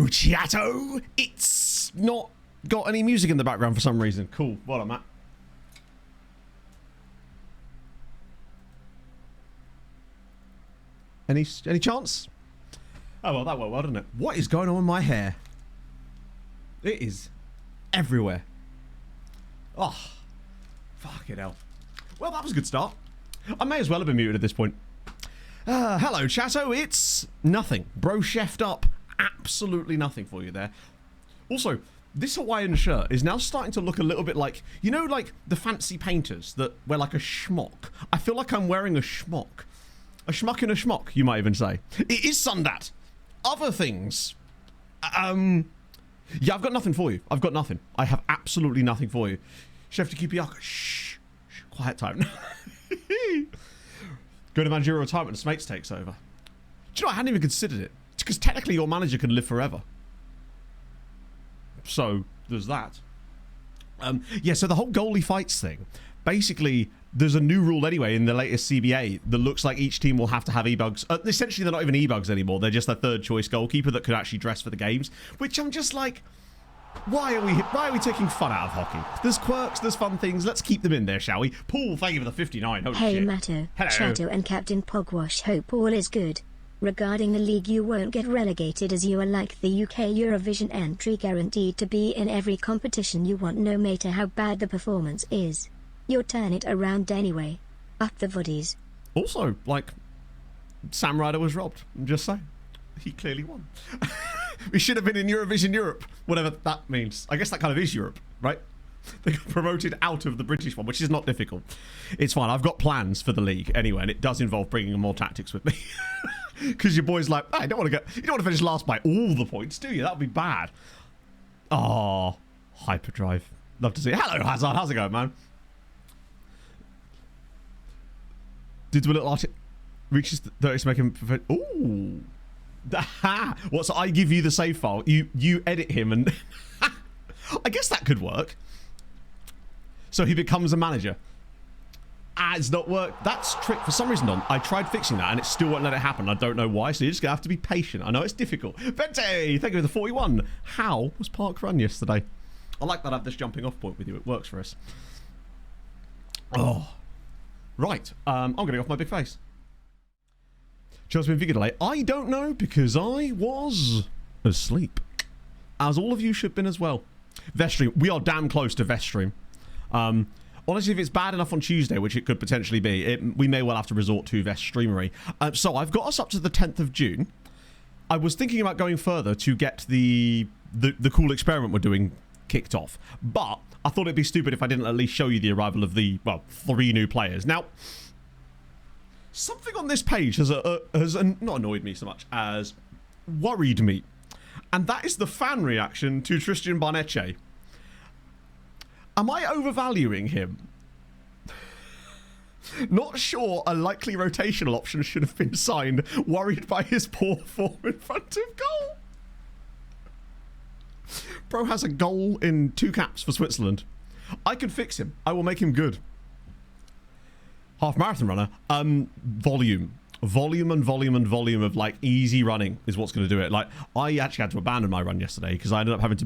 chatto. It's not got any music in the background for some reason. Cool. Well done, Matt. Any chance? Oh, well, that went well, didn't it? What is going on with my hair? It is everywhere. Oh, fucking hell. Well, that was a good start. I may as well have been muted at this point. Hello, chatto. It's nothing. Bro chefed up. Absolutely nothing for you there. Also, this Hawaiian shirt is now starting to look a little bit like, you know, like the fancy painters that wear like a schmock. I feel like I'm wearing a schmock. A schmuck in a schmock, you might even say. It is Sundat. Other things. Yeah, I've got nothing for you. I've got nothing. I have absolutely nothing for you. Chef Kipiaka, shh. Quiet time. Go to managerial retirement and Smates takes over. Do you know, I hadn't even considered it. Because technically your manager can live forever. So, there's that. Yeah, so the whole goalie fights thing. Basically, there's a new rule anyway in the latest CBA that looks like each team will have to have e-bugs. Essentially, they're not even e-bugs anymore. They're just a third choice goalkeeper that could actually dress for the games. Which I'm just like, why are we taking fun out of hockey? There's quirks, there's fun things. Let's keep them in there, shall we? Paul, thank you for the 59. Holy hey, shit. Matto, Hello. Chatto and Captain Pogwash, hope all is good. Regarding the league, you won't get relegated as you are like the UK Eurovision entry, guaranteed to be in every competition you want no matter how bad the performance is. You'll turn it around anyway. Up the voddies. Also, like, Sam Ryder was robbed. I'm just saying. He clearly won. We should have been in Eurovision Europe. Whatever that means. I guess that kind of is Europe, right? They got promoted out of the British one, which is not difficult. It's fine. I've got plans for the league anyway, and it does involve bringing more tactics with me. Because your boy's like, oh, you don't want to finish last by all the points, do you? That would be bad. Oh, hyperdrive. Love to see it. Hello, Hazard. How's it going, man? Did a little artist reaches 30 to make him... Ooh. What, so I give you the save file, you edit him, and... I guess that could work. So he becomes a manager. It's not worked. That's trick. For some reason, I tried fixing that, and it still won't let it happen. I don't know why, so you're just going to have to be patient. I know it's difficult. Vente, thank you for the 41. How was Park Run yesterday? I like that I have this jumping off point with you. It works for us. Oh. Right. I'm going to go off my big face. Just been delay. I don't know, because I was asleep. As all of you should have been as well. Veststream. We are damn close to Veststream. Honestly, if it's bad enough on Tuesday, which it could potentially be, we may well have to resort to Veststreamery. So I've got us up to the 10th of June. I was thinking about going further to get the cool experiment we're doing kicked off. But I thought it'd be stupid if I didn't at least show you the arrival of the, well, 3 new players. Now, something on this page has not annoyed me so much as worried me. And that is the fan reaction to Tristan Barnetche. Am I overvaluing him? Not sure a likely rotational option should have been signed, worried by his poor form in front of goal. Bro has a goal in 2 caps for Switzerland. I can fix him. I will make him good. Half marathon runner. Volume of like easy running is what's going to do it. Like, I actually had to abandon my run yesterday because I ended up having to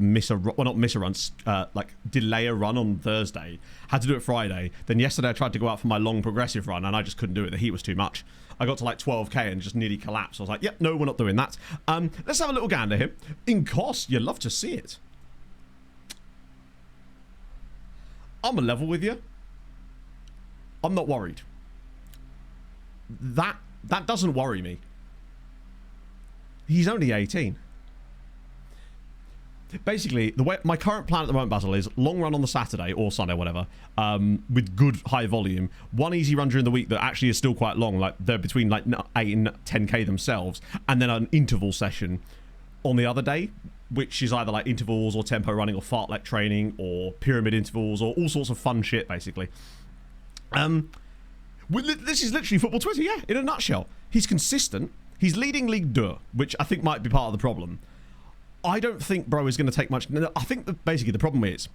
delay a run on Thursday. Had to do it Friday. Then yesterday I tried to go out for my long progressive run and I just couldn't do it. The heat was too much. I got to like 12k and just nearly collapsed. I was like, yep, no, we're not doing that. Let's have a little gander here. In cost, you love to see it. I'm a level with you. I'm not worried. That doesn't worry me. He's only 18. Basically, the way my current plan at the moment, Basil, is long run on the Saturday or Sunday, whatever, with good high volume. 1 easy run during the week that actually is still quite long, like they're between like 8 and 10k themselves, and then an interval session on the other day, which is either like intervals or tempo running or fartlek training or pyramid intervals or all sorts of fun shit, basically. This is literally football Twitter, yeah, in a nutshell. He's consistent. He's leading Ligue 2, which I think might be part of the problem. I don't think Bro is going to take much. I think that basically the problem is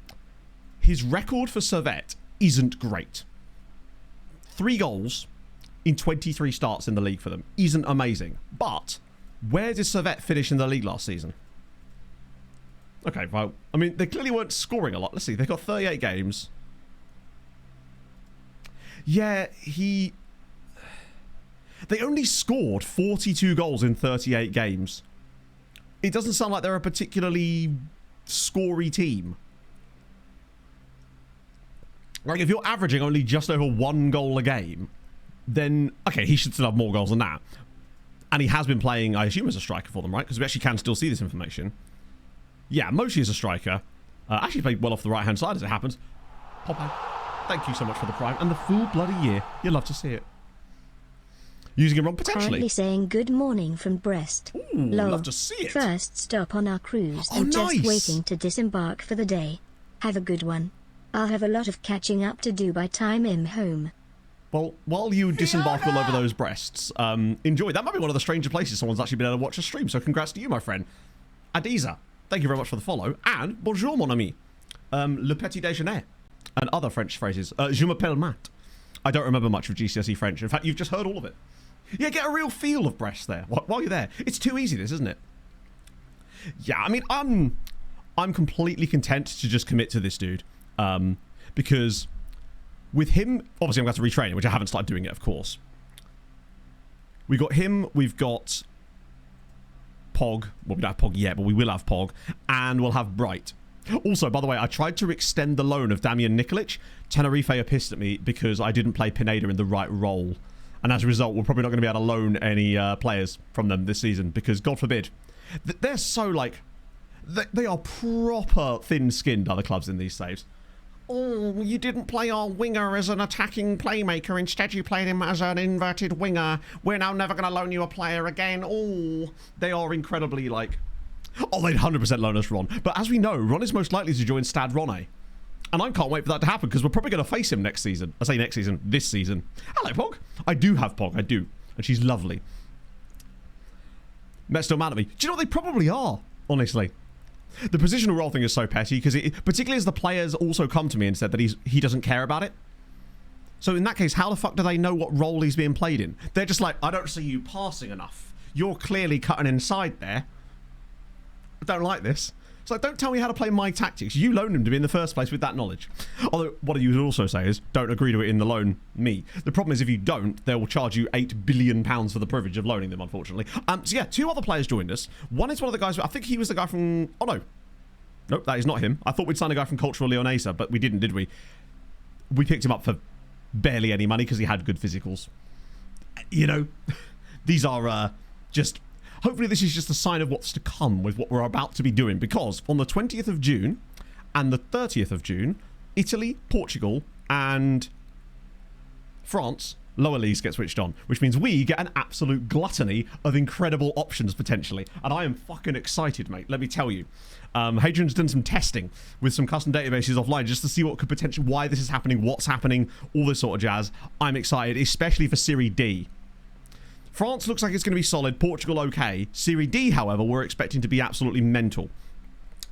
his record for Servette isn't great. 3 goals in 23 starts in the league for them isn't amazing. But where did Servette finish in the league last season? Okay, well, I mean, they clearly weren't scoring a lot. Let's see, they got 38 games. Yeah, they only scored 42 goals in 38 games. It doesn't sound like they're a particularly scory team. Like, if you're averaging only just over 1 goal a game, then, okay, he should still have more goals than that. And he has been playing, I assume, as a striker for them, right? Because we actually can still see this information. Yeah, mostly as a striker. Actually played well off the right-hand side, as it happens. Popo, thank you so much for the prime. And the full bloody year. You'll love to see it. Using it wrong, potentially. Currently saying good morning from Brest. Ooh, love to see it. First stop on our cruise Oh, and nice. just waiting to disembark for the day. Have a good one. I'll have a lot of catching up to do by time I'm home. Well, while you disembark all over those breasts, enjoy. That might be one of the stranger places someone's actually been able to watch a stream, so congrats to you, my friend. Adiza, thank you very much for the follow. And bonjour, mon ami. Le petit déjeuner. And other French phrases. Je m'appelle Matt. I don't remember much of GCSE French. In fact, you've just heard all of it. Yeah, get a real feel of Brest there while you're there. It's too easy, this, isn't it? Yeah, I mean, I'm completely content to just commit to this dude. Because with him, obviously I'm going to have to retrain it, which I haven't started doing yet, of course. We got him, we've got Pog. Well, we don't have Pog yet, but we will have Pog. And we'll have Bright. Also, by the way, I tried to extend the loan of Damian Nikolic. Tenerife are pissed at me because I didn't play Pineda in the right role. And as a result, we're probably not going to be able to loan any players from them this season because, God forbid, they're so, like, they are proper thin-skinned, other clubs in these saves. Oh, you didn't play our winger as an attacking playmaker. Instead, you played him as an inverted winger. We're now never going to loan you a player again. Oh, they are incredibly, like... Oh, they'd 100% loan us Ron. But as we know, Ron is most likely to join Stade Rennais. And I can't wait for that to happen because we're probably going to face him next season. I say next season, this season. Hello, Pog. I do have Pog, I do. And she's lovely. Met's still mad at me. Do you know what they probably are, honestly? The positional role thing is so petty because particularly as the players also come to me and said that he doesn't care about it. So in that case, how the fuck do they know what role he's being played in? They're just like, I don't see you passing enough. You're clearly cutting inside there. I don't like this. It's like, don't tell me how to play my tactics. You loaned him to me in the first place with that knowledge. Although, what you would also say is, don't agree to it in the loan me. The problem is, if you don't, they will charge you £8 billion for the privilege of loaning them, unfortunately. So yeah, 2 other players joined us. One is one of the guys, I think he was the guy from... Oh, no. Nope, that is not him. I thought we'd signed a guy from Cultural Leonesa, but we didn't, did we? We picked him up for barely any money because he had good physicals. You know, these are just... Hopefully this is just a sign of what's to come with what we're about to be doing, because on the 20th of June and the 30th of June, Italy, Portugal, and France, lower leagues get switched on, which means we get an absolute gluttony of incredible options potentially. And I am fucking excited, mate, let me tell you. Hadrian's done some testing with some custom databases offline just to see what could potentially, why this is happening, what's happening, all this sort of jazz. I'm excited, especially for Serie D. France looks like it's going to be solid. Portugal, okay. Serie D, however, we're expecting to be absolutely mental.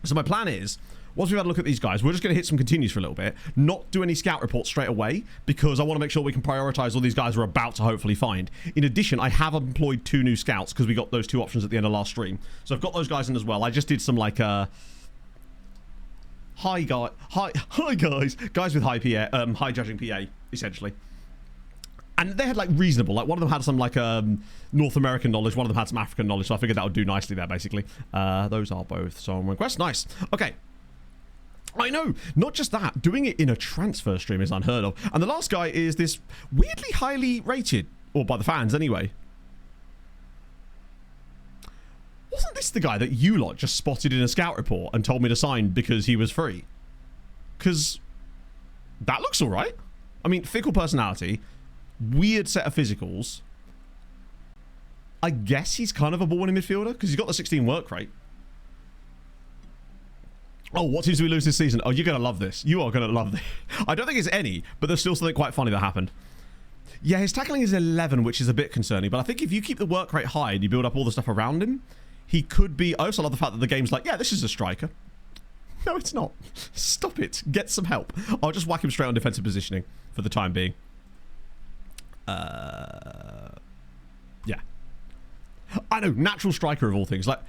So my plan is, once we've had a look at these guys, we're just going to hit some continues for a little bit. Not do any scout reports straight away, because I want to make sure we can prioritize all these guys we're about to hopefully find. In addition, I have employed 2 new scouts, because we got those 2 options at the end of last stream. So I've got those guys in as well. I just did some, like, hi guys. Guys with high PA, high judging PA, essentially. And they had, like, reasonable. Like, one of them had some, like, North American knowledge. One of them had some African knowledge. So I figured that would do nicely there, basically. Those are both song requests. Nice. Okay. I know. Not just that. Doing it in a transfer stream is unheard of. And the last guy is this weirdly highly rated. Or by the fans, anyway. Wasn't this the guy that you lot just spotted in a scout report and told me to sign because he was free? Because that looks all right. I mean, fickle personality... Weird set of physicals. I guess he's kind of a ball-winning midfielder because he's got the 16 work rate. Oh, what teams do we lose this season? Oh, you're going to love this. You are going to love this. I don't think it's any, but there's still something quite funny that happened. Yeah, his tackling is 11, which is a bit concerning, but I think if you keep the work rate high and you build up all the stuff around him, he could be... I also love the fact that the game's like, yeah, this is a striker. No, it's not. Stop it. Get some help. I'll just whack him straight on defensive positioning for the time being. Yeah. I know, natural striker of all things. Like,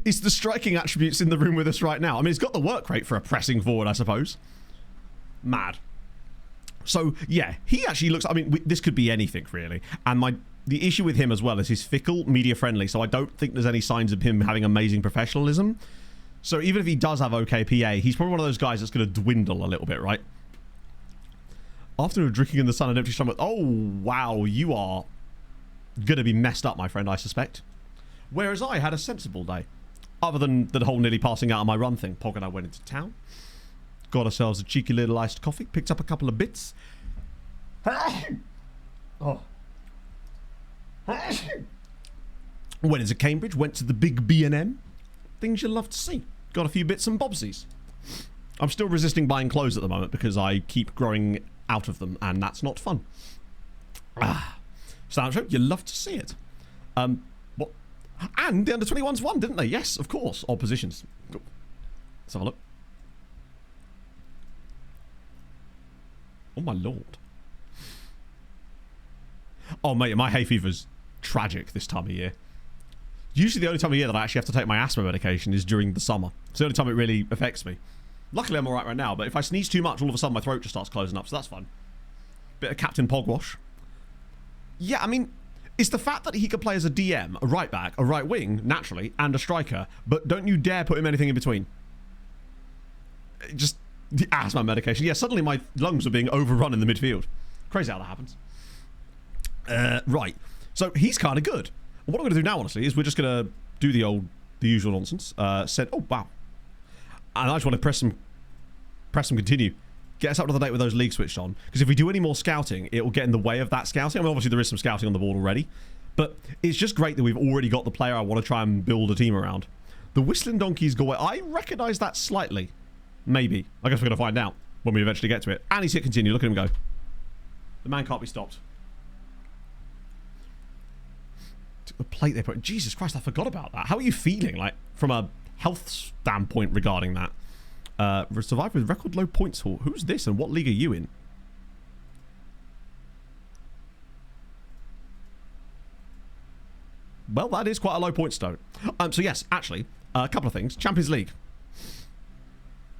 Is the striking attributes in the room with us right now? I mean, he's got the work rate for a pressing forward, I suppose. Mad. So, yeah, he actually looks... I mean, this could be anything, really. And the issue with him as well is he's fickle, media-friendly, so I don't think there's any signs of him having amazing professionalism. So even if he does have okay PA, he's probably one of those guys that's going to dwindle a little bit, right? After drinking in the sun and empty stomach... Oh, wow, you are going to be messed up, my friend, I suspect. Whereas I had a sensible day. Other than the whole nearly passing out on my run thing. Pog and I went into town. Got ourselves a cheeky little iced coffee. Picked up a couple of bits. Oh. Went into Cambridge. Went to the big B&M. Things you love to see. Got a few bits and bobsies. I'm still resisting buying clothes at the moment because I keep growing out of them, and that's not fun. Sound show, you love to see it. What? And the under-21s won, didn't they? Yes, of course. All positions. Let's have a look. Oh my lord. Oh mate, my hay fever's tragic this time of year. Usually the only time of year that I actually have to take my asthma medication is during the summer. It's the only time it really affects me. Luckily I'm alright right now, but if I sneeze too much, all of a sudden my throat just starts closing up, so that's fun. Bit of Captain Pogwash. Yeah, I mean, it's the fact that he could play as a DM, a right back, a right wing, naturally, and a striker, but don't you dare put him anything in between. Just the asthma medication. Yeah, suddenly my lungs were being overrun in the midfield. Crazy how that happens. Right. So he's kind of good. What I'm going to do now, honestly, is we're just going to do the usual nonsense. Oh, wow. And I just want to press some continue. Get us up to the date with those leagues switched on. Because if we do any more scouting, it will get in the way of that scouting. I mean, obviously there is some scouting on the board already. But it's just great that we've already got the player I want to try and build a team around. The Whistling Donkeys go away. I recognise that slightly. Maybe. I guess we're going to find out when we eventually get to it. And he's hit continue. Look at him go. The man can't be stopped. The plate they put. Jesus Christ, I forgot about that. How are you feeling, like, from a health standpoint regarding that? Survivor with record low points haul. Who's this and what league are you in? Well, that is quite a low point stone. So yes, actually, a couple of things. Champions League.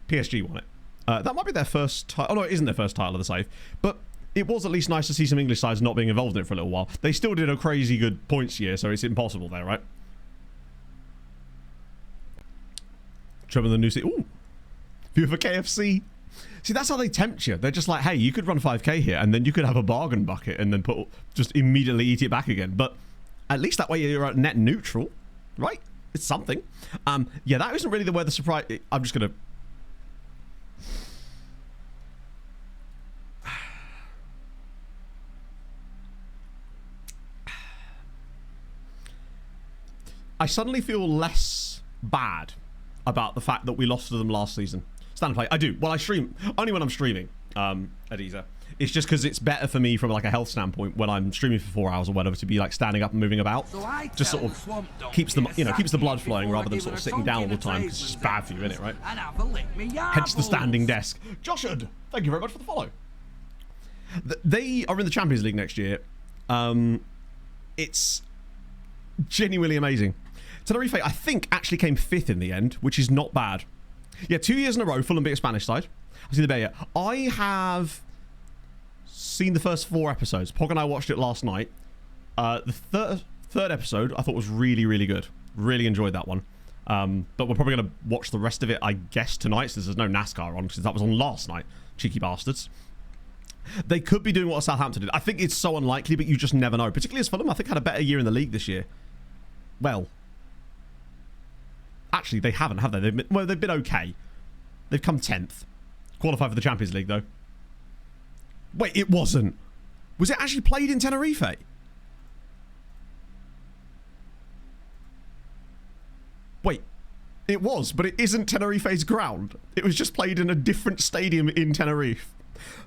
PSG won it. That might be their first title. Oh no, it isn't their first title of the save. But it was at least nice to see some English sides not being involved in it for a little while. They still did a crazy good points year, so it's impossible there, right? Trevor the new city. Ooh. View of a KFC. See, that's how they tempt you. They're just like, hey, you could run 5k here, and then you could have a bargain bucket, and then just immediately eat it back again. But at least that way you're at net neutral, right? It's something. Yeah, that isn't really where the surprise... I'm just going to... I suddenly feel less bad about the fact that we lost to them last season. Stand and play. I do. Well, I stream. Only when I'm streaming, Adiza. It's just because it's better for me from like a health standpoint when I'm streaming for 4 hours or whatever to be like standing up and moving about. Just sort of keeps the blood flowing rather than sort of sitting down all the time because it's just bad for you, isn't it, right? Hence the standing desk. Joshua, thank you very much for the follow. They are in the Champions League next year. It's genuinely amazing. Tenerife, I think, actually came 5th in the end, which is not bad. Yeah, 2 years in a row, Fulham beat a Spanish side. I've seen the bear yet. I have seen the first 4 episodes. Pog and I watched it last night. The third episode I thought was really, really good. Really enjoyed that one. But we're probably going to watch the rest of it, I guess, tonight, since there's no NASCAR on, because that was on last night. Cheeky bastards. They could be doing what Southampton did. I think it's so unlikely, but you just never know. Particularly as Fulham, I think, had a better year in the league this year. Well, actually, they haven't, have they? They've been okay. They've come 10th. Qualified for the Champions League, though. Wait, it wasn't. Was it actually played in Tenerife? Wait, it was, but it isn't Tenerife's ground. It was just played in a different stadium in Tenerife.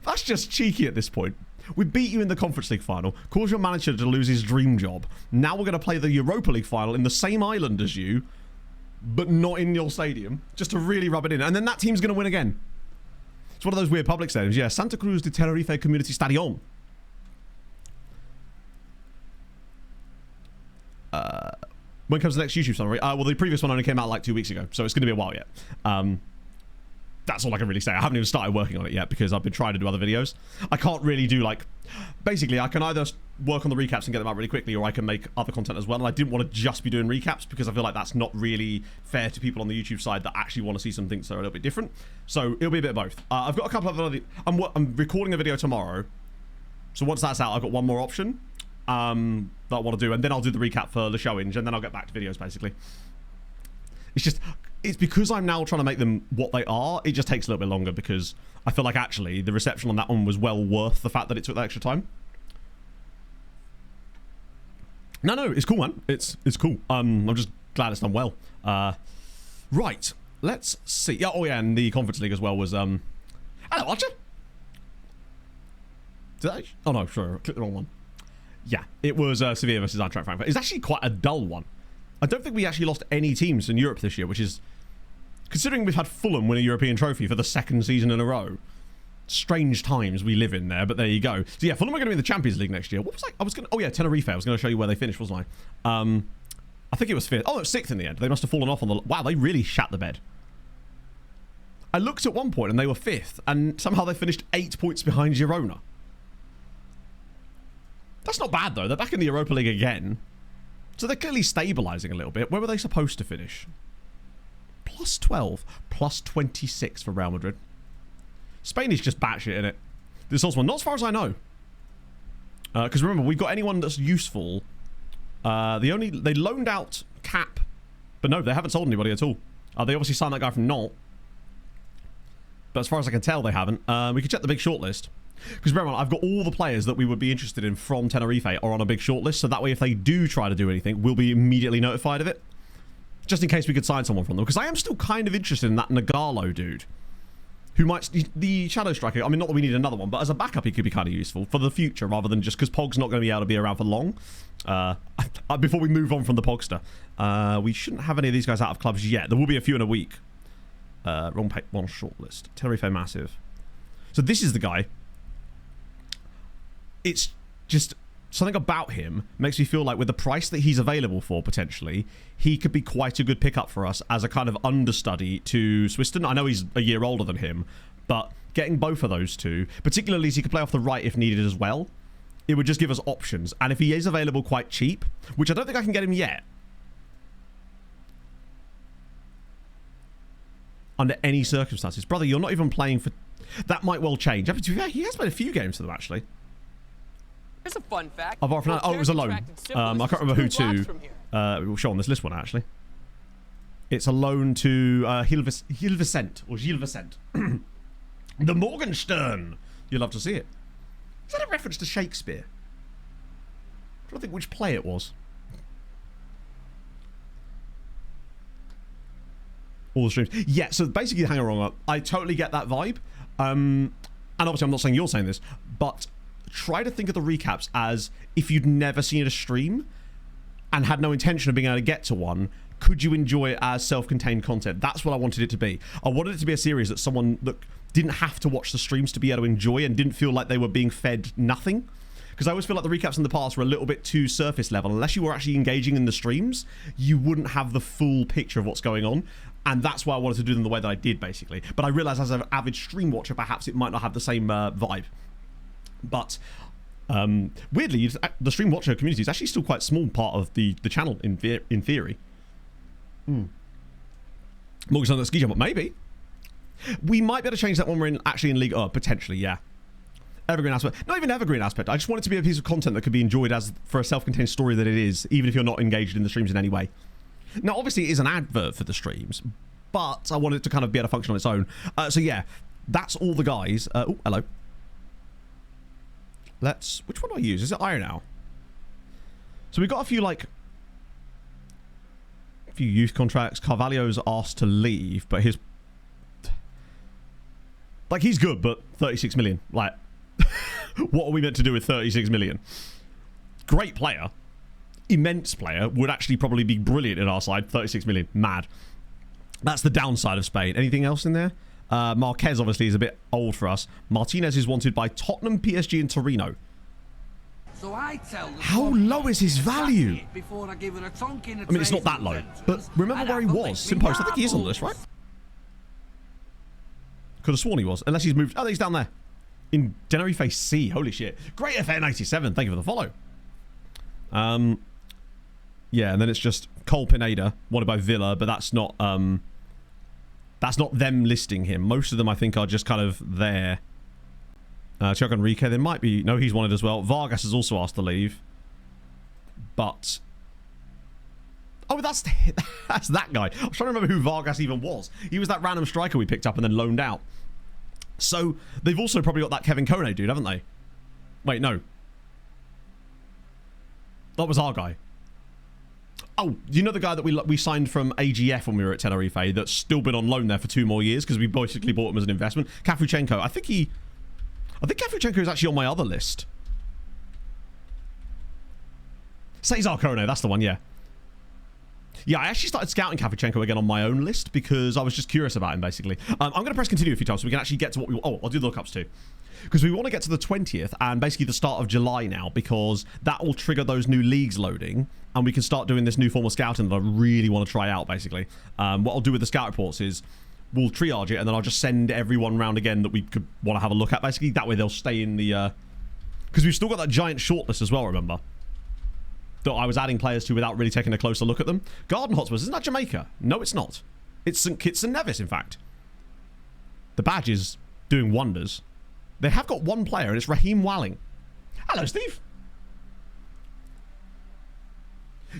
That's just cheeky at this point. We beat you in the Conference League final, caused your manager to lose his dream job. Now we're going to play the Europa League final in the same island as you, but not in your stadium, just to really rub it in. And then that team's going to win again. It's one of those weird public stadiums. Yeah, Santa Cruz de Tenerife Community Stadium. When comes the next YouTube summary? Well, the previous one only came out like 2 weeks ago, so it's going to be a while yet. That's all I can really say. I haven't even started working on it yet because I've been trying to do other videos. I can't really do like... Basically, I can either work on the recaps and get them out really quickly, or I can make other content as well. And I didn't want to just be doing recaps because I feel like that's not really fair to people on the YouTube side that actually want to see some things that are a little bit different. So it'll be a bit of both. I've got a couple of other... I'm recording a video tomorrow. So once that's out, I've got one more option that I want to do. And then I'll do the recap for the showing, and then I'll get back to videos, basically. It's just... It's because I'm now trying to make them what they are. It just takes a little bit longer because I feel like actually the reception on that one was well worth the fact that it took that extra time. No, it's cool, man. It's cool. I'm just glad it's done well. Right. Let's see. Yeah. Oh yeah, and the Conference League as well was hello, Archer. Did I? Oh no, sure. I clicked the wrong one. Yeah, it was Sevilla versus Eintracht Frankfurt. It's actually quite a dull one. I don't think we actually lost any teams in Europe this year, which is, considering we've had Fulham win a European trophy for the 2nd season in a row, strange times we live in there, but there you go. So yeah, Fulham are going to be in the Champions League next year. What was oh yeah, Tenerife. I was going to show you where they finished, wasn't I? I think it was 5th. Oh, it was 6th in the end. They must have fallen off on the... Wow, they really shat the bed. I looked at one point and they were 5th, and somehow they finished 8 points behind Girona. That's not bad, though. They're back in the Europa League again. So they're clearly stabilising a little bit. Where were they supposed to finish? Plus 12. Plus 26 for Real Madrid. Spain is just batshit, innit? This also one, not as far as I know. Because remember, we've got anyone that's useful. They loaned out Cap. But no, they haven't sold anybody at all. They obviously signed that guy from Nantes. But as far as I can tell, they haven't. We could check the big shortlist. Because remember, I've got all the players that we would be interested in from Tenerife are on a big shortlist, so that way if they do try to do anything, we'll be immediately notified of it. Just in case we could sign someone from them. Because I am still kind of interested in that Nagalo dude. Who might... The Shadow Striker, I mean, not that we need another one, but as a backup he could be kind of useful for the future, rather than just... Because Pog's not going to be able to be around for long. Before we move on from the Pogster. We shouldn't have any of these guys out of clubs yet. There will be a few in a week. Wrong shortlist. Tenerife Massive. So this is the guy. It's just something about him makes me feel like with the price that he's available for, potentially, he could be quite a good pickup for us as a kind of understudy to Swiston. I know he's a year older than him, but getting both of those two, particularly as he could play off the right if needed as well, it would just give us options. And if he is available quite cheap, which I don't think I can get him yet, under any circumstances. Brother, you're not even playing for... That might well change. He has played a few games for them, actually. Here's a fun fact. Oh, it was a loan. I can't remember who to. We'll show on this list one, actually. It's a loan to Gilvescent. The Morgenstern. You'll love to see it. Is that a reference to Shakespeare? I don't think which play it was. All the streams. Yeah, so basically, hang on. I totally get that vibe. And obviously, I'm not saying you're saying this, but try to think of the recaps as if you'd never seen a stream and had no intention of being able to get to one, could you enjoy it as self-contained content? That's what I wanted it to be. I wanted it to be a series that someone that didn't have to watch the streams to be able to enjoy and didn't feel like they were being fed nothing. Because I always feel like the recaps in the past were a little bit too surface level. Unless you were actually engaging in the streams, you wouldn't have the full picture of what's going on. And that's why I wanted to do them the way that I did, basically. But I realised as an avid stream watcher, perhaps it might not have the same vibe. But weirdly, the stream watcher community is actually still quite a small part of the channel in theory. Morgan's on the ski jump, maybe. We might be able to change that when we're in League. Oh, potentially, yeah. Evergreen aspect. Not even evergreen aspect. I just want it to be a piece of content that could be enjoyed as for a self-contained story that it is, even if you're not engaged in the streams in any way. Now, obviously, it is an advert for the streams, but I want it to kind of be able to function on its own. So yeah, that's all the guys. Oh, hello. Which one do I use? Is it Iron Owl? So we've got a few youth contracts. Carvalho's asked to leave, but he's good, but 36 million. Like, what are we meant to do with 36 million? Great player. Immense player. Would actually probably be brilliant in our side. 36 million. Mad. That's the downside of Spain. Anything else in there? Marquez obviously is a bit old for us. Martinez is wanted by Tottenham, PSG and Torino. So I tell the How squad low is his value? before I give her a tonk in the I mean, it's not that low, but remember where he was. Simpost, I think he is on the list, right? Could have sworn he was, unless he's moved. Oh, he's down there. In Tenerife C. Holy shit. Great FN87. Thank you for the follow. Yeah, and then it's just Cole Pineda, wanted by Villa, but that's not them listing him. Most of them, I think, are just kind of there. Chuck Enrique, there might be... No, he's wanted as well. Vargas has also asked to leave. But... Oh, that's that guy. I was trying to remember who Vargas even was. He was that random striker we picked up and then loaned out. So, they've also probably got that Kevin Kone dude, haven't they? Wait, no. That was our guy. Oh, you know the guy that we signed from AGF when we were at Tenerife that's still been on loan there for 2 more years because we basically bought him as an investment? Kafuchenko. I think Kafuchenko is actually on my other list. Cesar Kone, that's the one, yeah. Yeah, I actually started scouting Kafuchenko again on my own list because I was just curious about him, basically. I'm going to press continue a few times so we can actually get to what we... Oh, I'll do the lookups too. Because we want to get to the 20th and basically the start of July now because that will trigger those new leagues loading and we can start doing this new form of scouting that I really want to try out, basically. What I'll do with the scout reports is we'll triage it and then I'll just send everyone round again that we could want to have a look at, basically. That way they'll stay in the... Because we've still got that giant shortlist as well, remember? That I was adding players to without really taking a closer look at them. Garden Hotspurs, isn't that Jamaica? No, it's not. It's St. Kitts and Nevis, in fact. The badge is doing wonders. They have got one player, and it's Raheem Walling. Hello, Steve.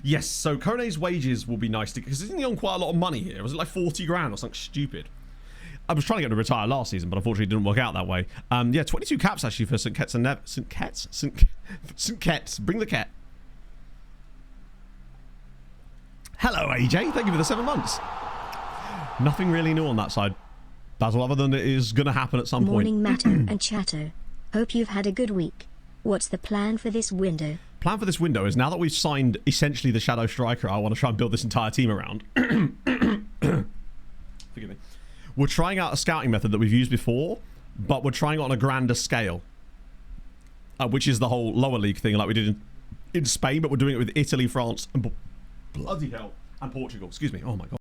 Yes, so Kone's wages will be nice, because isn't he on quite a lot of money here? Was it like 40 grand or something stupid? I was trying to get him to retire last season, but unfortunately it didn't work out that way. Yeah, 22 caps actually for St. Kitts and Nevis. St. Kitts. Bring the cat. Hello, AJ. Thank you for the 7 months. Nothing really new on that side, Basil, other than it is going to happen at some Morning, point. Matto and Chatto. Hope you've had a good week. What's the plan for this window? Plan for this window is now that we've signed essentially the Shadow Striker, I want to try and build this entire team around. Forgive me. We're trying out a scouting method that we've used before, but we're trying it on a grander scale. Which is the whole lower league thing like we did in Spain, but we're doing it with Italy, France, and... Bloody hell. And Portugal. Excuse me. Oh my god.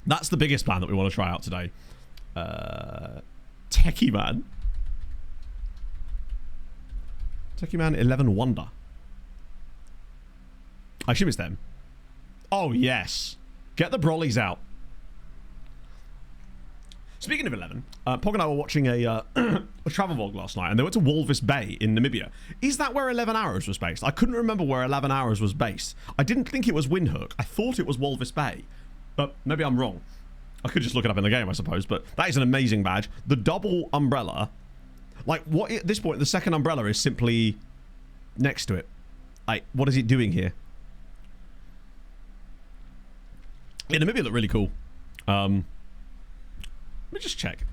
That's the biggest plan that we want to try out today. Techie Man. Techie Man 11 Wonder. I assume it's them. Oh, yes. Get the brollies out. Speaking of 11, Pog and I were watching a travel vlog last night, and they went to Walvis Bay in Namibia. Is that where 11 Arrows was based? I couldn't remember where 11 Arrows was based. I didn't think it was Windhoek. I thought it was Walvis Bay, but maybe I'm wrong. I could just look it up in the game, I suppose, but that is an amazing badge. The double umbrella, like, what at this point, the second umbrella is simply next to it. Like, what is it doing here? Yeah, Namibia looked really cool. Let me just check.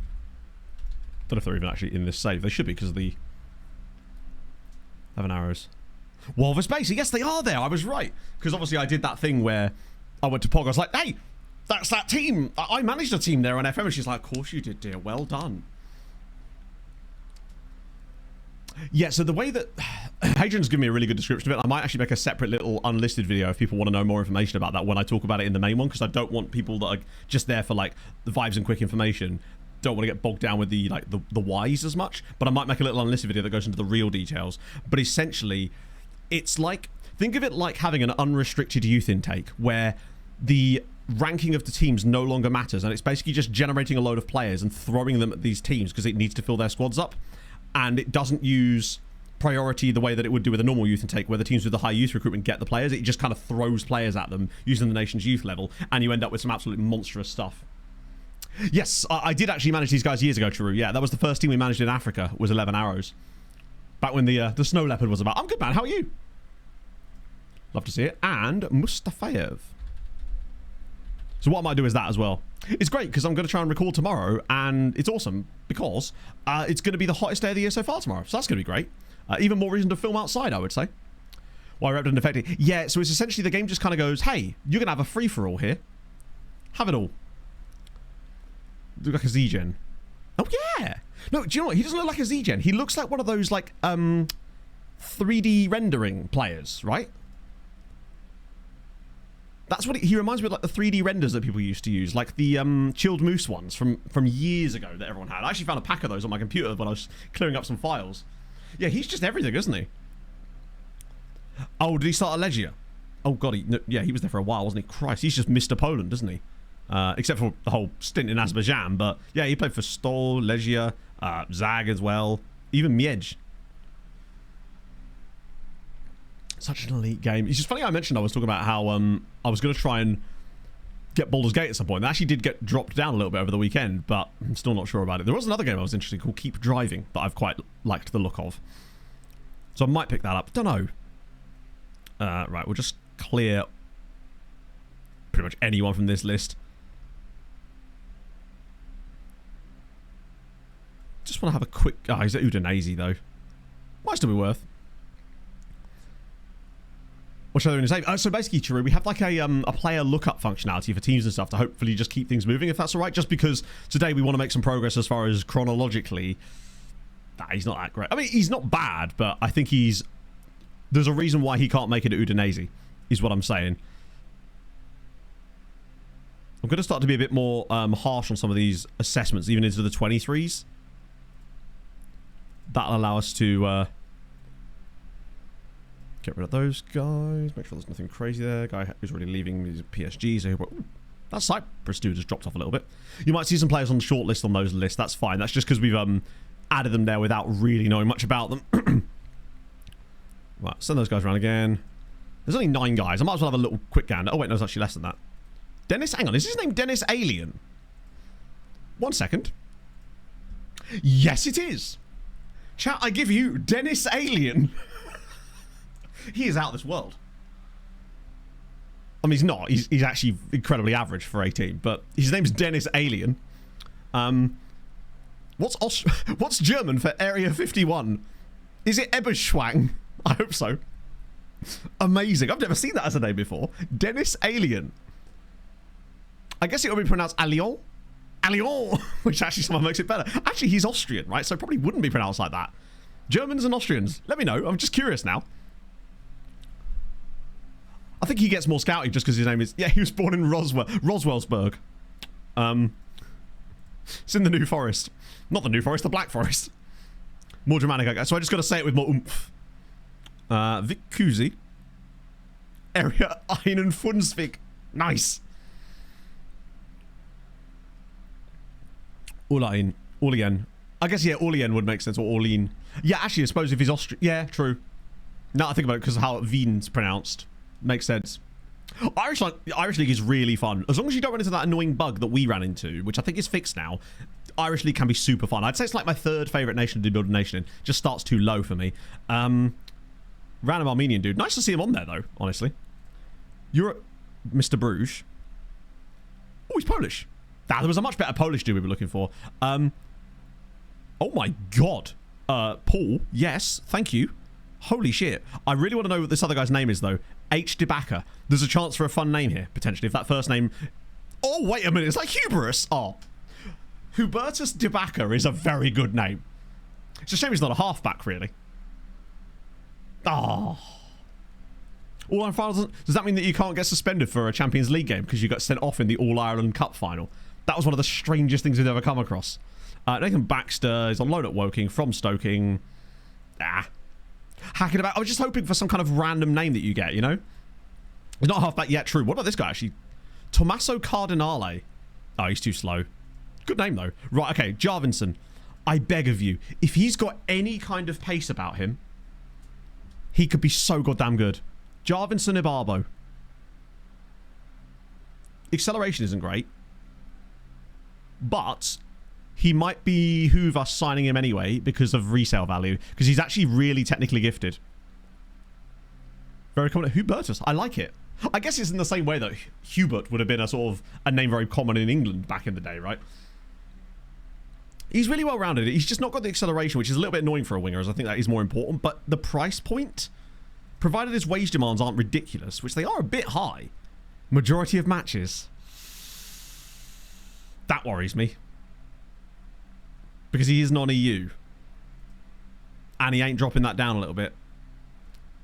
Don't know if they're even actually in this save. They should be because of the 11 Arrows. Walvis Bay. So yes, they are there. I was right. Because obviously I did that thing where I went to Pog. I was like, hey, that's that team. I managed a team there on FM. And she's like, of course you did, dear. Well done. Yeah, so the way that... Hadrian's given me a really good description of it. I might actually make a separate little unlisted video if people want to know more information about that when I talk about it in the main one, because I don't want people that are just there for like the vibes and quick information don't want to get bogged down with the like the whys as much. But I might make a little unlisted video that goes into the real details. But essentially, it's like, think of it like having an unrestricted youth intake where the ranking of the teams no longer matters, and it's basically just generating a load of players and throwing them at these teams because it needs to fill their squads up. And it doesn't use priority the way that it would do with a normal youth intake, where the teams with the high youth recruitment get the players. It just kind of throws players at them using the nation's youth level, and you end up with some absolutely monstrous stuff. Yes, I did actually manage these guys years ago, True. Yeah, that was the first team we managed in Africa, was 11 Arrows. Back when the Snow Leopard was about. I'm good, man. How are you? Love to see it. And Mustafayev. So what I might do is that as well. It's great because I'm going to try and record tomorrow, and it's awesome because it's going to be the hottest day of the year so far tomorrow. So that's going to be great. Even more reason to film outside, I would say. Why Rep didn't affect it. Yeah, so it's essentially the game just kind of goes, hey, you're going to have a free-for-all here. Have it all. Look like a Z-Gen. Oh, yeah. No, do you know what? He doesn't look like a Z-Gen. He looks like one of those, like, 3D rendering players, right? That's what he reminds me of, like the 3D renders that people used to use, like the chilled moose ones from years ago that everyone had. I actually found a pack of those on my computer when I was clearing up some files. Yeah, he's just everything, isn't he? Oh, did he start at Legia? Oh god, he was there for a while, wasn't he? Christ, he's just Mr. Poland, isn't he? Except for the whole stint in Azerbaijan, but yeah, he played for Stol, Legia, Zag as well, even Miedź. Such an elite game. It's just funny I mentioned I was talking about how I was going to try and get Baldur's Gate at some point. It actually did get dropped down a little bit over the weekend, but I'm still not sure about it. There was another game I was interested in called Keep Driving that I've quite liked the look of. So I might pick that up. Don't know. Right, we'll just clear pretty much anyone from this list. Just want to have a quick... Oh, he's at Udinese, though. Might still be worth. What should I do in the save? So basically, Chiru, we have like a player lookup functionality for teams and stuff to hopefully just keep things moving, if that's all right. Just because today we want to make some progress as far as chronologically. Nah, he's not that great. I mean, he's not bad, but I think he's... There's a reason why he can't make it at Udinese, is what I'm saying. I'm going to start to be a bit more harsh on some of these assessments, even into the 23s. That'll allow us to... get rid of those guys. Make sure there's nothing crazy there. Guy who's already leaving his PSG. So that Cyprus dude has dropped off a little bit. You might see some players on the short list on those lists. That's fine. That's just because we've added them there without really knowing much about them. Right, send those guys around again. There's only 9 guys. I might as well have a little quick gander. Oh wait, no, there's actually less than that. Dennis, hang on. Is his name Dennis Alien? 1 second. Yes, it is. Chat, I give you Dennis Alien. He is out of this world. I mean, he's not. He's actually incredibly average for 18, but his name's Dennis Alien. What's German for Area 51? Is it Eberschwang? I hope so. Amazing. I've never seen that as a name before. Dennis Alien. I guess it would be pronounced Allion. Allion, which actually somehow makes it better. Actually, he's Austrian, right? So it probably wouldn't be pronounced like that. Germans and Austrians. Let me know. I'm just curious now. I think he gets more scouting just because his name is... Yeah, he was born in Roswellsburg. It's in the New Forest. Not the New Forest, the Black Forest. More dramatic, I guess. So I just got to say it with more oomph. Vic Kuzi. Area 51. Nice. Orlean. I guess, yeah, Orlean would make sense. Or Orlean. Yeah, actually, I suppose if he's Austrian... Yeah, true. Now I think about it because of how Wien's pronounced. Makes sense. Irish League is really fun. As long as you don't run into that annoying bug that we ran into, which I think is fixed now, Irish League can be super fun. I'd say it's like my 3rd favourite nation to build a nation in. Just starts too low for me. Random Armenian dude. Nice to see him on there, though, honestly. Europe, Mr. Bruges. Oh, he's Polish. There was a much better Polish dude we were looking for. Oh my god. Paul, yes, thank you. Holy shit. I really want to know what this other guy's name is, though. H. DeBacker. There's a chance for a fun name here, potentially, if that first name... Oh, wait a minute. It's like Hubris. Oh. Hubertus DeBacker is a very good name. It's a shame he's not a halfback, really. Oh. All-Ireland finals... Does that mean that you can't get suspended for a Champions League game because you got sent off in the All-Ireland Cup final? That was one of the strangest things we've ever come across. Nathan Baxter is on loan at Woking from Stoking. Hacking about. I was just hoping for some kind of random name that you get, you know? He's not halfback yet, true. What about this guy, actually? Tommaso Cardinale. Oh, he's too slow. Good name, though. Right, okay. Jarvinson. I beg of you. If he's got any kind of pace about him, he could be so goddamn good. Jarvinson Ibarbo. Acceleration isn't great. But... he might behoove us signing him anyway because of resale value. Because he's actually really technically gifted. Very common. Hubertus. I like it. I guess it's in the same way that Hubert would have been a sort of a name very common in England back in the day, right? He's really well rounded. He's just not got the acceleration, which is a little bit annoying for a winger, as I think that is more important. But the price point, provided his wage demands aren't ridiculous, which they are a bit high, majority of matches, that worries me. because he is non-EU. And he ain't dropping that down a little bit.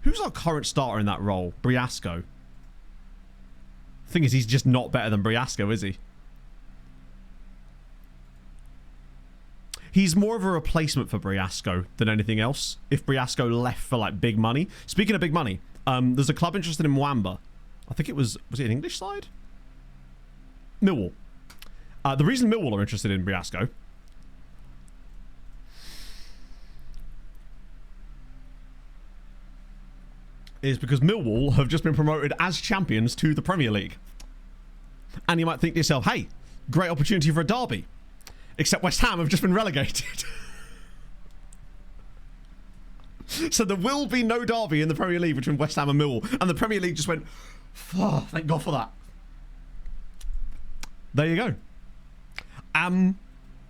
Who's our current starter in that role? Briasco. Thing is, he's just not better than Briasco, is he? He's more of a replacement for Briasco than anything else. If Briasco left for like big money. Speaking of big money, there's a club interested in Mwamba. I think it was it an English side? Millwall. The reason Millwall are interested in Briasco is because Millwall have just been promoted as champions to the Premier League. And you might think to yourself, hey, great opportunity for a derby. Except West Ham have just been relegated. So there will be no derby in the Premier League between West Ham and Millwall. And the Premier League just went, oh, thank God for that. There you go.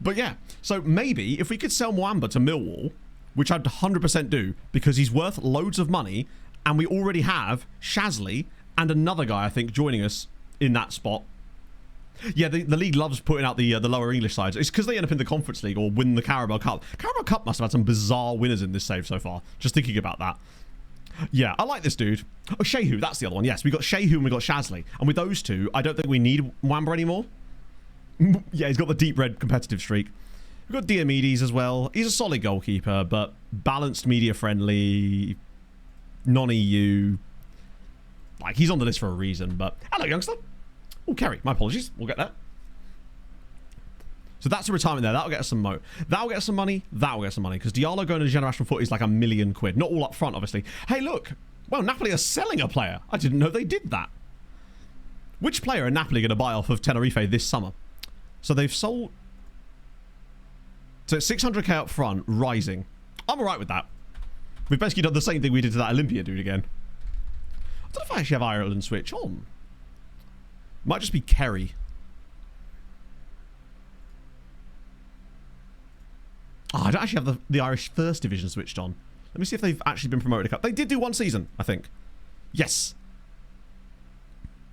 But yeah, so maybe if we could sell Mwamba to Millwall, which I'd 100% do, because he's worth loads of money, and we already have Shasley and another guy, I think, joining us in that spot. Yeah, the league loves putting out the lower English sides. It's because they end up in the Conference League or win the Carabao Cup. Carabao Cup must have had some bizarre winners in this save so far. Just thinking about that. Yeah, I like this dude. Oh, Shehu, that's the other one. Yes, we got Shehu and we got Shasley. And with those two, I don't think we need Mwamba anymore. Yeah, he's got the deep red competitive streak. We've got Diomedes as well. He's a solid goalkeeper, but balanced, media friendly, non-EU. Like, he's on the list for a reason, but... Hello, youngster. Oh, Kerry. My apologies. We'll get that. So that's a retirement there. That'll get us some That'll get us some money. That'll get us some money. Because Diallo going to Generational Foot is like £1 million. Not all up front, obviously. Hey, look. Well, Napoli are selling a player. I didn't know they did that. Which player are Napoli going to buy off of Tenerife this summer? So they've sold... So it's 600k up front, rising. I'm alright with that. We've basically done the same thing we did to that Olympia dude again. I don't know if I actually have Ireland switch on. Might just be Kerry. Oh, I don't actually have the Irish First Division switched on. Let me see if they've actually been promoted a cup. They did do one season, I think. Yes.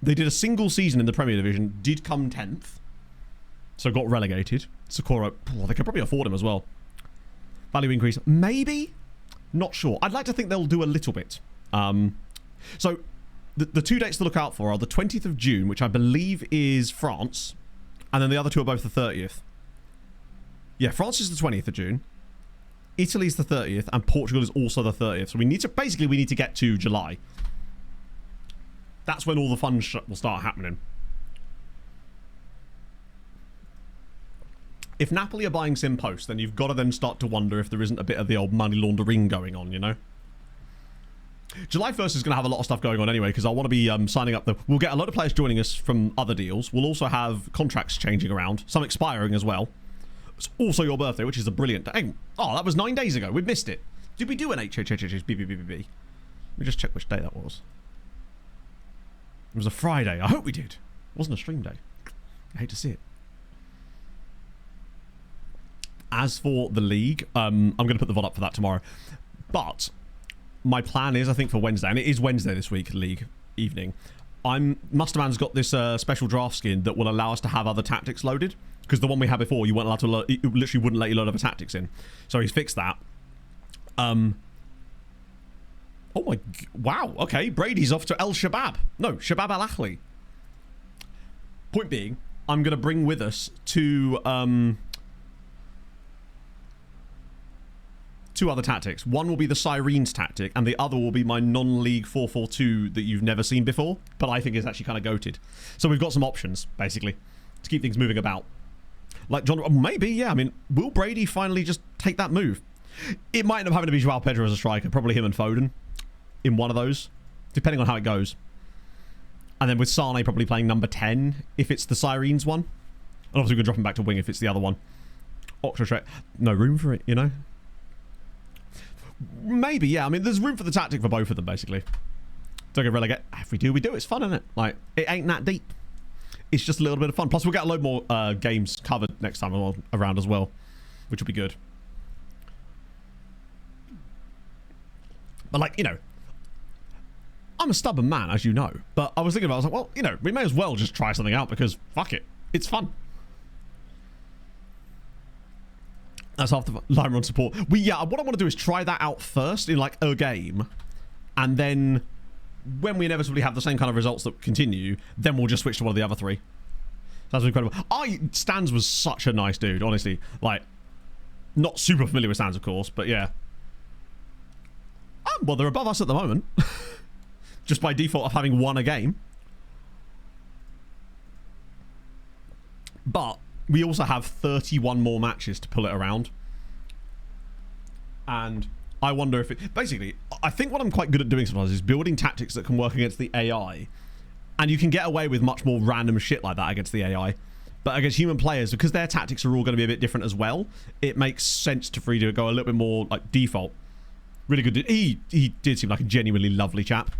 They did a single season in the Premier Division, did come 10th. So got relegated. Socorro, oh, they could probably afford him as well. Value increase, maybe? Not sure. I'd like to think they'll do a little bit. So... The two dates to look out for are the 20th of June, which I believe is France, and then the other two are both the 30th. Yeah, France is the 20th of June, Italy's the 30th, and Portugal is also the 30th. So we need to get to July. That's when all the fun will start happening. If Napoli are buying Sim Post, then you've got to then start to wonder if there isn't a bit of the old money laundering going on, you know? July 1st is going to have a lot of stuff going on anyway, because I want to be signing up. We'll get a lot of players joining us from other deals. We'll also have contracts changing around, some expiring as well. It's also your birthday, which is a brilliant day. Oh, that was 9 days ago. We missed it. Did we do an HHHHBBBB? Let me just check which day that was. It was a Friday. I hope we did. It wasn't a stream day. I hate to see it. As for the league, I'm going to put the VOD up for that tomorrow. But... my plan is, I think, for Wednesday, and it is Wednesday this week, league evening. Musterman's got this special draft skin that will allow us to have other tactics loaded, because the one we had before, you weren't allowed to it literally wouldn't let you load other tactics in. So he's fixed that. Oh my, wow, okay, Brady's off to El Shabab. No, Shabab Al Ahly. Point being, I'm going to bring with us two other tactics. One will be the Sirens tactic, and the other will be my non-league 4-4-2 that you've never seen before, but I think is actually kind of goated. So we've got some options, basically, to keep things moving about. Like John, maybe, yeah. I mean, will Brady finally just take that move? It might end up having to be Joao Pedro as a striker, probably him and Foden in one of those, depending on how it goes. And then with Sane probably playing number 10 if it's the Sirens one. And obviously we can drop him back to wing if it's the other one. Octoshrek, no room for it, you know? Maybe, yeah. I mean, there's room for the tactic for both of them, basically. Don't get relegated. If we do, we do. It's fun, isn't it? Like, it ain't that deep. It's just a little bit of fun. Plus, we'll get a load more games covered next time around as well, which will be good. But, like, you know, I'm a stubborn man, as you know. But I was thinking about it, I was like, well, you know, we may as well just try something out because, fuck it, it's fun. That's half the line run support. Yeah, what I want to do is try that out first in like a game, and then when we inevitably have the same kind of results that continue, then we'll just switch to one of the other three. That's incredible. Stans was such a nice dude, honestly. Like, not super familiar with Stans, of course, but yeah. Well, they're above us at the moment. Just by default of having won a game. But we also have 31 more matches to pull it around. And I wonder if it... Basically, I think what I'm quite good at doing sometimes is building tactics that can work against the AI. And you can get away with much more random shit like that against the AI. But against human players, because their tactics are all going to be a bit different as well, it makes sense to Free to go a little bit more like default. Really good. He did seem like a genuinely lovely chap.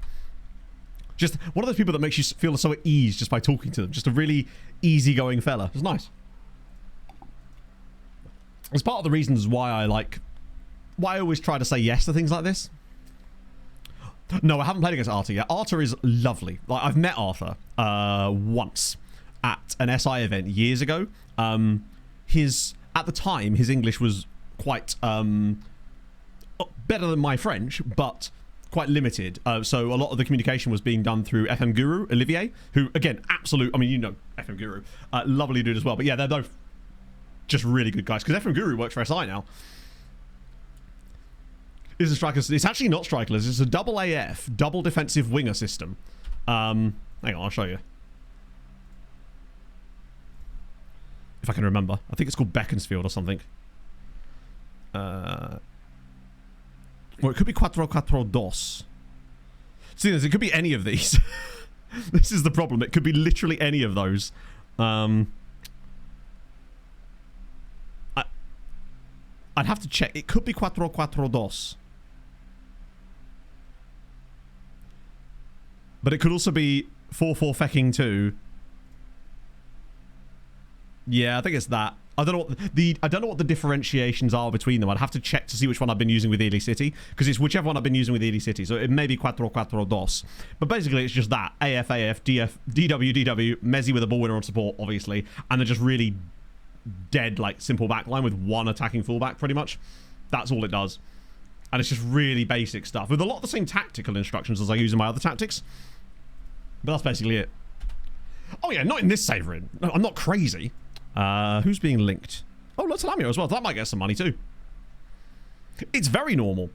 Just one of those people that makes you feel so at ease just by talking to them. Just a really easygoing fella. It was nice. It's part of the reasons why I always try to say yes to things like this. No, I haven't played against Arthur yet. Arthur is lovely. Like, I've met Arthur once at an SI event years ago. At the time, his English was quite better than my French, but quite limited. So a lot of the communication was being done through FM Guru, Olivier, who, again, absolute... I mean, you know FM Guru. Lovely dude as well. But yeah, they're both just really good guys. Because FM Guru works for SI now. It's a striker. It's actually not strikerless. It's a double AF, double defensive winger system. Hang on, I'll show you. If I can remember. I think it's called Beaconsfield or something. Or it could be 4-4-2. See, it could be any of these. This is the problem. It could be literally any of those. I'd have to check. It could be 4-4-2. But it could also be 4-4-2. Yeah, I think it's that. I don't know what the differentiations are between them. I'd have to check to see which one I've been using with Ely City, because it's whichever one I've been using with Ely City. So it may be 4-4-2. But basically, it's just that AF, DF, DW, DW, Mezzi with a ball winner on support, obviously, and they're just really dead, like simple backline with one attacking fullback, pretty much. That's all it does. And it's just really basic stuff with a lot of the same tactical instructions as I use in my other tactics. But that's basically it. Oh yeah, not in this saver. No, I'm not crazy. Who's being linked? Oh, Lotalamio as well. That might get some money too. It's very normal.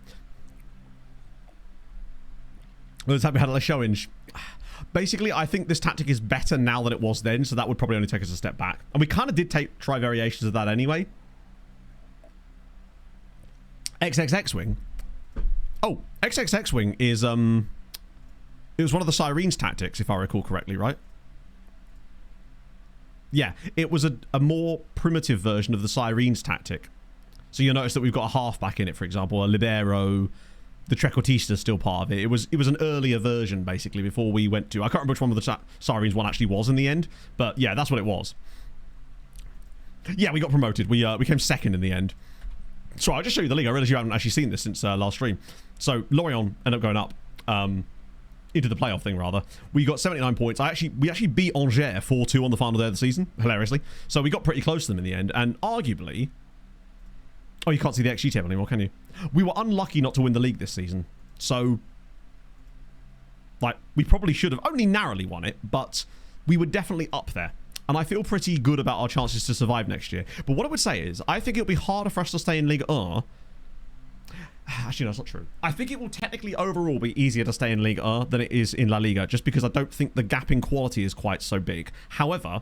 Let's have we had a showing. Basically, I think this tactic is better now than it was then, so that would probably only take us a step back. And we kind of did try variations of that anyway. XXX-Wing. Oh, XXX-Wing is, it was one of the Sirens tactics, if I recall correctly, right? Yeah, it was a more primitive version of the Sirens tactic. So you'll notice that we've got a halfback in it, for example, a libero. The Trequartista is still part of it. It was an earlier version, basically, before we went to... I can't remember which one of the Sirens one actually was in the end, but yeah, that's what it was. Yeah, we got promoted. We came second in the end. So I'll just show you the league. I realize you haven't actually seen this since last stream. So Lorient ended up going up into the playoff thing, rather. We got 79 points. We actually beat Angers 4-2 on the final day of the season, hilariously. So we got pretty close to them in the end, and arguably... Oh, you can't see the XG table anymore, can you? We were unlucky not to win the league this season. So, like, we probably should have only narrowly won it, but we were definitely up there. And I feel pretty good about our chances to survive next year. But what I would say is, I think it'll be harder for us to stay in Ligue 1. Actually, no, that's not true. I think it will technically overall be easier to stay in Ligue 1 than it is in La Liga, just because I don't think the gap in quality is quite so big. However...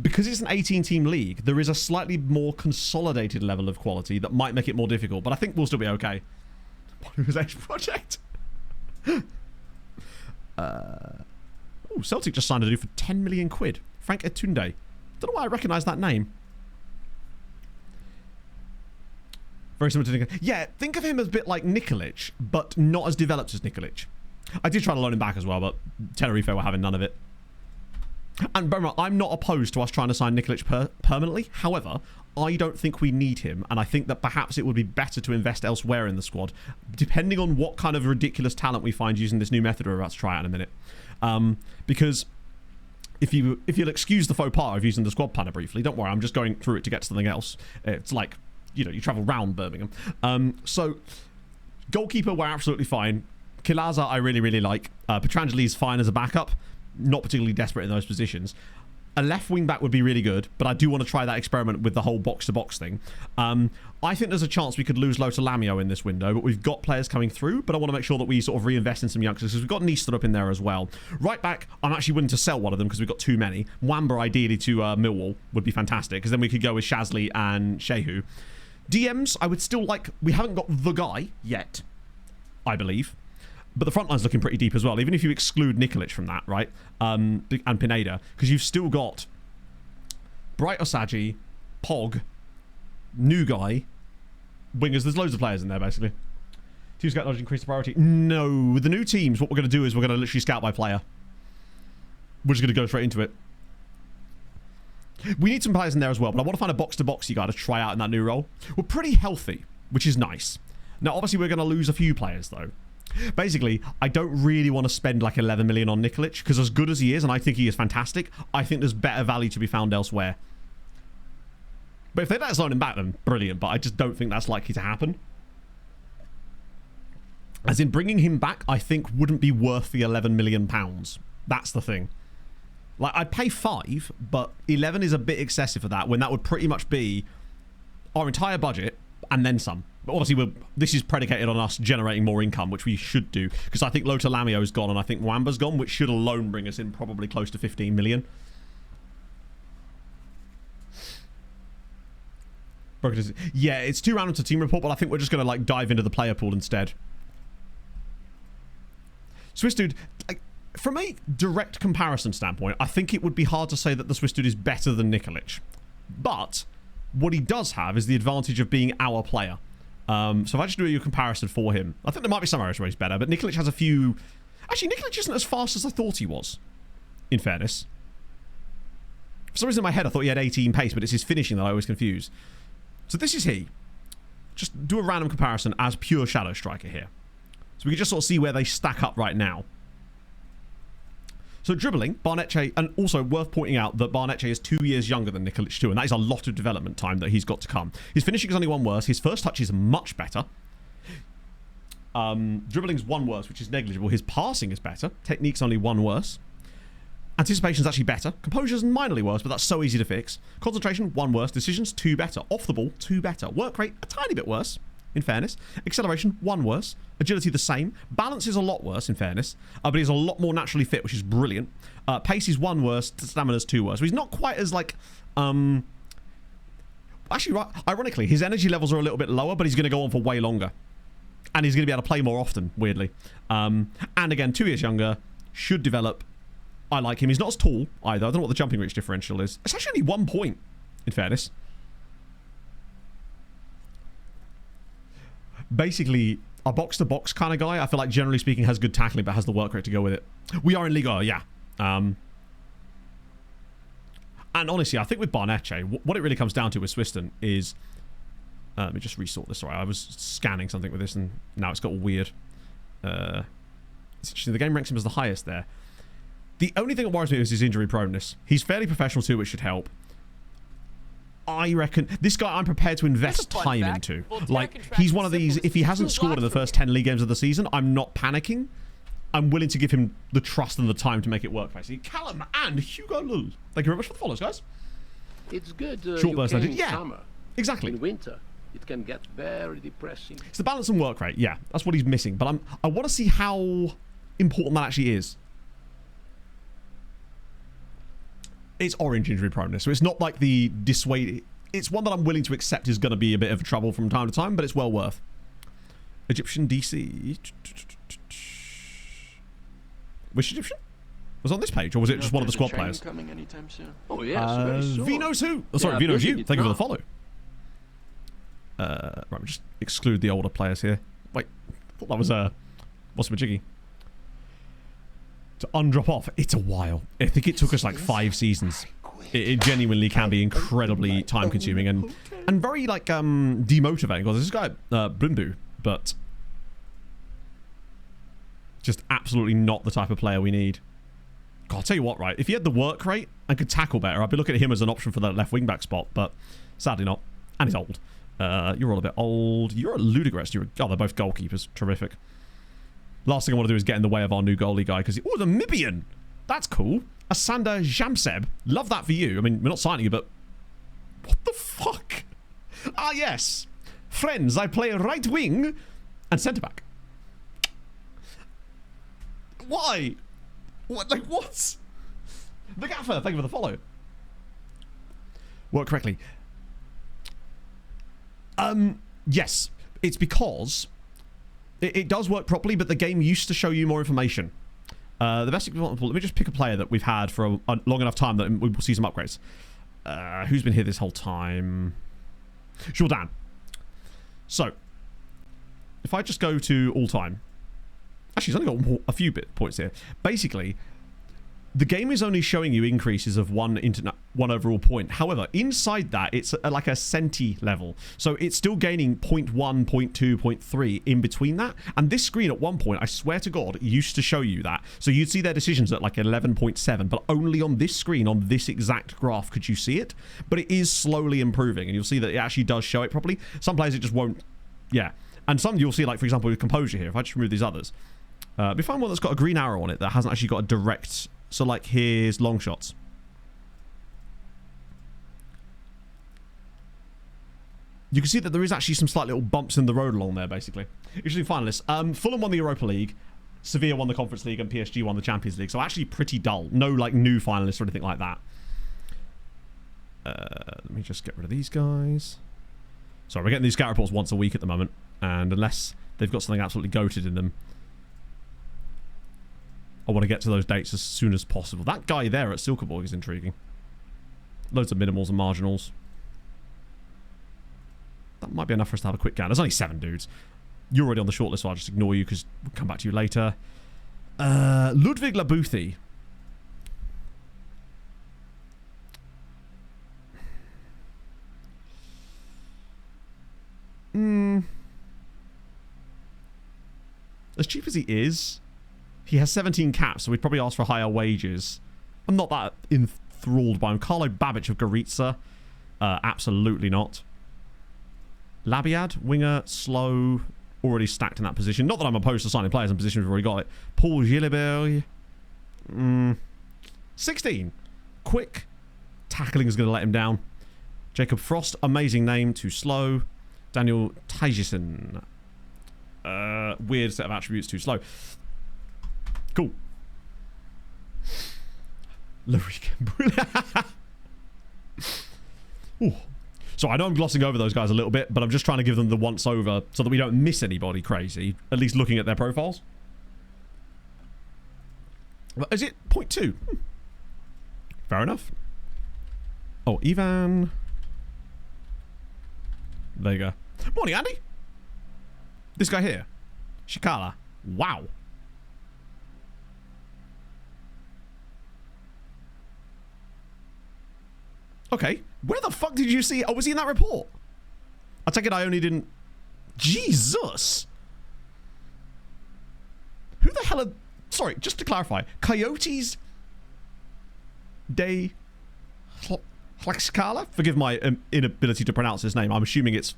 because it's an 18-team league, there is a slightly more consolidated level of quality that might make it more difficult, but I think we'll still be okay. Monetization project. Oh, Celtic just signed a dude for 10 million quid. Frank Etunde. Don't know why I recognise that name. Very similar to Nikolic. Yeah, think of him as a bit like Nikolic, but not as developed as Nikolic. I did try to loan him back as well, but Tenerife were having none of it. And remember, I'm not opposed to us trying to sign Nikolic permanently. However, I don't think we need him, and I think that perhaps it would be better to invest elsewhere in the squad, depending on what kind of ridiculous talent we find using this new method we're about to try out in a minute. Because if you'll excuse the faux pas of using the squad planner briefly, don't worry, I'm just going through it to get to something else. It's like you know, you travel round Birmingham. So goalkeeper, we're absolutely fine. Kilaza, I really, really like. Petrangeli's fine as a backup. Not particularly desperate in those positions. A left wing back would be really good, but I do want to try that experiment with the whole box-to-box thing. I think there's a chance we could lose Lothar Lamio in this window, but we've got players coming through, but I want to make sure that we sort of reinvest in some youngsters, because we've got Neistat up in there as well. Right back, I'm actually willing to sell one of them because we've got too many. Mwamba, ideally, to Millwall would be fantastic, because then we could go with Shasley and Shehu. DMs, I would still like... We haven't got the guy yet, I believe. But the front line's looking pretty deep as well, even if you exclude Nikolic from that, right? And Pineda, because you've still got Bright Osagie, Pog, new guy, wingers. There's loads of players in there, basically. Two scout knowledge increase the priority. No, with the new teams, what we're going to do is we're going to literally scout by player. We're just going to go straight into it. We need some players in there as well, but I want to find a box-to-box you got to try out in that new role. We're pretty healthy, which is nice. Now, obviously, we're going to lose a few players, though. Basically, I don't really want to spend like 11 million on Nikolic, because as good as he is, and I think he is fantastic, I think there's better value to be found elsewhere. But if they let us loan him back, then brilliant, but I just don't think that's likely to happen. As in, bringing him back, I think wouldn't be worth the 11 million pounds. That's the thing. Like, I'd pay 5, but 11 is a bit excessive for that, when that would pretty much be our entire budget, and then some. But obviously, this is predicated on us generating more income, which we should do, because I think Lothar Lamio is gone, and I think Mwamba's gone, which should alone bring us in probably close to 15 million. Yeah, it's too random to team report, but I think we're just going to like dive into the player pool instead. Swiss dude, like, from a direct comparison standpoint, I think it would be hard to say that the Swiss dude is better than Nikolic. But what he does have is the advantage of being our player. So if I just do a comparison for him, I think there might be some areas where he's better, but Nikolic has a few... Actually, Nikolic isn't as fast as I thought he was, in fairness. For some reason in my head I thought he had 18 pace, but it's his finishing that I always confuse. So this is he. Just do a random comparison as pure Shadow Striker here. So we can just sort of see where they stack up right now. So dribbling, Barnetche, and also worth pointing out that Barnetche is 2 years younger than Nikolic too, and that is a lot of development time that he's got to come. His finishing is only one worse. His first touch is much better. Dribbling's one worse, which is negligible. His passing is better. Technique's only one worse. Anticipation's actually better. Composure's minorly worse, but that's so easy to fix. Concentration, one worse. Decisions, two better. Off the ball, two better. Work rate, a tiny bit worse, in fairness. Acceleration, one worse. Agility, the same. Balance is a lot worse, in fairness. But he's a lot more naturally fit, which is brilliant. Pace is one worse. Stamina's two worse. So he's not quite as, like... Actually, right, ironically, his energy levels are a little bit lower, but he's going to go on for way longer. And he's going to be able to play more often, weirdly. And again, 2 years younger. Should develop. I like him. He's not as tall, either. I don't know what the jumping reach differential is. It's actually only 1 point, in fairness. Basically, a box-to-box kind of guy, I feel like, generally speaking, has good tackling, but has the work rate to go with it. We are in Liga, yeah. And honestly, I think with Barnetche, what it really comes down to with Swiston is... let me just resort this. Sorry, I was scanning something with this, and now it's got all weird. It's interesting. The game ranks him as the highest there. The only thing that worries me is his injury proneness. He's fairly professional too, which should help. I reckon this guy I'm prepared to invest time into. Like, he's one of these, if he hasn't scored in the first 10 league games of the season, I'm not panicking. I'm willing to give him the trust and the time to make it work, basically. Callum and Hugo Lul. Thank you very much for the follows, guys. It's good. Short burst in yeah, summer. Exactly. In winter, it can get very depressing. It's the balance and work rate. Yeah, that's what he's missing. But I want to see how important that actually is. It's orange injury proneness, so it's not like the dissuade. It's one that I'm willing to accept is going to be a bit of trouble from time to time, but it's well worth. Egyptian DC. Which Egyptian? Was it on this page, or was it just one of the squad players? Coming anytime soon. Oh yes, Vino's who? Oh, sorry, Vino's you. Thank you for the follow. Right, we'll just exclude the older players here. Wait, I thought that was what's my jiggy? To undrop off, it's a while. I think it took us like 5 seasons. It genuinely can be incredibly time consuming and very like demotivating. Because this guy Blimbu, but just absolutely not the type of player we need. God, I'll tell you what, right? If he had the work rate and could tackle better, I'd be looking at him as an option for that left wing back spot, but sadly not. And he's old. You're all a bit old. You're a ludicrous. Oh, they're both goalkeepers. Terrific. Last thing I want to do is get in the way of our new goalie guy because oh, the Namibian. That's cool. Asanda Jamseb. Love that for you. I mean, we're not signing you, but what the fuck? Ah, yes. Friends, I play right wing and centre back. Why? What? Like what? The gaffer. Thank you for the follow. Work correctly. Yes. It's because it does work properly, but the game used to show you more information. The best example, let me just pick a player that we've had for a long enough time that we will see some upgrades. Who's been here this whole time? Jourdan. So, if I just go to all time. Actually, he's only got a few bit points here. Basically, the game is only showing you increases of one overall point. However, inside that, it's like a centi level. So it's still gaining 0.1, 0.2, 0.3 in between that. And this screen at one point, I swear to God, used to show you that. So you'd see their decisions at like 11.7, but only on this screen, on this exact graph, could you see it. But it is slowly improving, and you'll see that it actually does show it properly. Some players, it just won't. Yeah. And some you'll see, like, for example, with composure here. If I just remove these others. We find one that's got a green arrow on it that hasn't actually got a direct... So, like, here's long shots. You can see that there is actually some slight little bumps in the road along there, basically. Interesting finalists. Fulham won the Europa League. Sevilla won the Conference League. And PSG won the Champions League. So, actually pretty dull. No, like, new finalists or anything like that. Let me just get rid of these guys. Sorry, we're getting these scout reports once a week at the moment. And unless they've got something absolutely goated in them, I want to get to those dates as soon as possible. That guy there at Silkeborg is intriguing. Loads of minimals and marginals. That might be enough for us to have a quick count. There's only 7 dudes. You're already on the shortlist, so I'll just ignore you because we'll come back to you later. Ludwig Labuthi. As cheap as he is... He has 17 caps, so we'd probably ask for higher wages. I'm not that enthralled by him. Carlo Babic of Goritza. Absolutely not. Labiad, winger, slow, already stacked in that position. Not that I'm opposed to signing players in positions we've already got it. Paul Gilibert. 16. Quick. Tackling is going to let him down. Jacob Frost, amazing name, too slow. Daniel Tijesen. Weird set of attributes, too slow. Cool. So I know I'm glossing over those guys a little bit, but I'm just trying to give them the once over so that we don't miss anybody crazy, at least looking at their profiles. Is it 0.2? Fair enough. Oh, Ivan. There you go. Morning, Andy. This guy here. Shikala. Wow. Okay, where the fuck did you see... Oh, was he in that report? I take it I only didn't... Jesus! Who the hell are... Sorry, just to clarify. Coyotes... de... Tlaxcala? Forgive my inability to pronounce his name. I'm assuming it's...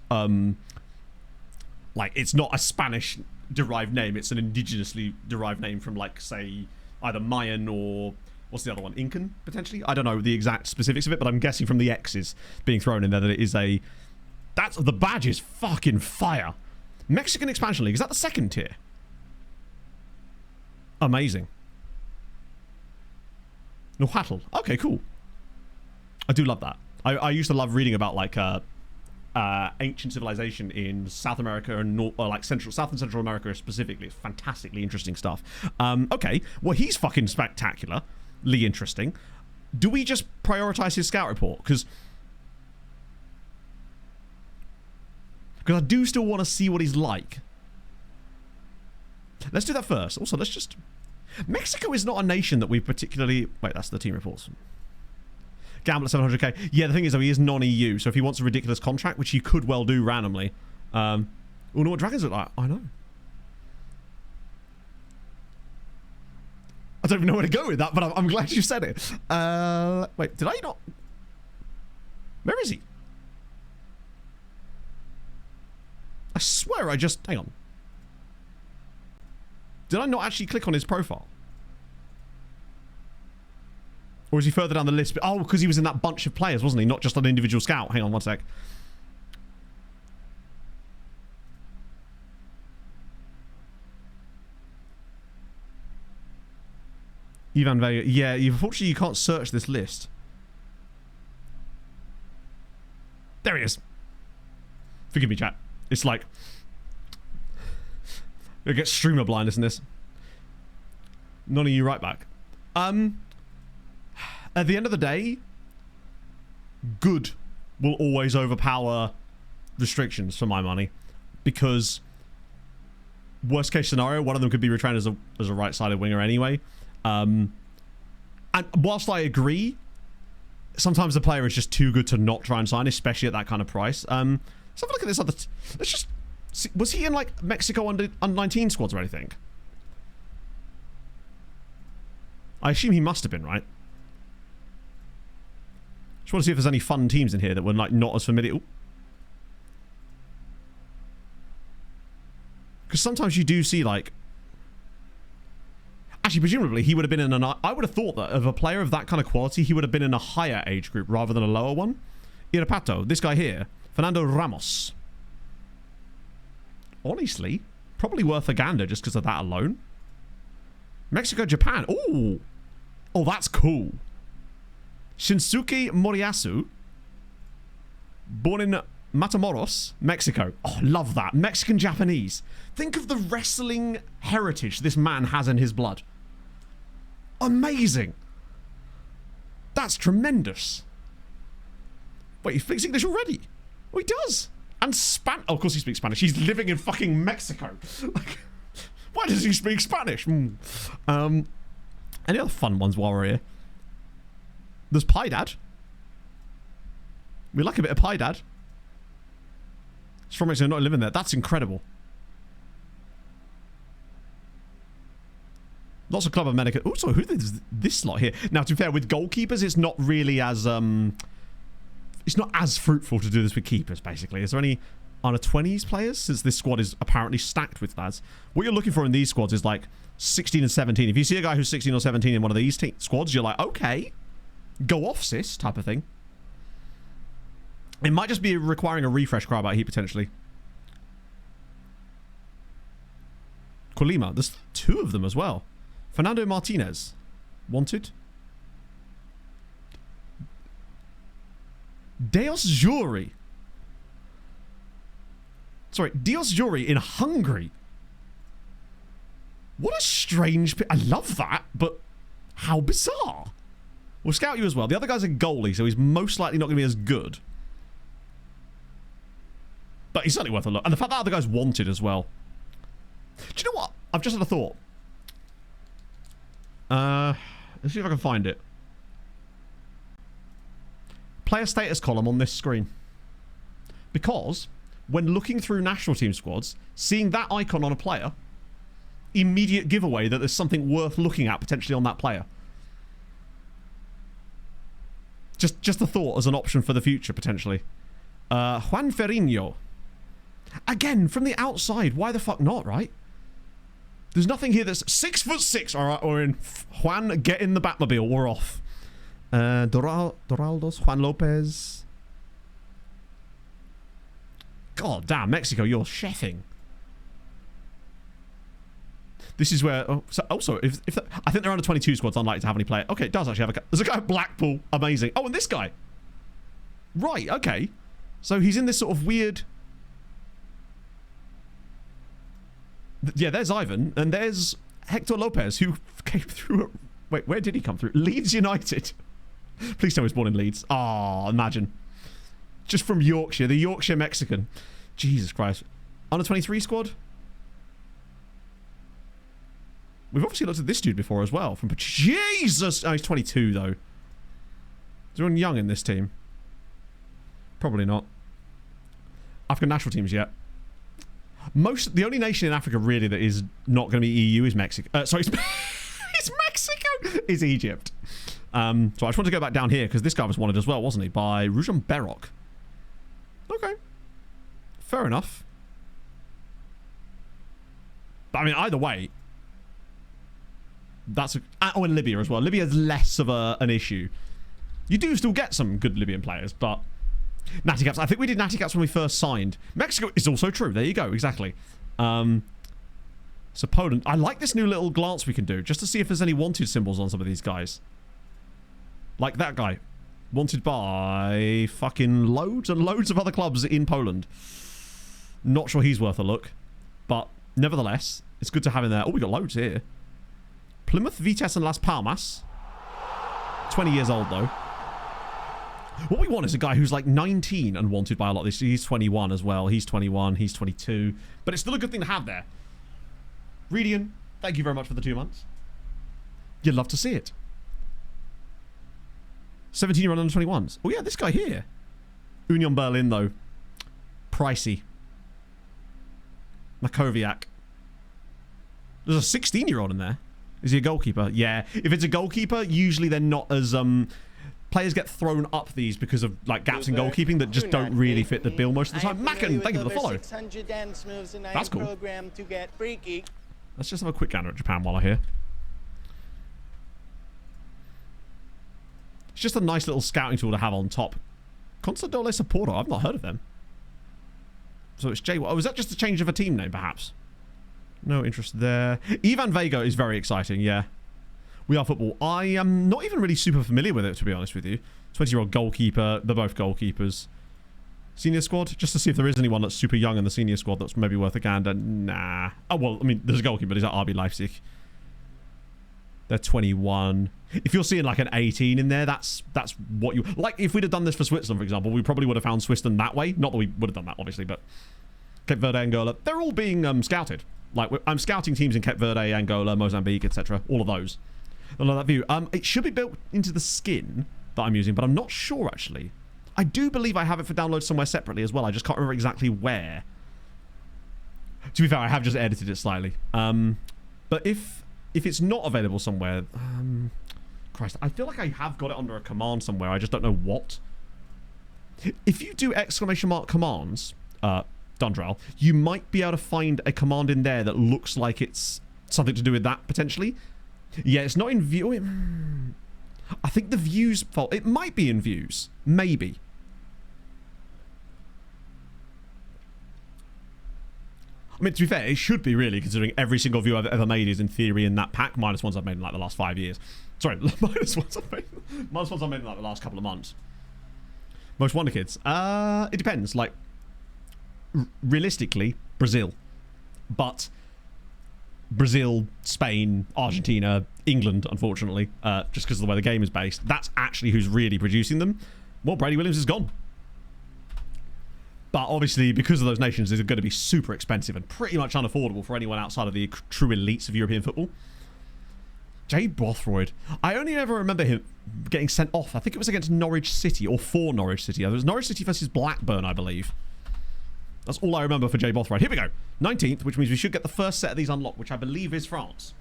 like, it's not a Spanish-derived name. It's an indigenously derived name from, like, say, either Mayan or... What's the other one? Incan, potentially? I don't know the exact specifics of it, but I'm guessing from the X's being thrown in there that it is a... That's... The badge is fucking fire. Mexican Expansion League. Is that the second tier? Amazing. Nohatl. Okay, cool. I do love that. I used to love reading about, like, ancient civilization in South America and like South and Central America specifically. It's fantastically interesting stuff. Okay, well, he's fucking spectacularly interesting. Do we just prioritize his scout report? Because I do still want to see what he's like. Let's do that first. Also, let's just... Mexico is not a nation that we particularly... Wait, that's the team reports. Gamble at 700k. Yeah, the thing is, though, he is non-EU, so if he wants a ridiculous contract, which he could well do randomly... we'll know what dragons look like. I know. I don't even know where to go with that, but I'm glad you said it. Wait, did I not... Where is he? swear I just... Hang on. Did I not actually click on his profile? Or is he further down the list? Oh, because he was in that bunch of players, wasn't he? Not just an individual scout. Hang on one sec. Ivan Vega. Yeah, unfortunately you can't search this list. There he is. Forgive me, chat. It's like... It gets streamer blindness in this. None of you right back. At the end of the day, good will always overpower restrictions for my money. Because worst case scenario, one of them could be retrained as a right-sided winger anyway. And whilst I agree, sometimes the player is just too good to not try and sign, especially at that kind of price. Let's have a look at this other... Let's just... See, was he in, like, Mexico under 19 squads or anything? I assume he must have been, right? Just want to see if there's any fun teams in here that were, like, not as familiar. Because sometimes you do see, like... Actually, presumably, he would have been in an... I would have thought that of a player of that kind of quality, he would have been in a higher age group rather than a lower one. Irapato, this guy here, Fernando Ramos. Honestly, probably worth a gander just because of that alone. Mexico, Japan. Ooh. Oh, that's cool. Shinsuke Moriyasu. Born in Matamoros, Mexico. Oh, love that. Mexican-Japanese. Think of the wrestling heritage this man has in his blood. Amazing. That's tremendous. Wait, he speaks English already? Oh, he does. And oh, of course he speaks Spanish. He's living in fucking Mexico. Like, why does he speak Spanish? Any other fun ones while we're here? There's Pie Dad. We like a bit of Pie Dad. It's from Mexico, not living there. That's incredible. Lots of Club America. Oh, so who is this slot here? Now, to be fair, with goalkeepers, it's not really as it's not as fruitful to do this with keepers, basically. Is there any under 20s players? Since this squad is apparently stacked with lads. What you're looking for in these squads is like 16 and 17. If you see a guy who's 16 or 17 in one of these squads, you're like, okay, go off, sis, type of thing. It might just be requiring a refresh crowd out here, potentially. Colima, there's 2 of them as well. Fernando Martinez, wanted. Deos Juri. Sorry, Deos Juri in Hungary. What a strange... I love that, but how bizarre. We'll scout you as well. The other guy's a goalie, so he's most likely not going to be as good. But he's certainly worth a look. And the fact that other guy's wanted as well. Do you know what? I've just had a thought. Let's see if I can find it. Player status column on this screen. Because when looking through national team squads, seeing that icon on a player, immediate giveaway that there's something worth looking at potentially on that player. Just a thought as an option for the future, potentially. Juan Ferrino. Again, from the outside. Why the fuck not, right? There's nothing here that's 6'6". All right, we're in. Juan, get in the Batmobile. We're off. Doraldos, Juan Lopez. God damn, Mexico, you're chefing. This is where... Oh, so also, if I think they're under 22 squads, unlikely to have any player. Okay, it does actually have a... There's a guy at Blackpool. Amazing. Oh, and this guy. Right, okay. So he's in this sort of weird... Yeah, there's Ivan, and there's Hector Lopez, who came through... Wait, where did he come through? Leeds United. Please tell me he was born in Leeds. Oh, imagine. Just from Yorkshire, the Yorkshire Mexican. Jesus Christ. Under 23 squad? We've obviously looked at this dude before as well. From Jesus! Oh, he's 22, though. Is there anyone young in this team? Probably not. African national teams yet. The only nation in Africa, really, that is not going to be EU is Mexico. Sorry, it's Mexico! Is Egypt. So I just want to go back down here, because this guy was wanted as well, wasn't he? By Rujan Berok. Okay. Fair enough. But I mean, either way, that's oh, and Libya as well. Libya's less of an issue. You do still get some good Libyan players, but natty caps. I think we did natty caps when we first signed. Mexico is also true. There you go. Exactly. So Poland. I like this new little glance we can do just to see if there's any wanted symbols on some of these guys. Like that guy. Wanted by fucking loads and loads of other clubs in Poland. Not sure he's worth a look. But nevertheless, it's good to have in there. Oh, we got loads here. Plymouth, Vitesse and Las Palmas. 20 years old, though. What we want is a guy who's like 19 and wanted by a lot of this. He's 21 as well. He's 21. He's 22. But it's still a good thing to have there. Redian, thank you very much for the 2 months. You'd love to see it. 17-year-old under 21s. Oh, yeah, this guy here. Union Berlin, though. Pricey. Makoviak. There's a 16-year-old in there. Is he a goalkeeper? Yeah. If it's a goalkeeper, usually they're not as... players get thrown up these because of like gaps in goalkeeping that just don't really fit the bill most of the time. Mackin, thank you for the follow. That's cool. Let's just have a quick gander at Japan while I'm here. It's just a nice little scouting tool to have on top. Consadole Sapporo, I've not heard of them. So it's J... Oh, is that just a change of a team name, perhaps? No interest there. Ivan Vega is very exciting, yeah. We Are Football. I am not even really super familiar with it, to be honest with you. 20-year-old goalkeeper. They're both goalkeepers. Senior squad? Just to see if there is anyone that's super young in the senior squad that's maybe worth a gander. Nah. Oh, well, I mean, there's a goalkeeper. He's at RB Leipzig. They're 21. If you're seeing like an 18 in there, that's what you... Like, if we'd have done this for Switzerland, for example, we probably would have found Switzerland that way. Not that we would have done that, obviously, but... Cape Verde, Angola. They're all being scouted. Like, I'm scouting teams in Cape Verde, Angola, Mozambique, etc. All of those. I love that view. It should be built into the skin that I'm using, but I'm not sure, actually. I do believe I have it for download somewhere separately as well. I just can't remember exactly where. To be fair, I have just edited it slightly. But if it's not available somewhere... Christ, I feel like I have got it under a command somewhere. I just don't know what. If you do exclamation mark commands, Dundrel, you might be able to find a command in there that looks like it's something to do with that, potentially. Yeah, it's not in view. I think the views fault. It might be in views. Maybe. I mean, to be fair, it should be really, considering every single view I've ever made is in theory in that pack, minus ones I've made in like the last 5 years. Sorry, minus ones I've made in like the last couple of months. Most Wonder Kids. It depends. Like, realistically, Brazil. But Brazil, Spain, Argentina, England, unfortunately, just because of the way the game is based, that's actually who's really producing them. Well, Brady Williams is gone. But obviously, because of those nations, they're going to be super expensive and pretty much unaffordable for anyone outside of the true elites of European football. Jay Bothroyd. I only ever remember him getting sent off. I think it was against Norwich City or for Norwich City. It was Norwich City versus Blackburn, I believe. That's all I remember for Jay Bothroyd. Here we go. 19th, which means we should get the first set of these unlocked, which I believe is France.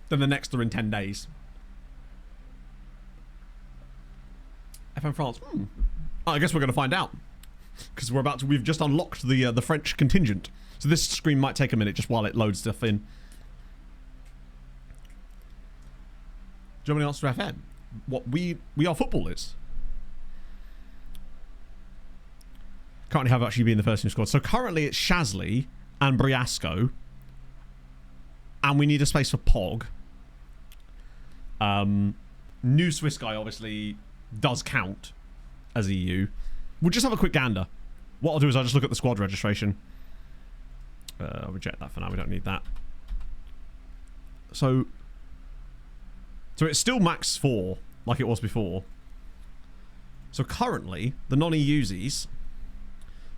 Then the next are in 10 days. FM France. I guess we're going to find out. Because we've just unlocked the French contingent. So this screen might take a minute just while it loads stuff in. Germany answer FM. What we are football is. Currently have actually been the first team squad. So currently it's Shasley and Briasco. And we need a space for Pog. New Swiss guy obviously does count as EU. We'll just have a quick gander. What I'll do is I'll just look at the squad registration. I'll reject that for now. We don't need that. So it's still max 4 like it was before. So currently, the non-EUsies,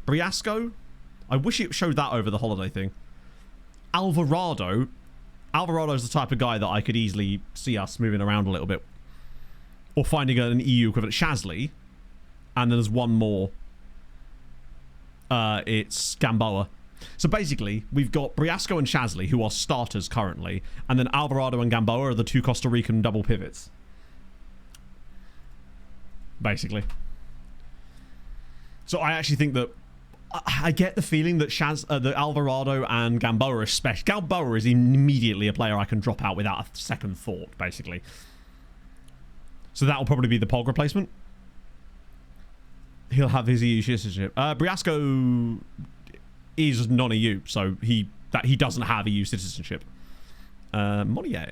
Briasco, I wish it showed that over the holiday thing. Alvarado's the type of guy that I could easily see us moving around a little bit. Or finding an EU equivalent. Shasley. And then there's one more. It's Gamboa. So basically, we've got Briasco and Shasley, who are starters currently. And then Alvarado and Gamboa are the 2 Costa Rican double pivots. Basically. So I actually think that I get the feeling that that Alvarado and Gamboa especially. Gamboa is immediately a player I can drop out without a second thought, basically. So that will probably be the Pog replacement. He'll have his EU citizenship. Briasco is non-EU, so he doesn't have EU citizenship. Monnier.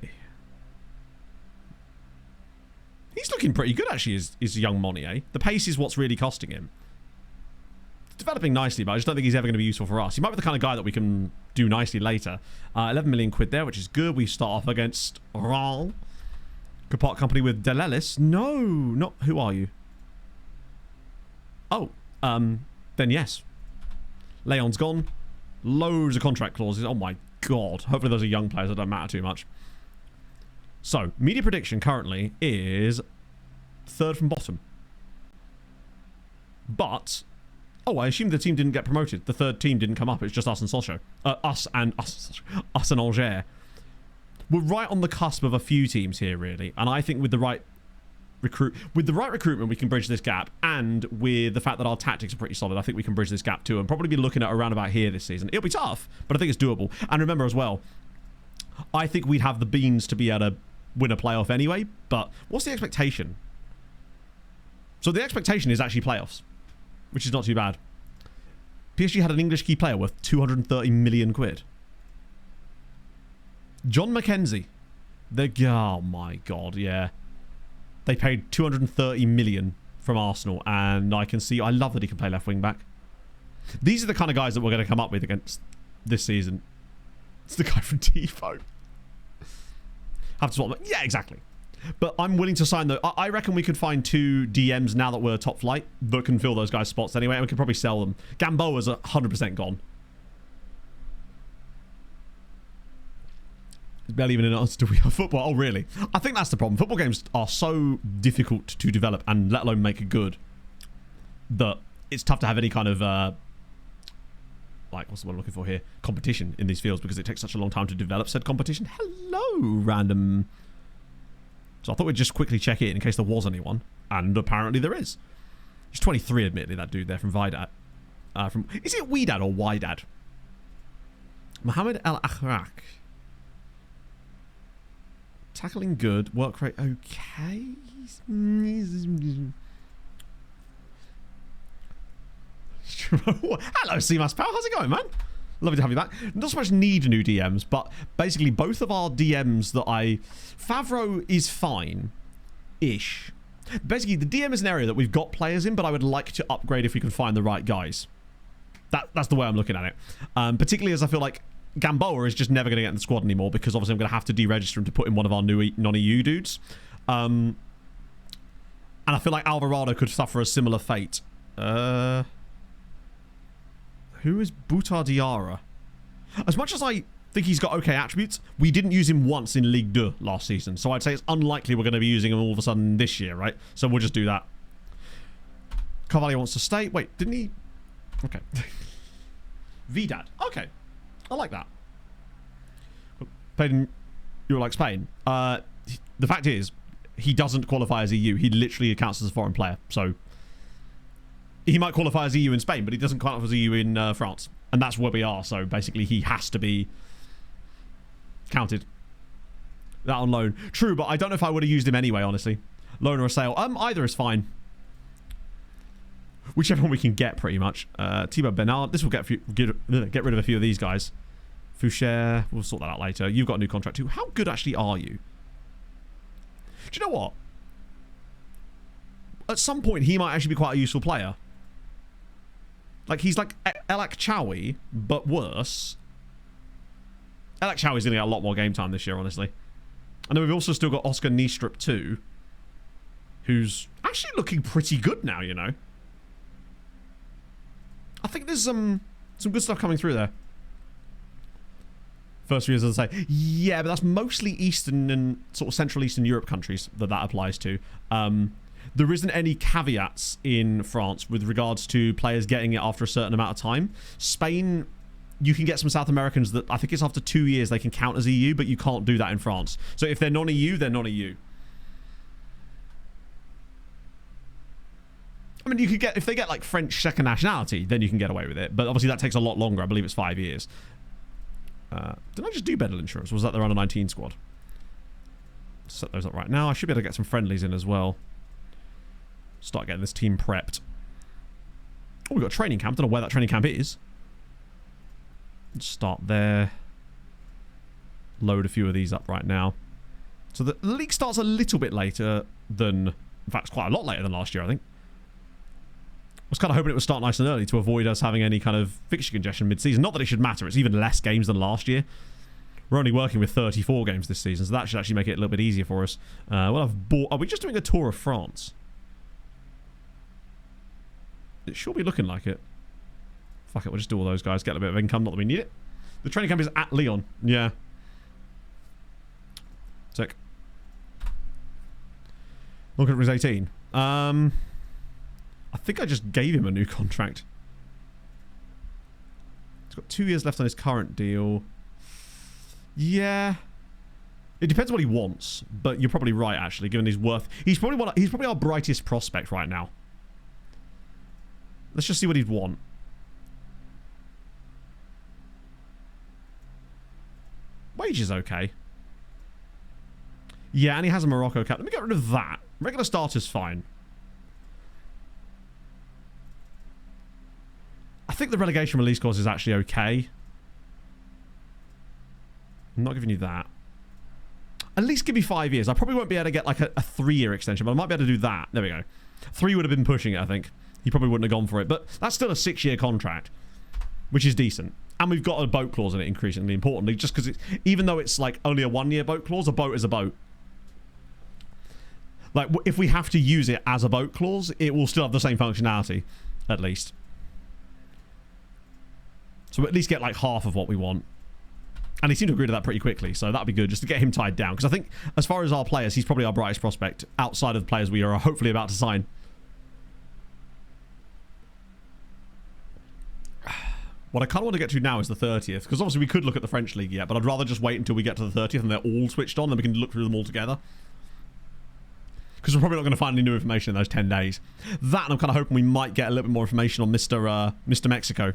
He's looking pretty good, actually, is young Monnier. The pace is what's really costing him. Developing nicely, but I just don't think he's ever going to be useful for us. He might be the kind of guy that we can do nicely later. 11 million quid there, which is good. We start off against Ral. Could part company with Delelis. No, not... Who are you? Oh, then yes. Leon's gone. Loads of contract clauses. Oh my god. Hopefully those are young players that don't matter too much. So, media prediction currently is third from bottom. But... Oh, I assume the team didn't get promoted. The third team didn't come up. It's just us and Sochaux. Us and Angers. We're right on the cusp of a few teams here, really. And I think with the right recruitment, we can bridge this gap. And with the fact that our tactics are pretty solid, I think we can bridge this gap too. And probably be looking at around about here this season. It'll be tough, but I think it's doable. And remember as well, I think we'd have the beans to be able to win a playoff anyway. But what's the expectation? So the expectation is actually playoffs, which is not too bad. PSG had an English key player worth 230 million quid. John McKenzie. Oh my god, yeah. They paid 230 million from Arsenal, and I love that he can play left wing back. These are the kind of guys that we're going to come up with against this season. It's the guy from Tifo. Have to swap them. Yeah, exactly. But I'm willing to sign I reckon we could find 2 DMs now that we're top flight that can fill those guys' spots anyway, and we could probably sell them. Gamboa's 100% gone. It's barely even an answer to we have football. Oh, really? I think that's the problem. Football games are so difficult to develop and let alone make good that it's tough to have any kind of like, what's the word I'm looking for here? Competition in these fields because it takes such a long time to develop said competition. Hello, random. So I thought we'd just quickly check it in case there was anyone. And apparently there is. He's 23, admittedly, that dude there from Vidad. Is it Widad or Wydad? Mohammed El Akhrak. Tackling good. Work rate okay. Hello, CMAS Pal. How's it going, man? Lovely to have you back. Not so much need new DMs, but basically both of our DMs that Favreau is fine-ish. Basically, the DM is an area that we've got players in, but I would like to upgrade if we can find the right guys. That's the way I'm looking at it. Particularly as I feel like Gamboa is just never going to get in the squad anymore because obviously I'm going to have to deregister him to put in one of our new non-EU dudes. And I feel like Alvarado could suffer a similar fate. Who is Boutar Diarra? As much as I think he's got okay attributes, we didn't use him once in Ligue 2 last season. So I'd say it's unlikely we're going to be using him all of a sudden this year, right? So we'll just do that. Carvalho wants to stay. Wait, didn't he? Okay. Vidad. Okay. I like that. Played in Euro like Spain. The fact is, he doesn't qualify as EU. He literally counts as a foreign player. So he might qualify as EU in Spain, but he doesn't qualify as EU in France. And that's where we are. So basically, he has to be counted. That on loan. True, but I don't know if I would have used him anyway, honestly. Loan or a sale. Either is fine. Whichever one we can get, pretty much. Thibaut Bernard. This will get rid of a few of these guys. Foucher. We'll sort that out later. You've got a new contract too. How good actually are you? Do you know what? At some point, he might actually be quite a useful player. Like, he's like Elak Chowie, but worse. Elak Chowie's going to get a lot more game time this year, honestly. And then we've also still got Oscar Niestrup too, who's actually looking pretty good now, you know. I think there's some good stuff coming through there. First few years, as I say. Yeah, but that's mostly Eastern and sort of Central Eastern Europe countries that applies to. There isn't any caveats in France with regards to players getting it after a certain amount of time. Spain, you can get some South Americans that I think it's after 2 years they can count as EU, but you can't do that in France. So if they're non-EU, they're non-EU. I mean, you could get, if they get like French second nationality, then you can get away with it. But obviously that takes a lot longer. I believe it's 5 years. Didn't I just do Bedell Insurance? Or was that their under 19 squad? Set those up right now. I should be able to get some friendlies in as well. Start getting this team prepped. Oh, we've got a training camp. Don't know where that training camp is. Let's start there. Load a few of these up right now. So the league starts a little bit later than... In fact, it's quite a lot later than last year, I think. I was kind of hoping it would start nice and early to avoid us having any kind of fixture congestion mid-season. Not that it should matter. It's even less games than last year. We're only working with 34 games this season, so that should actually make it a little bit easier for us. Well, I've bought... Are we just doing a tour of France? It should be looking like it. Fuck it, we'll just do all those guys. Get a bit of income, not that we need it. The training camp is at Lyon. Yeah. Sick. Look at his 18. I think I just gave him a new contract. He's got 2 years left on his current deal. Yeah. It depends what he wants, but you're probably right, actually, given his worth. He's probably our brightest prospect right now. Let's just see what he'd want. Wage is okay. Yeah, and he has a Morocco cap. Let me get rid of that. Regular starter's fine. I think the relegation release clause is actually okay. I'm not giving you that. At least give me 5 years. I probably won't be able to get like a 3-year extension, but I might be able to do that. There we go. 3 would have been pushing it, I think. He probably wouldn't have gone for it. But that's still a 6-year contract, which is decent. And we've got a boat clause in it, increasingly importantly, just because even though it's like only a 1-year boat clause, a boat is a boat. Like, if we have to use it as a boat clause, it will still have the same functionality, at least. So we at least get like half of what we want. And he seemed to agree to that pretty quickly, so that'd be good, just to get him tied down. Because I think, as far as our players, he's probably our brightest prospect, outside of the players we are hopefully about to sign. What I kind of want to get to now is the 30th, because obviously we could look at the French League yet, but I'd rather just wait until we get to the 30th and they're all switched on, then we can look through them all together. Because we're probably not going to find any new information in those 10 days. That, and I'm kind of hoping we might get a little bit more information on Mr. Mexico.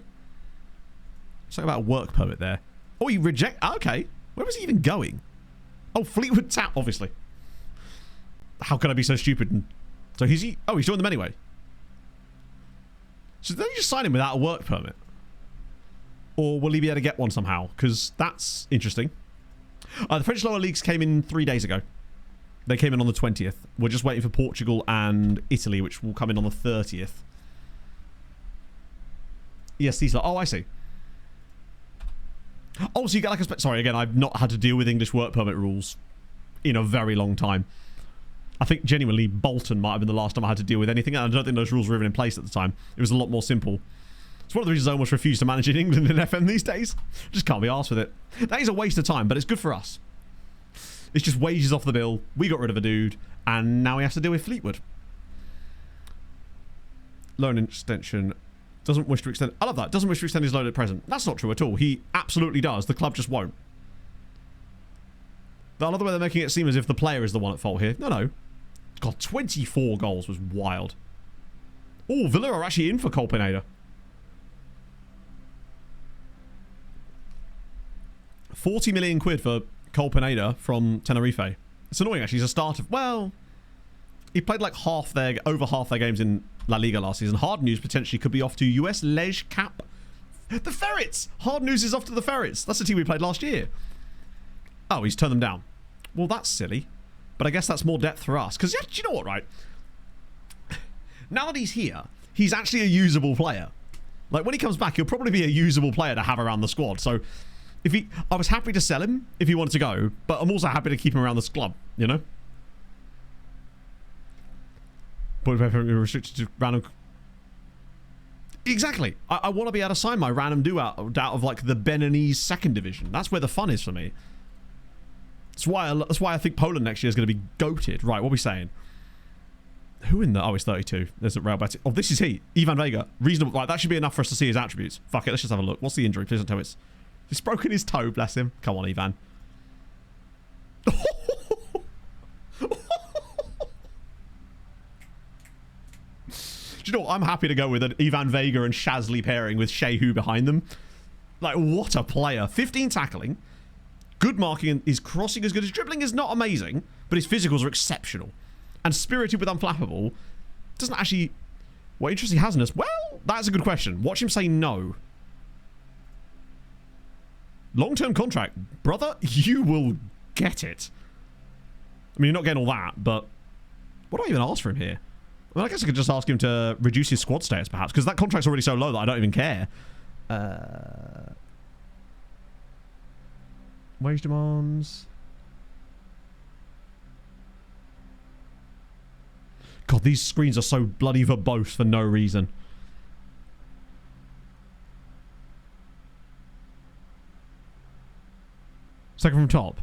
Something about a work permit there. Oh, he okay. Where was he even going? Oh, Fleetwood Tap, obviously. How can I be so stupid? So he's joined them anyway. So did they just sign him without a work permit? Or will he be able to get one somehow? Because that's interesting. The French lower leagues came in 3 days ago. They came in on the 20th. We're just waiting for Portugal and Italy, which will come in on the 30th. Yes, these are... Oh, I see. Oh, so you get like a... Sorry, again, I've not had to deal with English work permit rules in a very long time. I think, genuinely, Bolton might have been the last time I had to deal with anything, and I don't think those rules were even in place at the time. It was a lot more simple. It's one of the reasons I almost refuse to manage in England in FM these days. Just can't be arsed with it. That is a waste of time, but it's good for us. It's just wages off the bill. We got rid of a dude, and now we have to deal with Fleetwood. Loan extension... Doesn't wish to extend... I love that. Doesn't wish to extend his loan at present. That's not true at all. He absolutely does. The club just won't. I love the way they're making it seem as if the player is the one at fault here. No. God, 24 goals was wild. Oh, Villa are actually in for Cole Pineda. 40 million quid for Cole Pineda from Tenerife. It's annoying, actually. He's a starter. Well, he played like over half their games in La Liga last season. Hard news potentially could be off to US Lege Cap. The Ferrets! Hard news is off to the Ferrets. That's the team we played last year. Oh, he's turned them down. Well, that's silly. But I guess that's more depth for us. Because, yeah, do you know what, right? Now that he's here, he's actually a usable player. Like, when he comes back, he'll probably be a usable player to have around the squad. So, I was happy to sell him if he wanted to go. But I'm also happy to keep him around this club, you know? Restricted to random... Exactly. I want to be able to sign my random dude out of like the Beninese second division. That's where the fun is for me. That's why I think Poland next year is going to be goated. Right, what are we saying? Who in the... Oh, he's 32. There's a Real Betis. Oh, this is he. Ivan Vega. Reasonable. Right, that should be enough for us to see his attributes. Fuck it, let's just have a look. What's the injury? Please don't tell me it's... He's broken his toe, bless him. Come on, Ivan. you know what? I'm happy to go with an Ivan Vega and Shazley pairing with Shehu behind them. Like, what a player. 15 tackling. Good marking. And his crossing is good. His dribbling is not amazing, but his physicals are exceptional. And spirited with Unflappable doesn't actually... What interest he has in us? Well, that's a good question. Watch him say no. Long-term contract. Brother, you will get it. I mean, you're not getting all that, but... What do I even ask for him here? I mean, I guess I could just ask him to reduce his squad status, perhaps, because that contract's already so low that I don't even care. Wage demands... God, these screens are so bloody verbose for no reason. Second from top.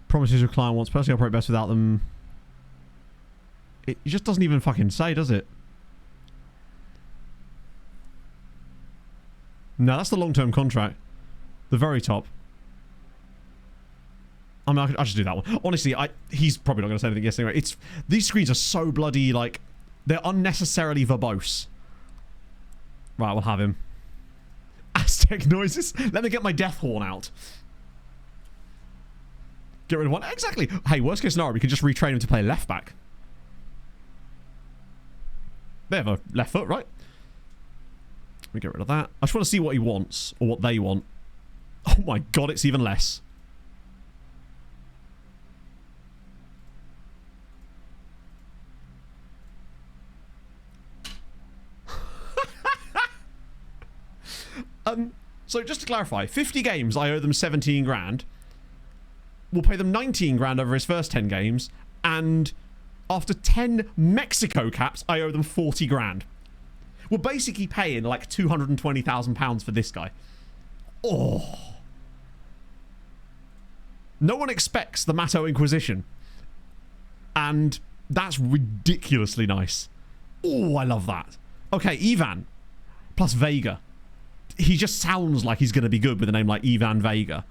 Promises your client wants personally operate best without them. It just doesn't even fucking say, does it? No, that's the long-term contract. The very top. I mean, I should do that one. Honestly, he's probably not going to say anything yes anyway. These screens are so bloody, like... They're unnecessarily verbose. Right, we'll have him. Aztec noises. Let me get my death horn out. Get rid of one. Exactly. Hey, worst case scenario, we could just retrain him to play left back. They have a left foot, right? Let me get rid of that. I just want to see what he wants, or what they want. Oh my god, it's even less. So just to clarify, 50 games, I owe them 17 grand. We'll pay them 19 grand over his first 10 games, and after 10 Mexico caps, I owe them 40 grand. We're basically paying like £220,000 for this guy. Oh. No one expects the Matto Inquisition. And that's ridiculously nice. Oh, I love that. Okay, Ivan plus Vega. He just sounds like he's going to be good with a name like Ivan Vega.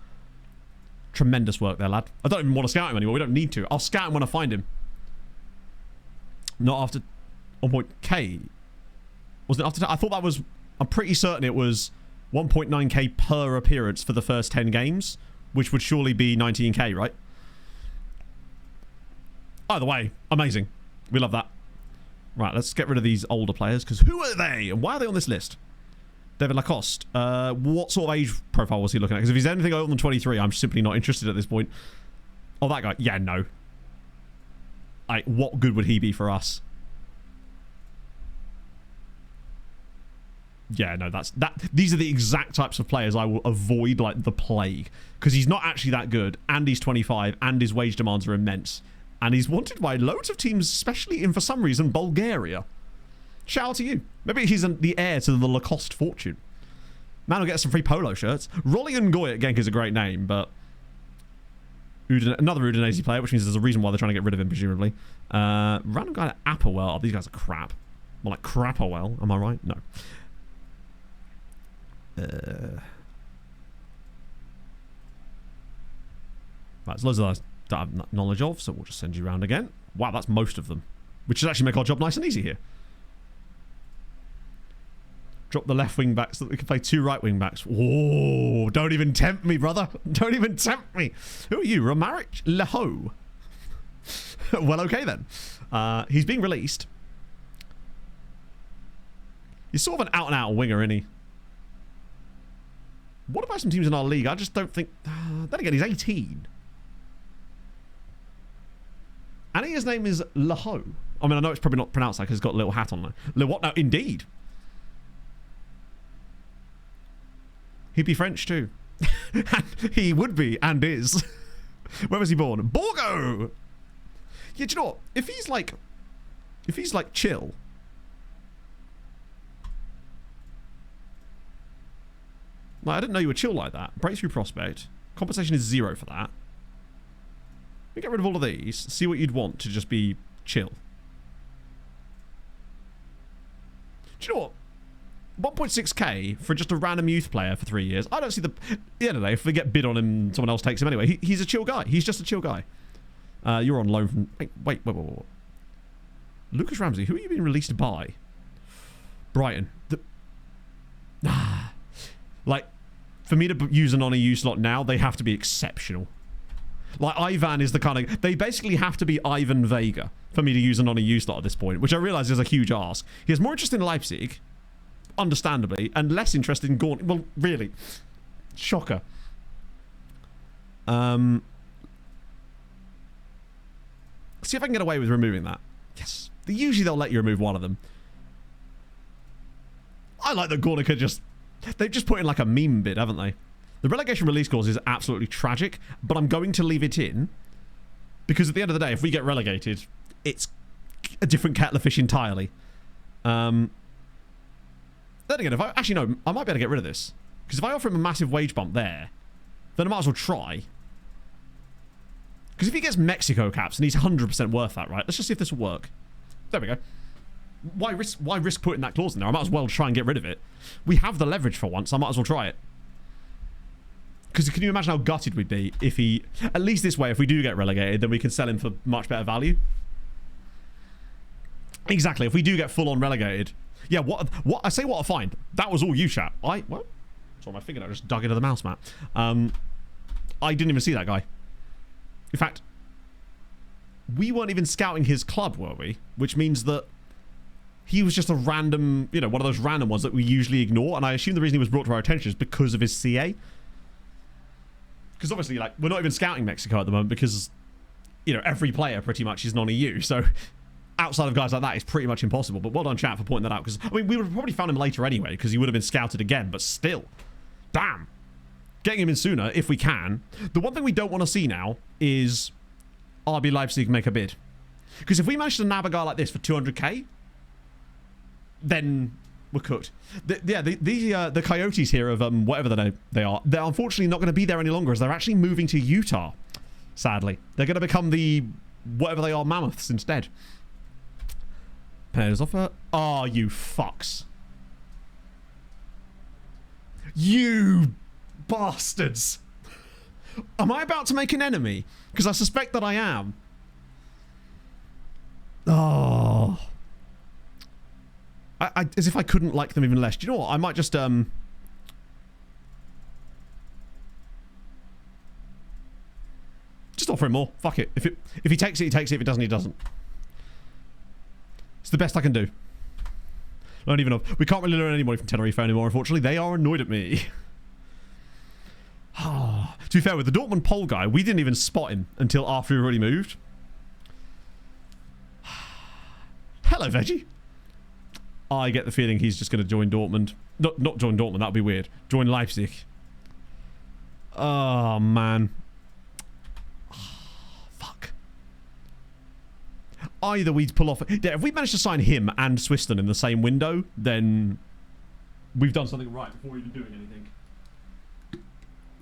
Tremendous work there, lad. I don't even want to scout him anymore. We don't need to. I'll scout him when I find him. Not after... K. Wasn't it after... I thought that was... I'm pretty certain it was 1.9k per appearance for the first 10 games, which would surely be 19k, right? Either way, amazing. We love that. Right, let's get rid of these older players, because who are they? And why are they on this list? David Lacoste. What sort of age profile was he looking at? Because if he's anything older than 23, I'm simply not interested at this point. Oh, that guy. Yeah, no. Like, what good would he be for us? Yeah, no, these are the exact types of players I will avoid like the plague. Because he's not actually that good, and he's 25, and his wage demands are immense. And he's wanted by loads of teams, especially in, for some reason, Bulgaria. Shout out to you. Maybe he's the heir to the Lacoste fortune. Man will get some free polo shirts. Rolling Goy at Genk is a great name, but... another Udinese player, which means there's a reason why they're trying to get rid of him, presumably. Random guy at Applewell. Oh, these guys are crap. More like Crapperwell. Am I right? No. Right, there's loads of those that I have knowledge of, so we'll just send you around again. Wow, that's most of them. Which should actually make our job nice and easy here. Drop the left wing back so that we can play 2 right wing backs. Whoa, don't even tempt me, brother. Don't even tempt me. Who are you? Romaric Leho. Well, okay then. He's being released. He's sort of an out-and-out winger, isn't he? What about some teams in our league? I just don't think... then again, he's 18. And his name is Leho. I mean, I know it's probably not pronounced that because he's got a little hat on there. Le what now? Indeed. He'd be French too. He would be and is. Where was he born? Borgo! Yeah, do you know what? If he's like chill... Like, I didn't know you were chill like that. Breakthrough prospect. Compensation is 0 for that. We get rid of all of these. See what you'd want to just be chill. Do you know what? 1.6k for just a random youth player for 3 years. I don't see the... At the end of the day, if we get bid on him, someone else takes him anyway. He's a chill guy. He's just a chill guy. You're on loan from... Wait. Lucas Ramsey, who are you being released by? Brighton. Like, for me to use an on-EU slot now, they have to be exceptional. Like, Ivan is the kind of... They basically have to be Ivan Vega for me to use an on-EU slot at this point, which I realise is a huge ask. He has more interest in Leipzig, understandably, and less interest in Gorn. Well, really. Shocker. See if I can get away with removing that. Yes. Usually they'll let you remove one of them. I like that Gornica just... They've just put in like a meme bid, haven't they? The relegation release clause is absolutely tragic, but I'm going to leave it in because at the end of the day, if we get relegated, it's a different kettle of fish entirely. Then again, if I... Actually, no, I might be able to get rid of this. Because if I offer him a massive wage bump there, then I might as well try. Because if he gets Mexico caps, and he's 100% worth that, right? Let's just see if this will work. There we go. Why risk putting that clause in there? I might as well try and get rid of it. We have the leverage for once. I might as well try it. Because can you imagine how gutted we'd be if he... At least this way, if we do get relegated, then we can sell him for much better value. Exactly. If we do get full-on relegated. Yeah, what I say what I find. That was all you, chat. What? Sorry, my fingernail just dug into the mouse mat. I didn't even see that guy. In fact, we weren't even scouting his club, were we? Which means that he was just a random, you know, one of those random ones that we usually ignore. And I assume the reason he was brought to our attention is because of his CA. Because obviously, like, we're not even scouting Mexico at the moment because, you know, every player pretty much is non-EU. So outside of guys like that, it's pretty much impossible. But well done, chat, for pointing that out. Because, I mean, we would have probably found him later anyway because he would have been scouted again. But still, damn. Getting him in sooner, if we can. The one thing we don't want to see now is RB Leipzig make a bid. Because if we manage to nab a guy like this for 200k, then we're cooked. The Coyotes here of whatever they are, they're unfortunately not going to be there any longer as they're actually moving to Utah, sadly. They're going to become the whatever they are Mammoths instead. Players offer. Oh, you fucks. You bastards. Am I about to make an enemy? Because I suspect that I am. Oh. As if I couldn't like them even less. Do you know what? I might just offer him more. Fuck it. If he takes it, he takes it. If it doesn't, he doesn't. It's the best I can do. I don't even know. We can't really learn any more from Tenerife anymore, unfortunately. They are annoyed at me. To be fair, with the Dortmund poll guy, we didn't even spot him until after he already moved. Hello, Veggie. I get the feeling he's just going to join Dortmund. Not join Dortmund, that would be weird. Join Leipzig. Oh, man. Fuck. Either we'd pull off... Yeah, if we manage to sign him and Swiston in the same window, then we've done something right before even doing anything.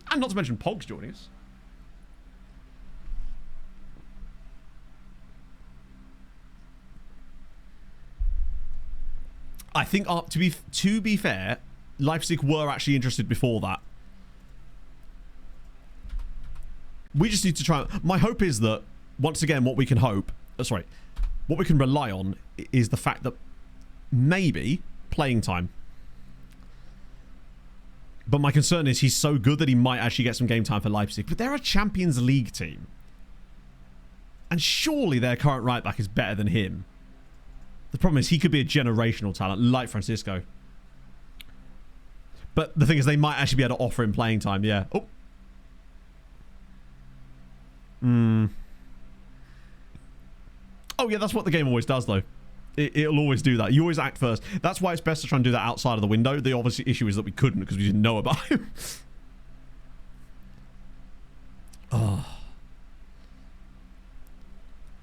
And not to mention Pog's joining us. I think, to be fair, Leipzig were actually interested before that. We just need to try... My hope is that, once again, what we can hope... what we can rely on is the fact that maybe playing time. But my concern is he's so good that he might actually get some game time for Leipzig. But they're a Champions League team. And surely their current right back is better than him. The problem is he could be a generational talent like Francisco. But the thing is they might actually be able to offer him playing time, yeah. Oh. Oh yeah, that's what the game always does though. It'll always do that. You always act first. That's why it's best to try and do that outside of the window. The obvious issue is that we couldn't because we didn't know about him. Oh.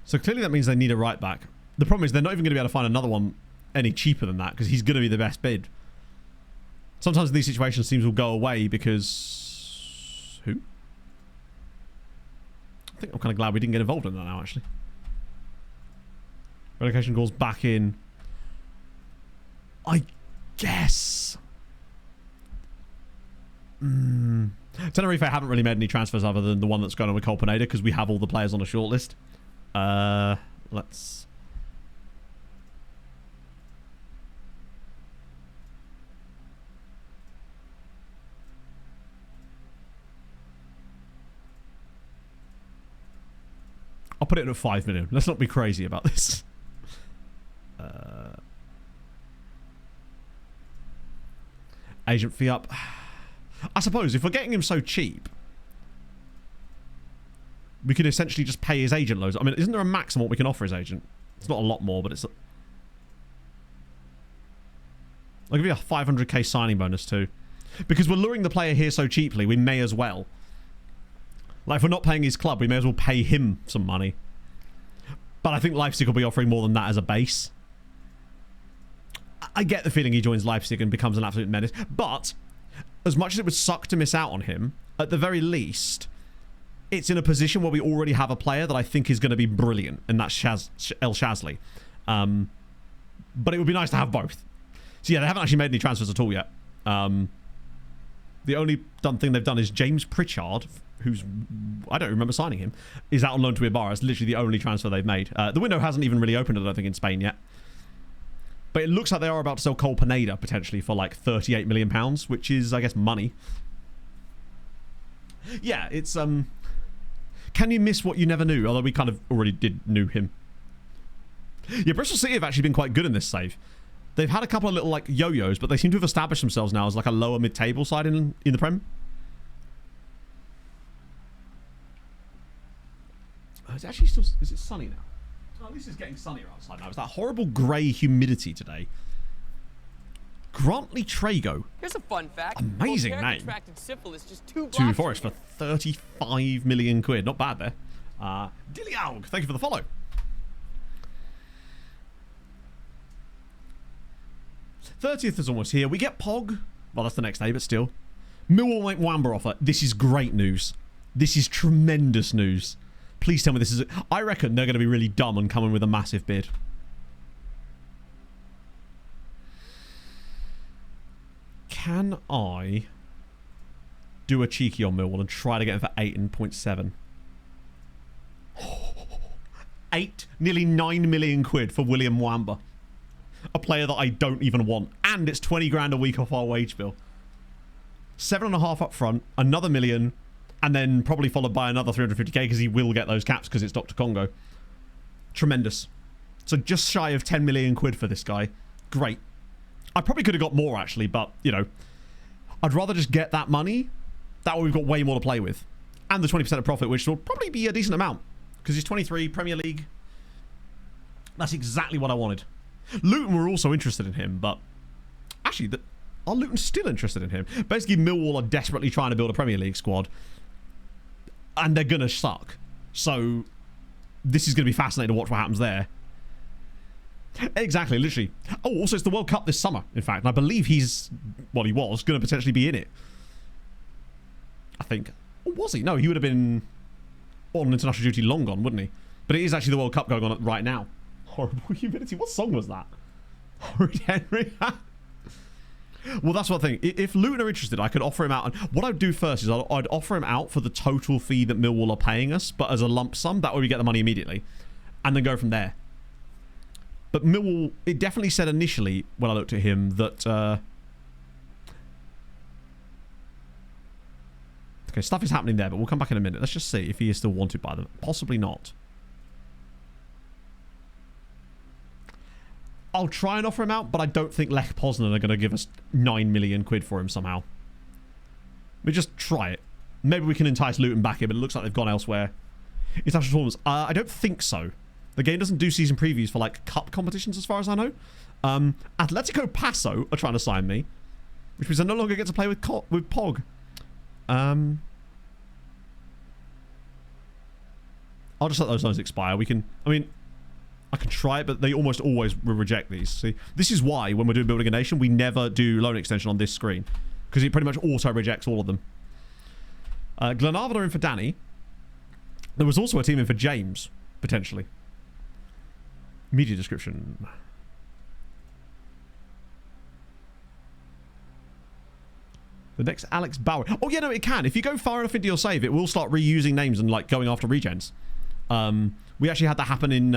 So clearly that means they need a right back. The problem is they're not even going to be able to find another one any cheaper than that because he's going to be the best bid. Sometimes these situations teams will go away because... Who? I think I'm kind of glad we didn't get involved in that now, actually. Relegation goals back in. I guess. Tenerife haven't really made any transfers other than the one that's going on with Colpenada because we have all the players on a shortlist. Let's... I'll put it at 5 million. Let's not be crazy about this. Agent fee up. I suppose if we're getting him so cheap, we could essentially just pay his agent loads. I mean, isn't there a maximum what we can offer his agent? It's not a lot more, but it's... I'll give you a 500k signing bonus too. Because we're luring the player here so cheaply, we may as well. Like, if we're not paying his club, we may as well pay him some money. But I think Leipzig will be offering more than that as a base. I get the feeling he joins Leipzig and becomes an absolute menace. But, as much as it would suck to miss out on him, at the very least, it's in a position where we already have a player that I think is going to be brilliant, and that's El Shazli. But it would be nice to have both. So yeah, they haven't actually made any transfers at all yet. The only done thing they've done is James Pritchard, who's, I don't remember signing him, is out on loan to Ibarra. It's literally the only transfer they've made. The window hasn't even really opened, I don't think, in Spain yet. But it looks like they are about to sell Cole Pineda, potentially, for like £38 million, which is, I guess, money. Yeah, it's, can you miss what you never knew? Although we kind of already knew him. Yeah, Bristol City have actually been quite good in this save. They've had a couple of little, like, yo-yos, but they seem to have established themselves now as, like, a lower mid-table side in the Prem. It's actually still... Is it sunny now? Oh, at least it's getting sunnier outside now. It's that horrible grey humidity today. Grantley Trago. Here's a fun fact. Amazing Voltaire name. contracted syphilis just 2 blocks To Forest from for here. 35 million quid. Not bad there. Dilliaug, thank you for the follow. 30th is almost here. We get Pog. Well, that's the next day, but still. Millwall make Wamba offer. This is great news. This is tremendous news. Please tell me this is... I reckon they're going to be really dumb and come in with a massive bid. Can I do a cheeky on Millwall and try to get him for 8.7? 8, nearly 9 million quid for William Wamba. A player that I don't even want. And it's 20 grand a week off our wage bill. 7.5 up front, another million, and then probably followed by another 350k because he will get those caps because it's Dr. Congo. Tremendous. So just shy of 10 million quid for this guy. Great. I probably could have got more actually, but, you know, I'd rather just get that money. That way we've got way more to play with. And the 20% of profit, which will probably be a decent amount. Because he's 23, Premier League. That's exactly what I wanted. Luton were also interested in him, but actually, are Luton still interested in him? Basically, Millwall are desperately trying to build a Premier League squad, and they're going to suck. So, this is going to be fascinating to watch what happens there. Exactly, literally. Oh, also, it's the World Cup this summer, in fact, and I believe he's, well, he was, going to potentially be in it. I think. Or was he? No, he would have been on international duty long gone, wouldn't he? But it is actually the World Cup going on right now. Horrible humidity. What song was that? Horrid Henry. Well, that's one thing. If Luton are interested, I could offer him out. And what I'd do first is I'd offer him out for the total fee that Millwall are paying us, but as a lump sum. That way we get the money immediately. And then go from there. But Millwall, it definitely said initially when I looked at him that... okay, stuff is happening there, but we'll come back in a minute. Let's just see if he is still wanted by them. Possibly not. I'll try and offer him out, but I don't think Lech Poznan are going to give us 9 million quid for him somehow. We just try it. Maybe we can entice Luton back here, but it looks like they've gone elsewhere. International tournaments. I don't think so. The game doesn't do season previews for, like, cup competitions as far as I know. Atletico Paso are trying to sign me, which means I no longer get to play with Pog. I'll just let those loans expire. We can... I mean... I can try it, but they almost always will reject these. See, this is why when we're doing Building a Nation, we never do loan extension on this screen. Because it pretty much auto-rejects all of them. Glenarvan are in for Danny. There was also a team in for James, potentially. Media description. The next Alex Bauer. Oh, yeah, no, it can. If you go far enough into your save, it will start reusing names and, like, going after regens. We actually had that happen in...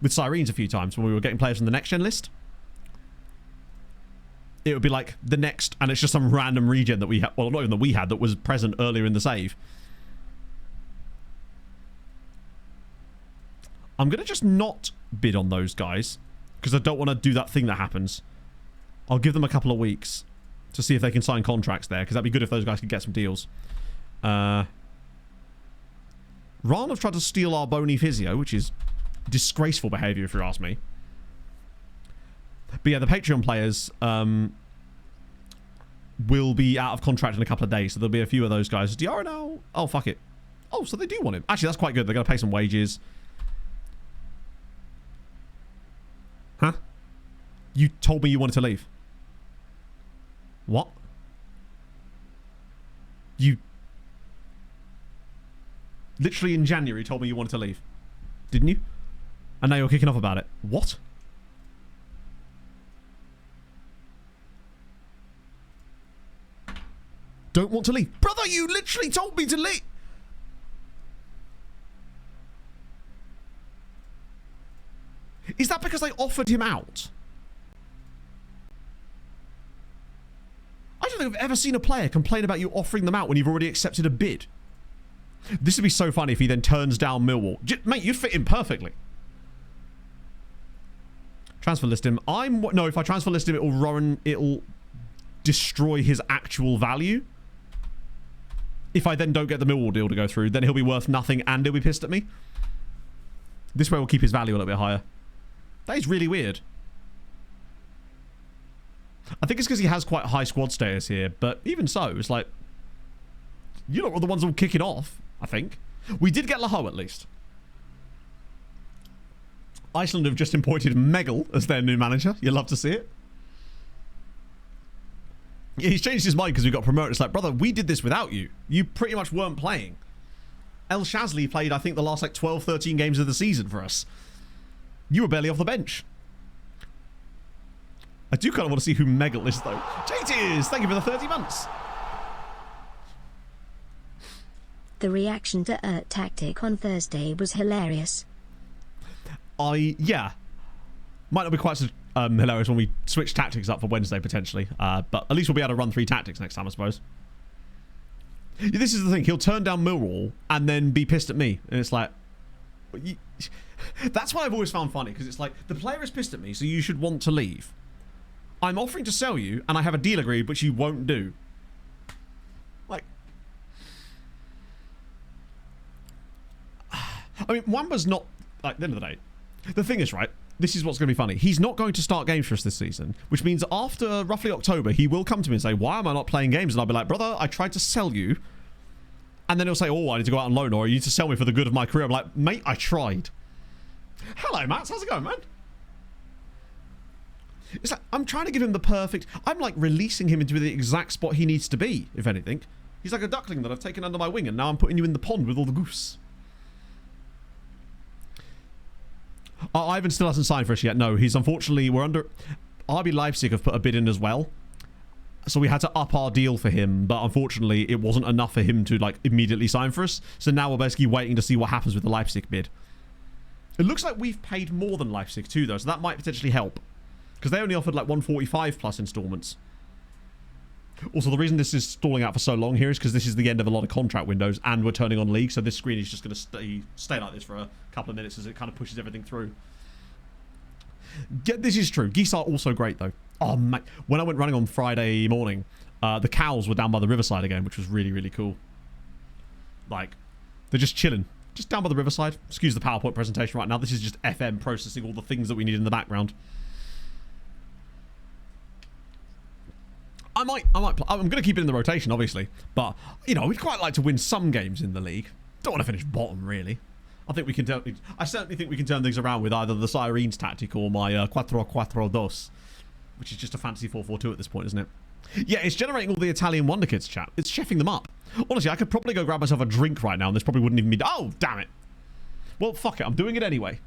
with Sirens a few times when we were getting players from the next gen list. It would be like the next, and it's just some random regen that we had, well, not even that we had, that was present earlier in the save. I'm going to just not bid on those guys because I don't want to do that thing that happens. I'll give them a couple of weeks to see if they can sign contracts there, because that'd be good if those guys could get some deals. Ran have tried to steal our bony physio, which is disgraceful behaviour if you ask me. But yeah, the Patreon players will be out of contract in a couple of days, so there'll be a few of those guys. Diarra now? Oh, fuck it. Oh, so they do want him. Actually, that's quite good. They're going to pay some wages. Huh? You told me you wanted to leave. What? You literally in January told me you wanted to leave. Didn't you? And now you're kicking off about it. What? Don't want to leave. Brother, you literally told me to leave. Is that because they offered him out? I don't think I've ever seen a player complain about you offering them out when you've already accepted a bid. This would be so funny if he then turns down Millwall. Mate, you'd fit in perfectly. Transfer list him. No, if I transfer list him, it'll destroy his actual value. If I then don't get the Millwall deal to go through, then he'll be worth nothing and he'll be pissed at me. This way will keep his value a little bit higher. That is really weird. I think it's because he has quite high squad status here, but even so, it's like, you're not the ones all kicking off, I think. We did get Laho at least. Iceland have just appointed Megal as their new manager. You'll love to see it. Yeah, he's changed his mind because we got promoted. It's like, brother, we did this without you. You pretty much weren't playing. El Shazli played, I think, the last like 12, 13 games of the season for us. You were barely off the bench. I do kind of want to see who Megal is, though. JTs, thank you for the 30 months. The reaction to tactic on Thursday was hilarious. Yeah. Might not be quite so hilarious when we switch tactics up for Wednesday, potentially. But at least we'll be able to run 3 tactics next time, I suppose. This is the thing. He'll turn down Millwall and then be pissed at me. And it's like... That's what I've always found funny, because it's like, the player is pissed at me, so you should want to leave. I'm offering to sell you, and I have a deal agreed, but you won't do. Like... I mean, Wamba's not... Like, at the end of the day, the thing is, right, this is what's going to be funny. He's not going to start games for us this season, which means after roughly October, he will come to me and say, why am I not playing games? And I'll be like, brother, I tried to sell you. And then he'll say, oh, I need to go out on loan, or you need to sell me for the good of my career. I'm like, mate, I tried. Hello, Matt. How's it going, man? It's like, I'm trying to give him the perfect... I'm like releasing him into the exact spot he needs to be, if anything. He's like a duckling that I've taken under my wing, and now I'm putting you in the pond with all the goose. Ivan still hasn't signed for us yet. No, he's unfortunately... We're under... RB Leipzig have put a bid in as well. So we had to up our deal for him, but unfortunately it wasn't enough for him to like immediately sign for us. So now we're basically waiting to see what happens with the Leipzig bid. It looks like we've paid more than Leipzig too, though, so that might potentially help. Because they only offered like 145 plus installments. Also, the reason this is stalling out for so long here is because this is the end of a lot of contract windows and we're turning on league, so this screen is just going to stay like this for a couple of minutes as it kind of pushes everything through. Yeah, this is true. Geese are also great, though. Oh, mate. When I went running on Friday morning, the cows were down by the riverside again, which was really, really cool. Like, they're just chilling. Just down by the riverside. Excuse the PowerPoint presentation right now. This is just FM processing all the things that we need in the background. I'm going to keep it in the rotation, obviously. But, you know, we'd quite like to win some games in the league. Don't want to finish bottom, really. I certainly think we can turn things around with either the Sirens tactic or my 4-4-2, which is just a fancy 4-4-2 at this point, isn't it? Yeah, it's generating all the Italian Wonder Kids chat. It's chefing them up. Honestly, I could probably go grab myself a drink right now and this probably wouldn't even be... Oh, damn it. Well, fuck it. I'm doing it anyway.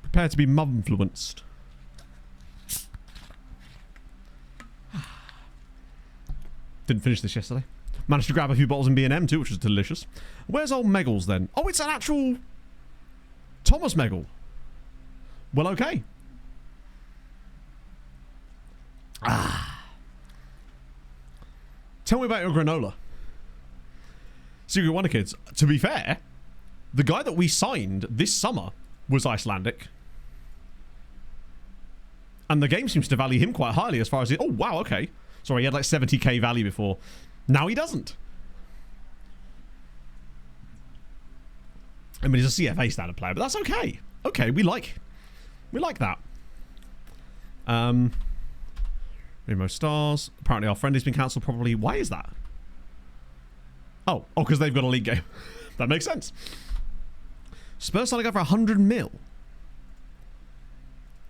Prepare to be mum-influenced. Didn't finish this yesterday. Managed to grab a few bottles in B&M too, which was delicious. Where's old Meggles then? Oh, it's an actual Thomas Meggle. Well, okay. Tell me about your granola. Secret Wonder Kids. To be fair, the guy that we signed this summer was Icelandic. And the game seems to value him quite highly as far as... Oh, wow, okay. Sorry, he had like 70k value before. Now he doesn't. I mean, he's a CFA standard player, but that's okay. Okay, we like that. Remo stars. Apparently our friend has been cancelled probably. Why is that? Oh, because they've got a league game. That makes sense. Spurs trying to go for 100 mil.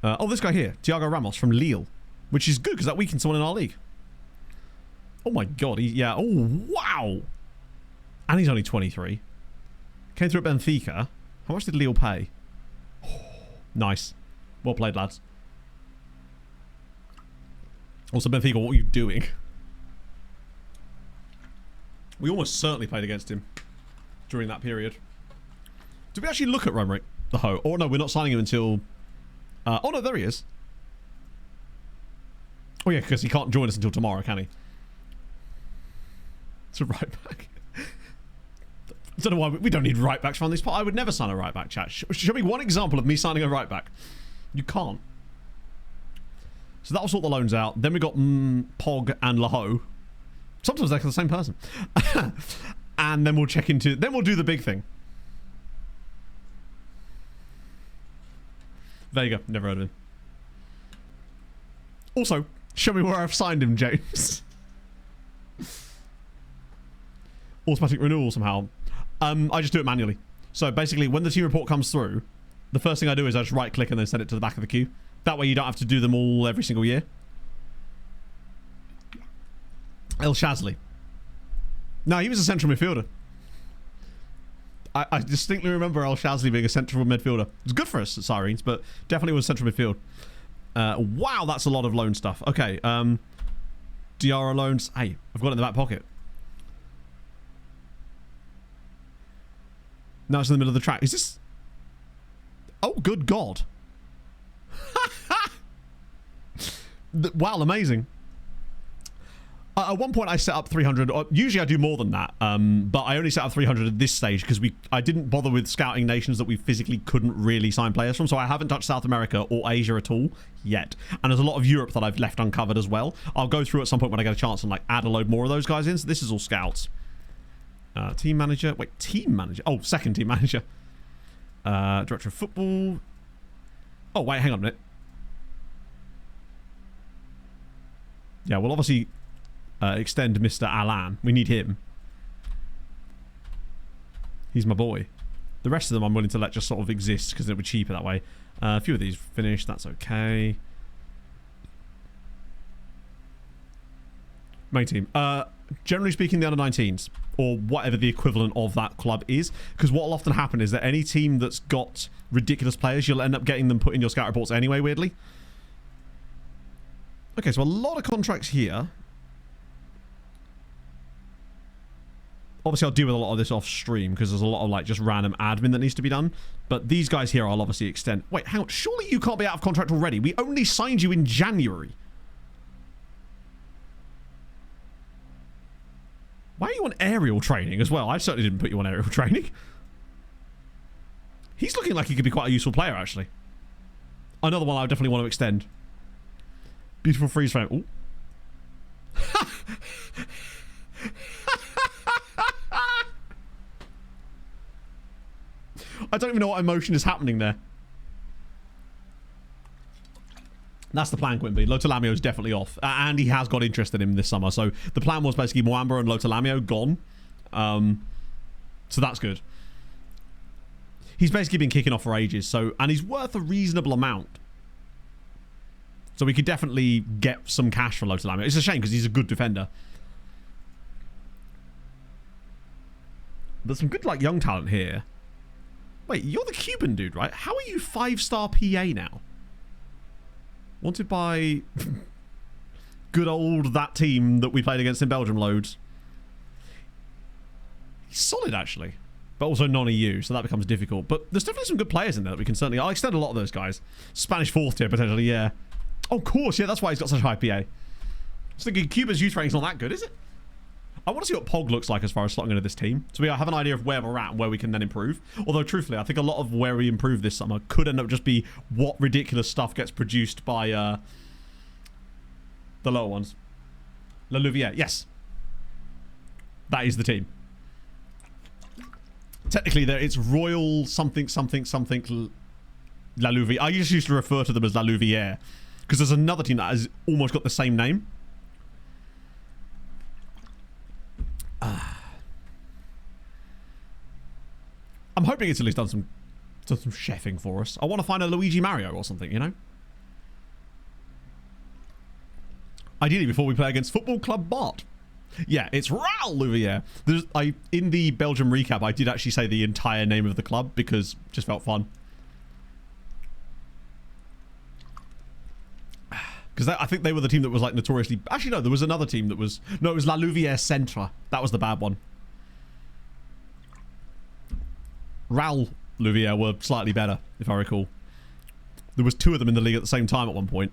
Oh, this guy here. Thiago Ramos from Lille. Which is good because that weakens someone in our league. Oh my god. Yeah. Oh, wow. And he's only 23. Came through at Benfica. How much did Lille pay? Oh, nice. Well played, lads. Also, Benfica, what are you doing? We almost certainly played against him during that period. Did we actually look at run rate? The Ho? Oh, no, we're not signing him until... oh, no, there he is. Oh, yeah, because he can't join us until tomorrow, can he? It's a right back. I don't know why we don't need right backs from this part. I would never sign a right back, chat. Show me one example of me signing a right back. You can't. So that'll sort the loans out. Then we got Pog and Laho. Sometimes they're the same person. And then we'll check into... Then we'll do the big thing. Vega. Never heard of him. Also, show me where I've signed him, James. Automatic renewal somehow. I just do it manually. So basically, when the team report comes through, the first thing I do is I just right click and then send it to the back of the queue. That way you don't have to do them all every single year. El Shazli. No, he was a central midfielder. I distinctly remember El Shazli being a central midfielder. It's good for us at Sirens, but definitely was central midfield. Wow, that's a lot of loan stuff. Okay, Diarra loans. Hey, I've got it in the back pocket. Now it's in the middle of the track. Is this... Oh, good God. Wow, amazing. At one point I set up 300. Usually I do more than that, but I only set up 300 at this stage because I didn't bother with scouting nations that we physically couldn't really sign players from, so I haven't touched South America or Asia at all yet. And there's a lot of Europe that I've left uncovered as well. I'll go through at some point when I get a chance and like add a load more of those guys in. So this is all scouts. Team manager. Wait, team manager. Oh, second team manager. Director of football. Oh, wait, hang on a minute. Yeah, we'll obviously extend Mr. Alan. We need him. He's my boy. The rest of them I'm willing to let just sort of exist because it'll be cheaper that way. A few of these finished. That's okay. Main team. Generally speaking, the under-19s. Or whatever the equivalent of that club is. Because what will often happen is that any team that's got ridiculous players, you'll end up getting them put in your scout reports anyway, weirdly. Okay, so a lot of contracts here. Obviously, I'll deal with a lot of this off stream because there's a lot of like just random admin that needs to be done. But these guys here I'll obviously extend. Wait, hang on. Surely you can't be out of contract already. We only signed you in January. Why are you on aerial training as well? I certainly didn't put you on aerial training. He's looking like he could be quite a useful player, actually. Another one I definitely want to extend. Beautiful freeze frame. Ooh. I don't even know what emotion is happening there. That's the plan, Quimby. Lotalamio is definitely off. And he has got interest in him this summer. So the plan was basically Mwamba and Lotalamio gone. So that's good. He's basically been kicking off for ages. And he's worth a reasonable amount. So we could definitely get some cash for Lotalamio. It's a shame because he's a good defender. There's some good like young talent here. Wait, you're the Cuban dude, right? How are you 5-star PA now? Wanted by... good old that team that we played against in Belgium loads. He's solid, actually. But also non-EU, so that becomes difficult. But there's definitely some good players in there that we can certainly... I'll extend a lot of those guys. Spanish 4th tier, potentially, yeah. Oh, of course, yeah, that's why he's got such high PA. I was thinking Cuba's youth rating's not that good, is it? I want to see what Pog looks like as far as slotting into this team. So we have an idea of where we're at and where we can then improve. Although, truthfully, I think a lot of where we improve this summer could end up just be what ridiculous stuff gets produced by the lower ones. La Louvière, yes. That is the team. Technically, it's Royal something La Louvière. I just used to refer to them as La Louvière because there's another team that has almost got the same name. I'm hoping it's at least done some chefing for us. I want to find a Luigi Mario or something, you know? Ideally, before we play against Football Club Bart. Yeah, it's Raoul Louvière. In the Belgium recap, I did actually say the entire name of the club because it just felt fun. Because I think they were the team that was like notoriously... Actually, no, there was another team that was... No, it was La Louvière Centre. That was the bad one. Raoul Louvière were slightly better, if I recall. There was 2 of them in the league at the same time at one point.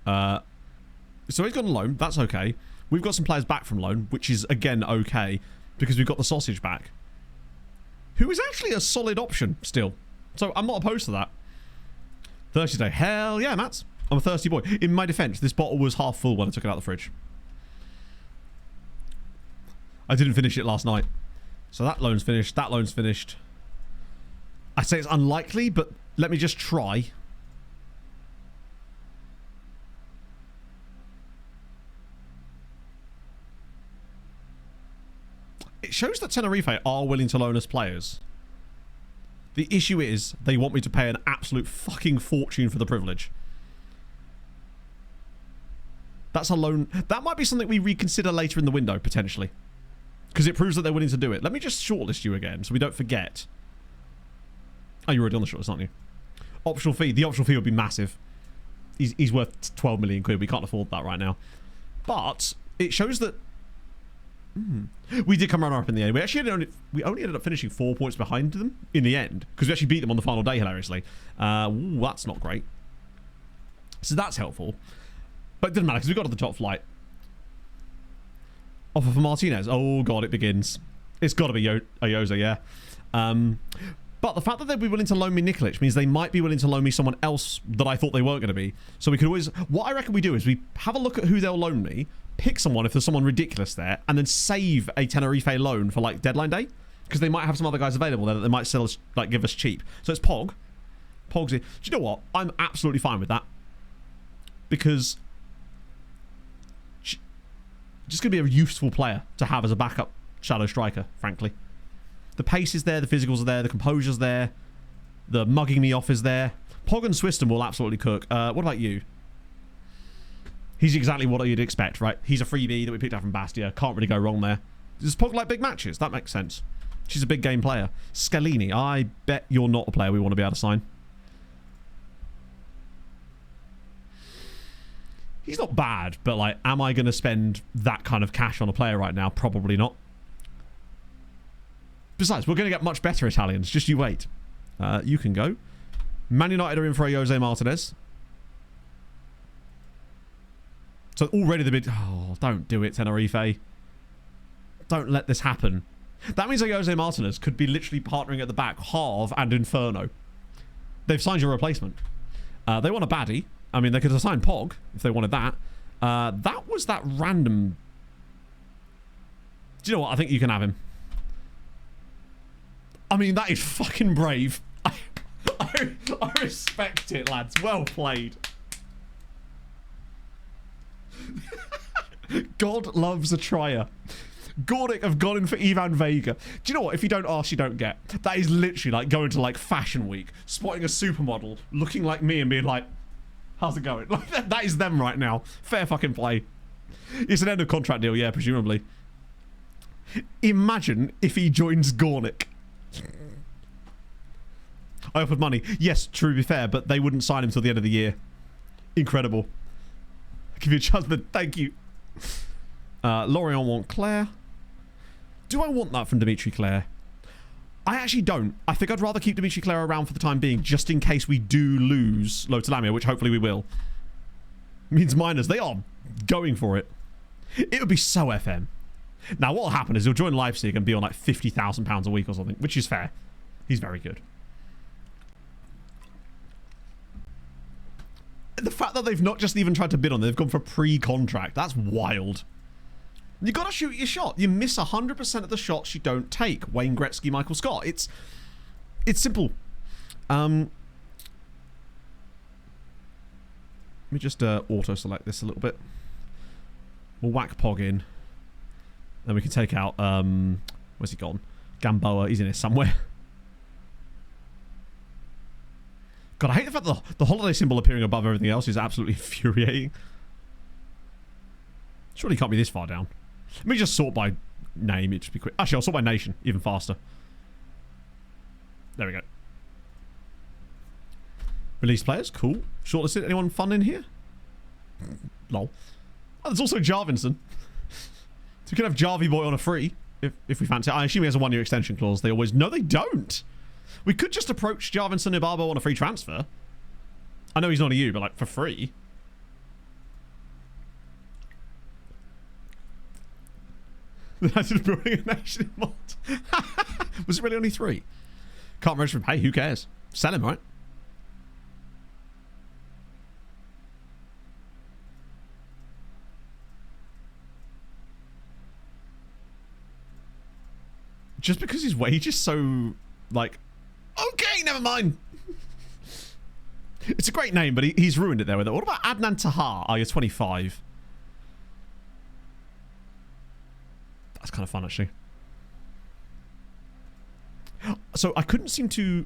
So he's gone on loan. That's okay. We've got some players back from loan, which is, again, okay, because we've got the sausage back. Who is actually a solid option still. So I'm not opposed to that. Thirsty day. Hell yeah, Mats. I'm a thirsty boy. In my defense, this bottle was half full when I took it out of the fridge. I didn't finish it last night. So that loan's finished. That loan's finished. I say it's unlikely, but let me just try. It shows that Tenerife are willing to loan us players. The issue is they want me to pay an absolute fucking fortune for the privilege. That's a loan. That might be something we reconsider later in the window, potentially. Because it proves that they're willing to do it. Let me just shortlist you again so we don't forget. Oh, you're already on the shortlist, aren't you? Optional fee. The optional fee would be massive. He's worth 12 million quid. We can't afford that right now. But it shows that we did come runner-up in the end. We only ended up finishing 4 points behind them in the end because we actually beat them on the final day, hilariously. Ooh, that's not great. So that's helpful. But it didn't matter because we got to the top flight. Offer for Martinez. Oh, God, it begins. It's got to be Ayoza, yeah. But the fact that they'd be willing to loan me Nikolic means they might be willing to loan me someone else that I thought they weren't going to be. So we could always... What I reckon we do is we have a look at who they'll loan me, pick someone if there's someone ridiculous there, and then save a Tenerife loan for, like, deadline day. Because they might have some other guys available there that they might sell us, like, give us cheap. So it's Pog. Pog's in. Do you know what? I'm absolutely fine with that. Because... just going to be a useful player to have as a backup shadow striker, frankly. The pace is there, the physicals are there, the composure's there, the mugging me off is there. Pog and Swiston will absolutely cook. What about you? He's exactly what you'd expect, right? He's a freebie that we picked up from Bastia. Can't really go wrong there. Does Pog like big matches? That makes sense. She's a big game player. Scalini, I bet you're not a player we want to be able to sign. He's not bad, but like, am I going to spend that kind of cash on a player right now? Probably not. Besides, we're going to get much better Italians. Just you wait. You can go. Man United are in for a Jose Martinez. So already the big... Oh, don't do it, Tenerife. Don't let this happen. That means that Jose Martinez could be literally partnering at the back, Harv and Inferno. They've signed your replacement. They want a baddie. I mean, they could assign Pog if they wanted that. That was that random... Do you know what? I think you can have him. I mean, that is fucking brave. I respect it, lads. Well played. God loves a trier. Gordic have gone in for Ivan Vega. Do you know what? If you don't ask, you don't get. That is literally like going to like Fashion Week, spotting a supermodel, looking like me and being like, how's it going? Like, that is them right now. Fair fucking play. It's an end of contract deal, yeah, presumably. Imagine if he joins Gornick. I offered money. Yes, true, to be fair, but they wouldn't sign him till the end of the year. Incredible. I'll give you a chance, but thank you. Lorient want Claire. Do I want that from Dimitri Claire? I actually don't. I think I'd rather keep Dimitri Claire around for the time being, just in case we do lose Lotalamia, which hopefully we will. Means miners, they are going for it. It would be so FM. Now, what will happen is he'll join Leipzig and be on like £50,000 a week or something, which is fair. He's very good. The fact that they've not just even tried to bid on it, they've gone for pre-contract, that's wild. You got to shoot your shot. You miss 100% of the shots you don't take. Wayne Gretzky, Michael Scott. It's simple. Let me just auto-select this a little bit. We'll whack Pog in. Then we can take out, where's he gone? Gamboa, he's in here somewhere. God, I hate the fact that the holiday symbol appearing above everything else is absolutely infuriating. Surely he can't be this far down. Let me just sort by name, it'd just be quick. Actually, I'll sort by nation, even faster. There we go. Release players, cool. Shortlisted, anyone fun in here? Lol. Oh, there's also Jarvinson. So we can have Jarvie Boy on a free, if we fancy. I assume he has a 1-year extension clause. They always... No, they don't. We could just approach Jarvinson Ibarbo on a free transfer. I know he's not a U, but like for free. I just building a nation in mod. Was it really only 3? Can't register for pay. Who cares? Sell him, right? Just because his wage is so, like... Okay, never mind. It's a great name, but he's ruined it there with it. What about Adnan Tahar? Oh, you're 25. That's kind of fun, actually. So I couldn't seem to...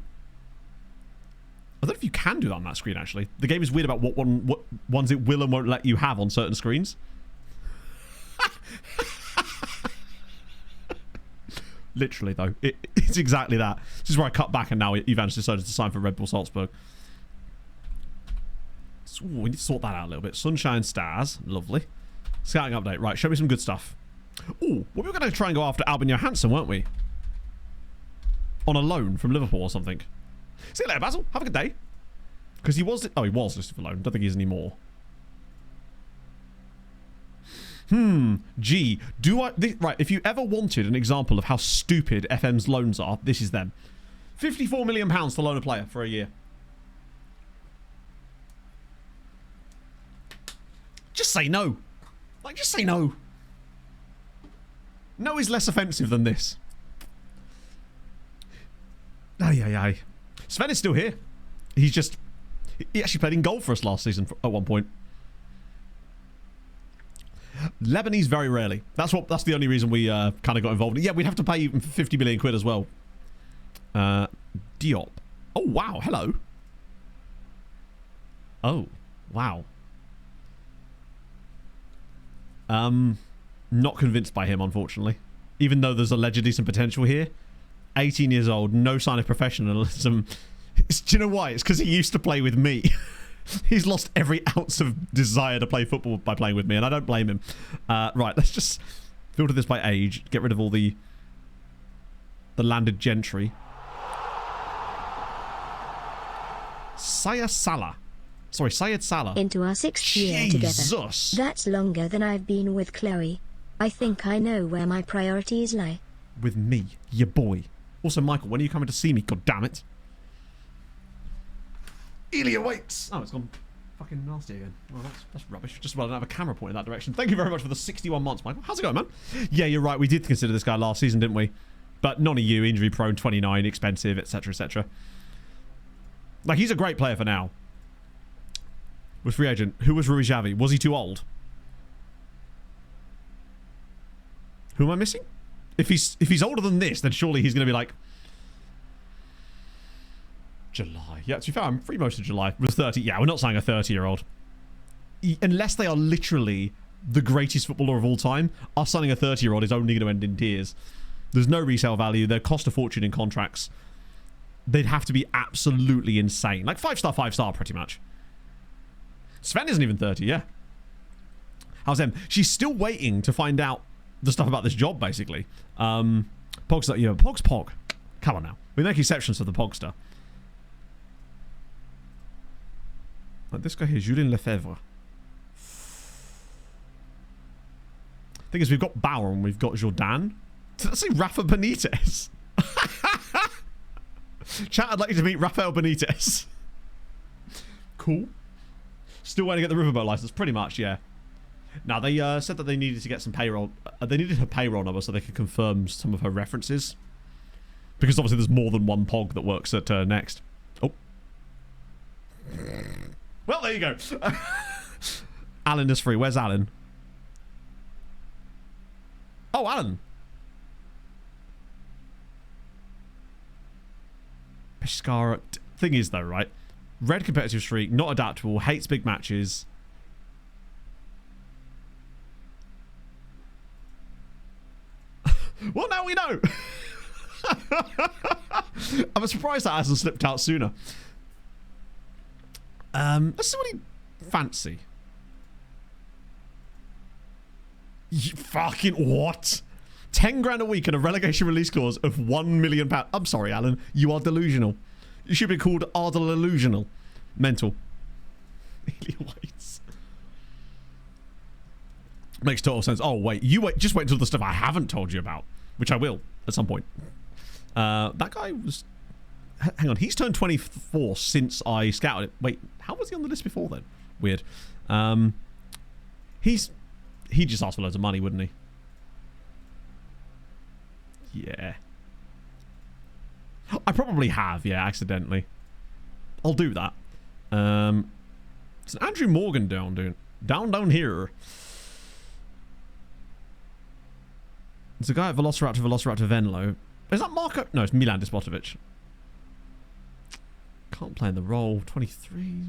I don't know if you can do that on that screen, actually. The game is weird about what ones it will and won't let you have on certain screens. Literally, though. It's exactly that. This is where I cut back and now Ivan's decided to sign for Red Bull Salzburg. So, we need to sort that out a little bit. Sunshine Stars. Lovely. Scouting update. Right, show me some good stuff. Oh, we were going to try and go after Albin Johansson, weren't we? On a loan from Liverpool or something. See you later, Basil. Have a good day. Because he was... Oh, he was listed for loan. Don't think he is anymore. Gee, do I... Right, if you ever wanted an example of how stupid FM's loans are, this is them. £54 million to loan a player for a year. Just say no. Like, just say no. No is less offensive than this. Ay, ay, ay. Sven is still here. He actually played in goal for us last season at one point. Lebanese very rarely. That's the only reason we kind of got involved. Yeah, we'd have to pay even for 50 million quid as well. Diop. Oh, wow. Hello. Oh, wow. Not convinced by him, unfortunately. Even though there's allegedly some potential here. 18 years old, no sign of professionalism. Do you know why? It's because he used to play with me. He's lost every ounce of desire to play football by playing with me, and I don't blame him. Right, let's just filter this by age. Get rid of all the landed gentry. Syed Salah. Into our 6th year together. That's longer than I've been with Chloe. I think I know where my priorities lie. With me, your boy. Also, Michael, when are you coming to see me? God damn it. Elia waits. Oh, it's gone fucking nasty again. Well, that's rubbish. Just rather have a camera pointing that direction. Thank you very much for the 61 months, Michael. How's it going, man? Yeah, you're right. We did consider this guy last season, didn't we? But non-EU, injury prone, 29, expensive, etc., etc. Like, he's a great player for now. Was free agent. Who was Rui Javi? Was he too old? Who am I missing? If he's older than this, then surely he's going to be like... July. Yeah, to be fair, I'm free most of July. Was 30. Yeah, we're not saying a 30-year-old. Unless they are literally the greatest footballer of all time, us signing a 30-year-old is only going to end in tears. There's no resale value. They cost a fortune in contracts. They'd have to be absolutely insane. Like 5-star, 5-star, pretty much. Sven isn't even 30, yeah. How's Em? She's still waiting to find out the stuff about this job, basically. Pogster, yeah, Pog's Pog. Come on now. We make exceptions for the Pogster. Like this guy here, Julien Lefebvre. Thing is, we've got Bauer and we've got Jordan. Did I say Rafa Benitez? Chat, I'd like you to meet Rafael Benitez. Cool. Still waiting to get the riverboat license, pretty much, yeah. Now, they said that they needed to get some payroll. They needed her payroll number so they could confirm some of her references. Because obviously there's more than one Pog that works at Next. Oh. Well, there you go. Alan is free. Where's Alan? Oh, Alan. Pescara. Thing is, though, right? Red competitive streak, not adaptable, hates big matches. Well, now we know. I'm surprised that hasn't slipped out sooner. Let's see what he fancy. You fucking what? 10 grand a week and a relegation release clause of £1 million. I'm sorry, Alan. You are delusional. You should be called Ardel-illusional. Mental. Waits. Makes total sense. Oh, wait. Just wait until the stuff I haven't told you about. Which I will at some point. That guy was... Hang on. He's turned 24 since I scouted it. Wait. How was he on the list before then? Weird. He just asked for loads of money, wouldn't he? Yeah. I probably have, yeah, accidentally. I'll do that. It's an Andrew Morgan down here. It's a guy at Velociraptor Venlo. Is that Marco? No, it's Milan Despotovic. Can't play in the role. 23.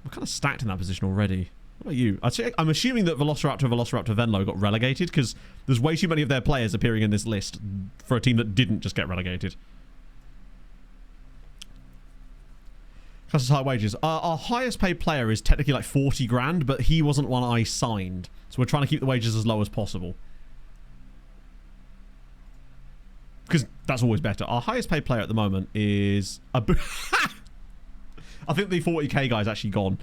We're kind of stacked in that position already. What about you? I'm assuming that Velociraptor Venlo got relegated because there's way too many of their players appearing in this list for a team that didn't just get relegated. Classes high wages. Our highest paid player is technically like 40 grand, but he wasn't one I signed. So we're trying to keep the wages as low as possible. Because that's always better. Our highest paid player at the moment is... I think the 40k guy's actually gone.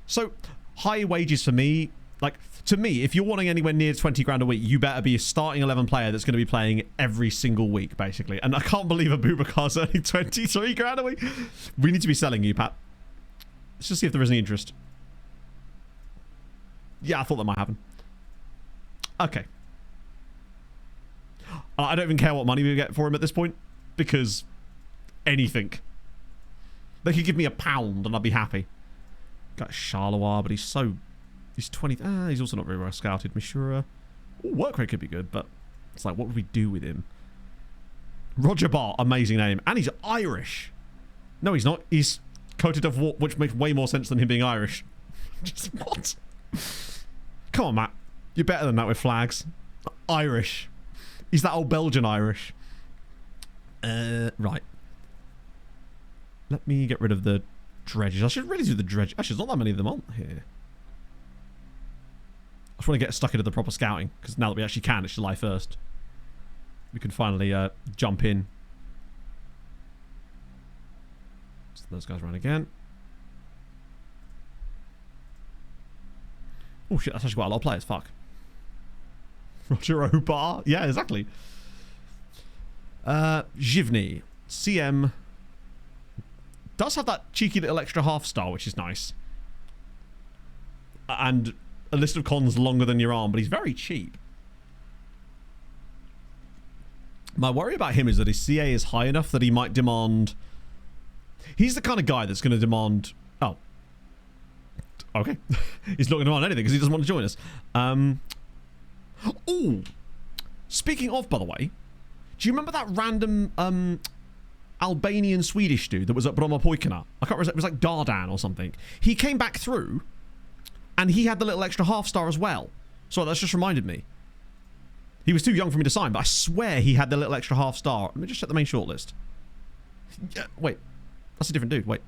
So... high wages for me, like, to me, if you're wanting anywhere near 20 grand a week, you better be a starting 11 player that's going to be playing every single week, basically. And I can't believe Abubakar's earning 23 grand a week. We need to be selling you, Pat. Let's just see if there is any interest. Yeah, I thought that might happen. Okay. I don't even care what money we get for him at this point, because anything. They could give me £1 and I'd be happy. Got Charleroi, but he's 20. He's also not very well scouted. Mishura. Work rate could be good, but it's like, what would we do with him? Roger Bart, amazing name. And he's Irish. No, he's not. He's coated of war, which makes way more sense than him being Irish. Just what? Come on, Matt. You're better than that with flags. Irish. He's that old Belgian Irish. Right. Let me get rid of the dredges. I should really do the dredge. Actually, there's not that many of them on here. I just want to get stuck into the proper scouting, because now that we actually can, it's July 1st. We can finally jump in. So those guys run again. Oh shit, that's actually quite a lot of players. Fuck. Roger Obar. Yeah, exactly. Givny. CM. Does have that cheeky little extra half star, which is nice. And a list of cons longer than your arm, but he's very cheap. My worry about him is that his CA is high enough that he might demand... He's the kind of guy that's going to demand... Oh. Okay. He's not going to demand anything because he doesn't want to join us. Oh. Speaking of, by the way, do you remember that random Albanian Swedish dude that was at Bromma Poikana? I can't remember. It was like Dardan or something. He came back through and he had the little extra half star as well. So that's just reminded me. He was too young for me to sign, but I swear he had the little extra half star. Let me just check the main shortlist. Yeah, wait. That's a different dude. Wait.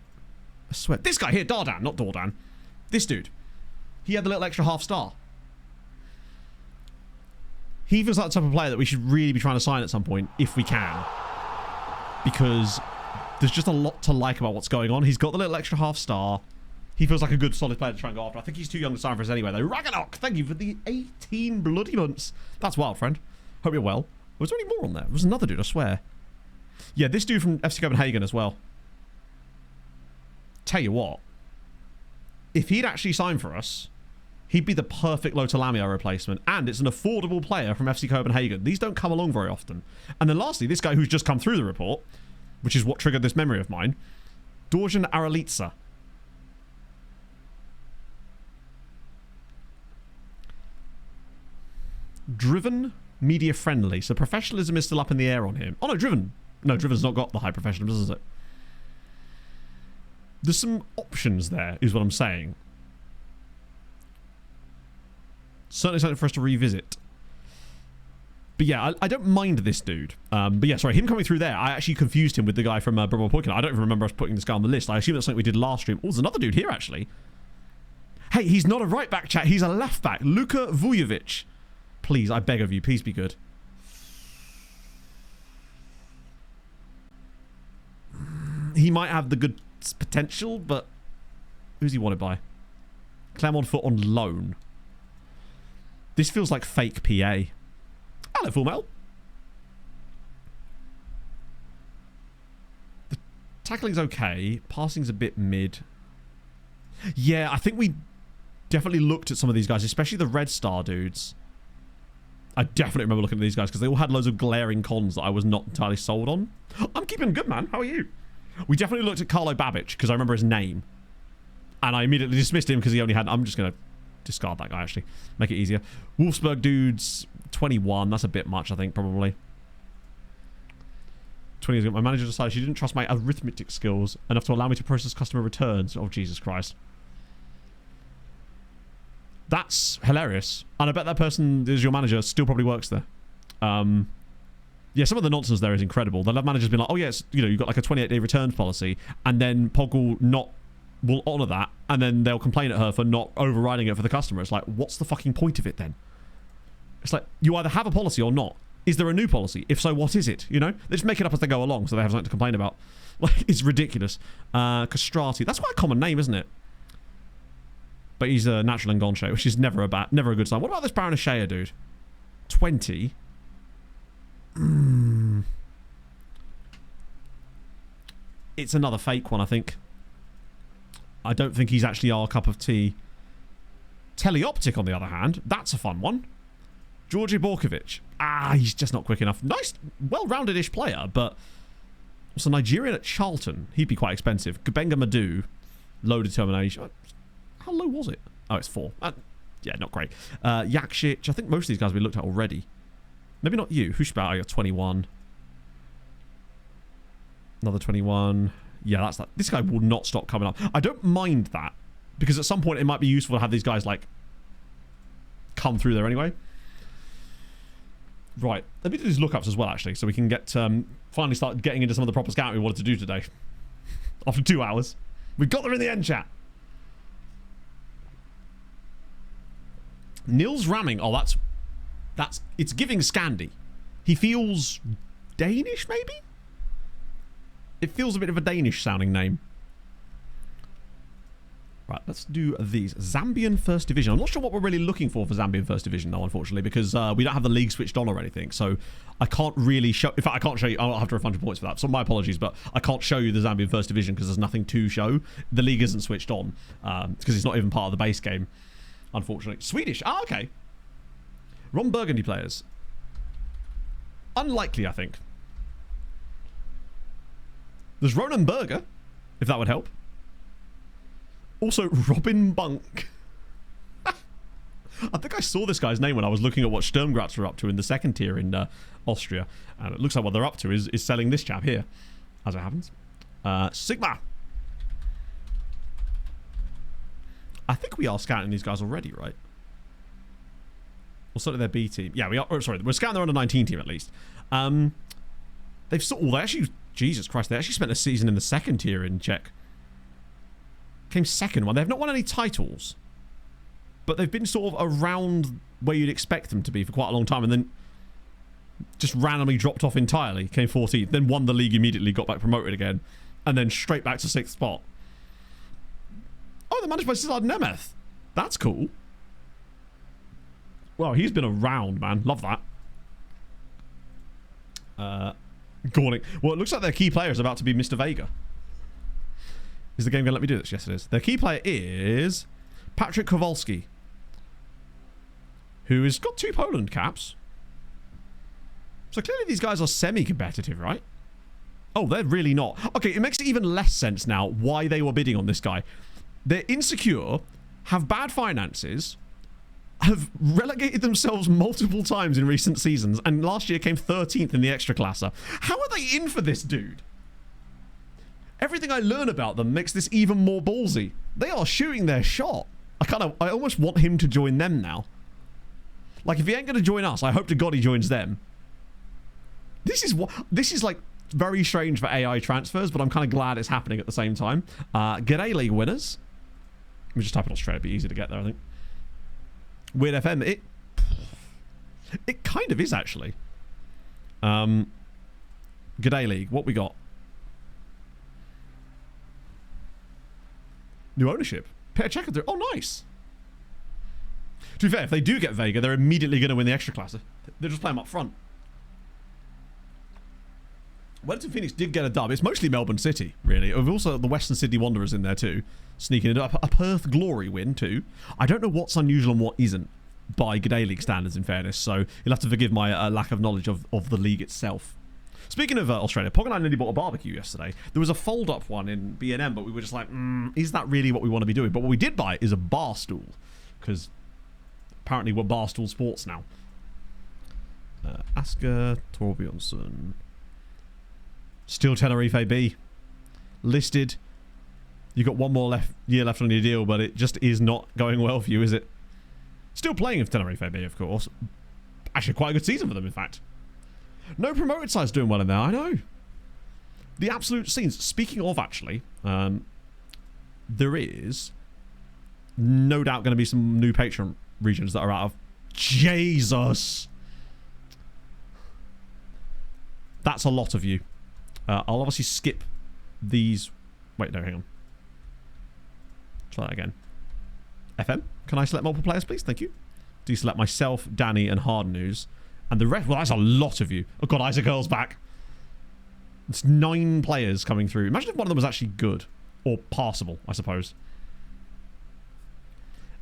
I swear. This guy here, Dardan, not Dordan. This dude. He had the little extra half star. He feels like the type of player that we should really be trying to sign at some point, if we can. Because there's just a lot to like about what's going on. He's got the little extra half star. He feels like a good, solid player to try and go after. I think he's too young to sign for us anyway, though. Ragnarok, thank you for the 18 bloody months. That's wild, friend. Hope you're well. Was there any more on there? There was another dude, I swear. Yeah, this dude from FC Copenhagen as well. Tell you what. If he'd actually signed for us, he'd be the perfect Lothar Lamia replacement. And it's an affordable player from FC Copenhagen. These don't come along very often. And then lastly, this guy who's just come through the report, which is what triggered this memory of mine, Dorjan Aralitsa. Driven, media friendly. So professionalism is still up in the air on him. Oh no, Driven. No, Driven's not got the high professionalism, does it? There's some options there, is what I'm saying. Certainly something for us to revisit. But yeah, I don't mind this dude. But yeah, sorry, him coming through there, I actually confused him with the guy from Bromwell Poikin. I don't even remember us putting this guy on the list. I assume that's something we did last stream. Oh, there's another dude here, actually. Hey, he's not a right back, chat. He's a left back. Luka Vujovic. Please, I beg of you, please be good. He might have the good potential, but who's he wanted by? Clermont-Foot on loan. This feels like fake PA. Hello, Full Metal. The tackling's okay. Passing's a bit mid. Yeah, I think we definitely looked at some of these guys, especially the Red Star dudes. I definitely remember looking at these guys because they all had loads of glaring cons that I was not entirely sold on. I'm keeping good, man. How are you? We definitely looked at Carlo Babic because I remember his name. And I immediately dismissed him because he only had... I'm just going to discard that guy, actually. Make it easier. Wolfsburg dudes, 21. That's a bit much, I think, probably. 20 years ago, my manager decided she didn't trust my arithmetic skills enough to allow me to process customer returns. Oh, Jesus Christ. That's hilarious. And I bet that person is your manager still probably works there. Yeah, some of the nonsense there is incredible. They'll have managers being like, oh yes, you know, you've got like a 28-day returns policy, and then Pog will honour that, and then they'll complain at her for not overriding it for the customer. It's like, what's the fucking point of it then? It's like, you either have a policy or not. Is there a new policy? If so, what is it? You know? They just make it up as they go along, so they have something to complain about. Like, it's ridiculous. Castrati. That's quite a common name, isn't it? But he's a natural Ngonche, which is never a good sign. What about this Baron Shea dude? 20. It's another fake one, I think. I don't think he's actually our cup of tea. Teleoptic, on the other hand, that's a fun one. Georgi Borkovic. He's just not quick enough. Nice, well-rounded-ish player, but... So Nigerian at Charlton. He'd be quite expensive. Gabenga Madu. Low determination. How low was it? Oh, it's 4. Yeah, not great. Yakshich. I think most of these guys we looked at already. Maybe not you. Hushbau, I got 21. Another 21. Yeah, that's that. This guy will not stop coming up. I don't mind that, because at some point it might be useful to have these guys, like, come through there anyway. Right. Let me do these lookups as well, actually, so we can get finally start getting into some of the proper scouting we wanted to do today. After 2 hours. We got there in the end, chat. Nils Ramming. Oh, that's it's giving Scandi. He feels Danish, maybe? It feels a bit of a Danish sounding name. Right, let's do these. Zambian First Division. I'm not sure what we're really looking for Zambian First Division, though, unfortunately, because we don't have the league switched on or anything. So I can't really show... In fact, I can't show you... I'll have to refund you points for that. So my apologies, but I can't show you the Zambian First Division because there's nothing to show. The league isn't switched on because it's not even part of the base game, unfortunately. Swedish. Okay. Ron Burgundy players. Unlikely, I think. There's Ronan Berger, if that would help. Also, Robin Bunk. I think I saw this guy's name when I was looking at what Sturm Graz were up to in the second tier in Austria. And it looks like what they're up to is selling this chap here, as it happens. Sigma. I think we are scouting these guys already, right? Or certainly their B team. Yeah, we are. Oh, sorry, we're scouting their under 19 team at least. They actually, Jesus Christ, they actually spent a season in the second tier in Czech. Came second one. They have not won any titles. but they've been sort of around where you'd expect them to be for quite a long time, and then just randomly dropped off entirely, came 14th, then won the league immediately, got back promoted again, and then straight back to 6th spot. Oh, they're managed by Cesar Nemeth. That's cool. Well, he's been around, man. Love that. Gorning. Well, it looks like their key player is about to be Mr. Vega. Is the game going to let me do this? Yes, it is. Their key player is Patrick Kowalski, who has got 2 Poland caps. So clearly these guys are semi-competitive, right? Oh, they're really not. Okay, it makes even less sense now why they were bidding on this guy. They're insecure, have bad finances, have relegated themselves multiple times in recent seasons, and last year came 13th in the Extraclasa. How are they in for this dude? Everything I learn about them makes this even more ballsy. They are shooting their shot. I almost want him to join them now. Like, if he ain't going to join us, I hope to God he joins them. This is like very strange for AI transfers, but I'm kind of glad it's happening at the same time. G'day League winners. Let me just type in Australia, it'd be easy to get there, I think. Weird FM, it kind of is actually. G'day League, what we got? New ownership. Pair checker through. Oh, nice. To be fair, if they do get Vega, they're immediately going to win the Extraclasa. They'll just play him up front. Wellington Phoenix did get a dub. It's mostly Melbourne City, really. We've also the Western Sydney Wanderers in there too, sneaking it up. A Perth Glory win too. I don't know what's unusual and what isn't by G'day League standards, in fairness, so you'll have to forgive my lack of knowledge of the league itself. Speaking of Australia, Pog and I nearly bought a barbecue yesterday. There was a fold-up one in B&M, but we were just like, is that really what we want to be doing? But what we did buy is a bar stool, because apparently we're Barstool Sports now. Asker Torbjornsson. Still Tenerife B. Listed. You got one more year left on your deal, but it just is not going well for you, is it? Still playing with Tenerife B, of course. Actually, quite a good season for them, in fact. No promoted sides doing well in there, I know. The absolute scenes. Speaking of, actually, there is no doubt going to be some new Patreon regions that are out of... Jesus! That's a lot of you. I'll obviously skip these... Wait, no, hang on. Try that again. FM, can I select multiple players, please? Thank you. Deselect myself, Danny, and Hard News. And the rest... Well, that's a lot of you. Oh, God, Isaac Earl's back. It's 9 players coming through. Imagine if one of them was actually good. Or passable, I suppose.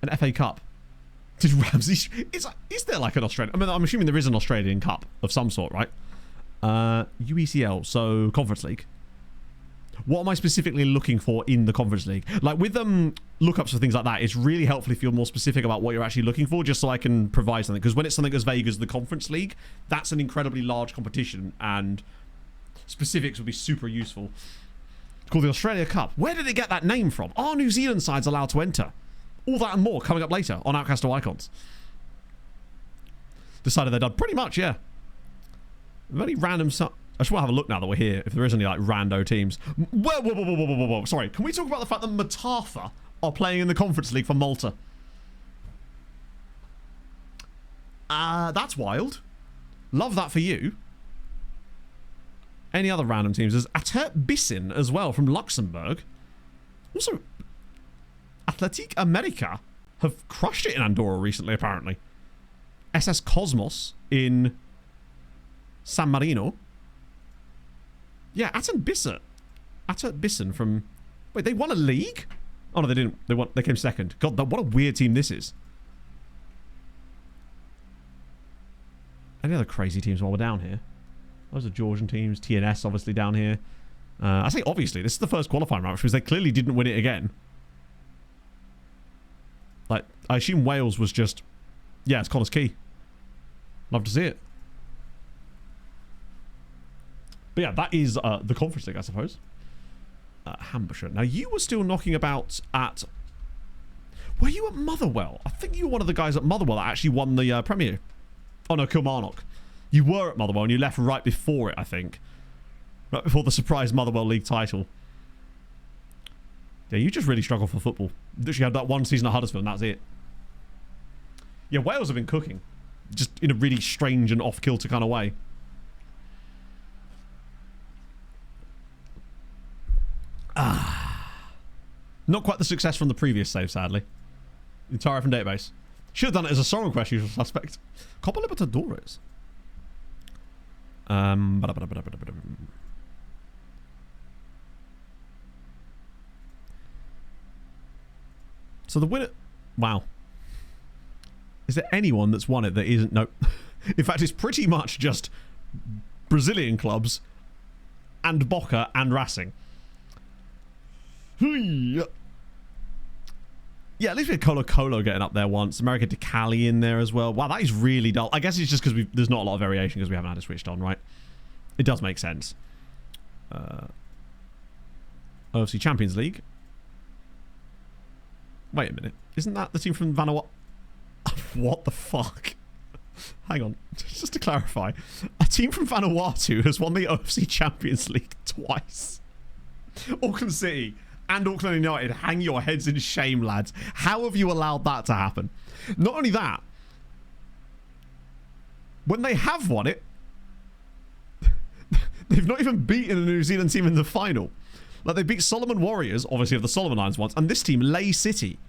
An FA Cup. Did Ramsey... Is there like an Australian... I mean, I'm assuming there is an Australian Cup of some sort, right? UECL, so Conference League. What am I specifically looking for in the Conference League? Like with lookups for things like that, it's really helpful if you're more specific about what you're actually looking for, just so I can provide something. Because when it's something as vague as the Conference League, that's an incredibly large competition, and specifics would be super useful. It's called the Australia Cup. Where did it get that name from? Are New Zealand sides allowed to enter? All that and more coming up later on Outcast or Icons. Decided they're done. Pretty much, yeah. Very random... I just want to have a look now that we're here, if there is any, like, rando teams. Whoa. Sorry, can we talk about the fact that Matartha are playing in the Conference League for Malta? That's wild. Love that for you. Any other random teams? There's Atert Bissin as well from Luxembourg. Also, Athletic America have crushed it in Andorra recently, apparently. SS Cosmos in... San Marino. Yeah, Atert Bisson from... Wait, they won a league? Oh, no, they didn't. They came second. God, what a weird team this is. Any other crazy teams while we're down here? Those are Georgian teams. TNS, obviously, down here. I say, obviously, this is the first qualifying round, which means they clearly didn't win it again. Like, I assume Wales was just... Yeah, it's Connors Key. Love to see it. But yeah, that is the Conference League, I suppose. Hampshire. Now, you were still knocking about at... Were you at Motherwell? I think you were one of the guys at Motherwell that actually won the Premier. Oh, no, Kilmarnock. You were at Motherwell and you left right before it, I think. Right before the surprise Motherwell League title. Yeah, you just really struggle for football. Literally had that one season at Huddersfield and that's it. Yeah, Wales have been cooking. Just in a really strange and off-kilter kind of way. Not quite the success from the previous save, sadly. Entire from database. Should have done it as a song request, usual suspect. Copa Libertadores. So the winner... Wow. Is there anyone that's won it that isn't... No. In fact, it's pretty much just Brazilian clubs and Boca and Racing. Yeah, at least we had Colo-Colo getting up there once. America de Cali in there as well. Wow, that is really dull. I guess it's just because there's not a lot of variation because we haven't had it switched on, right? It does make sense. OFC Champions League. Wait a minute. Isn't that the team from Vanuatu? What the fuck? Hang on. Just to clarify. A team from Vanuatu has won the OFC Champions League twice. Auckland City and Auckland United, hang your heads in shame, lads. How have you allowed that to happen? Not only that, when they have won it, they've not even beaten a New Zealand team in the final. Like, they beat Solomon Warriors, obviously of the Solomon Islands once, and this team, Ley City.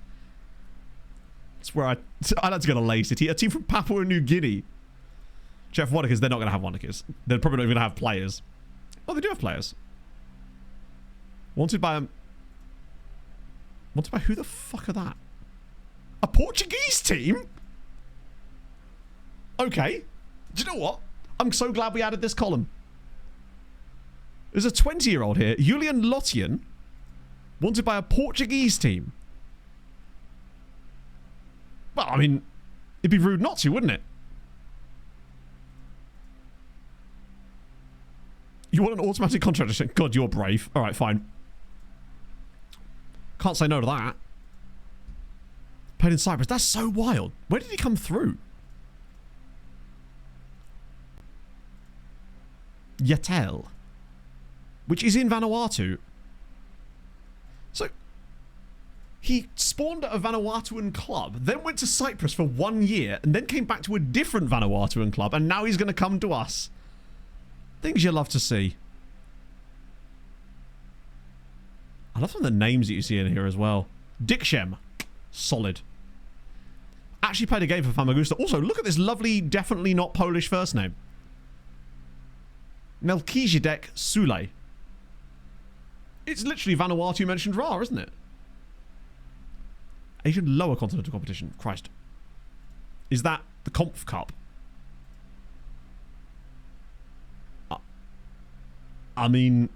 That's where I'd like to go to Ley City. A team from Papua New Guinea. Jeff Wanakers, they're not going to have Wanakers. They're probably not even going to have players. Oh, they do have players. Wanted by who the fuck are that? A Portuguese team? Okay. Do you know what? I'm so glad we added this column. There's a 20-year-old here, Julian Lotian, wanted by a Portuguese team. Well, I mean, it'd be rude not to, wouldn't it? You want an automatic contract? God, you're brave. All right, fine. Can't say no to that. Played in Cyprus. That's so wild. Where did he come through? Yatel. Which is in Vanuatu. So, he spawned at a Vanuatuan club, then went to Cyprus for 1 year, and then came back to a different Vanuatuan club, and now he's going to come to us. Things you love to see. I love some of the names that you see in here as well. Dikshem. Solid. Actually played a game for Famagusta. Also, look at this lovely, definitely not Polish first name. Melchizedek Sule. It's literally Vanuatu mentioned Ra, isn't it? Asian lower continental competition. Christ. Is that the Conf Cup? I mean...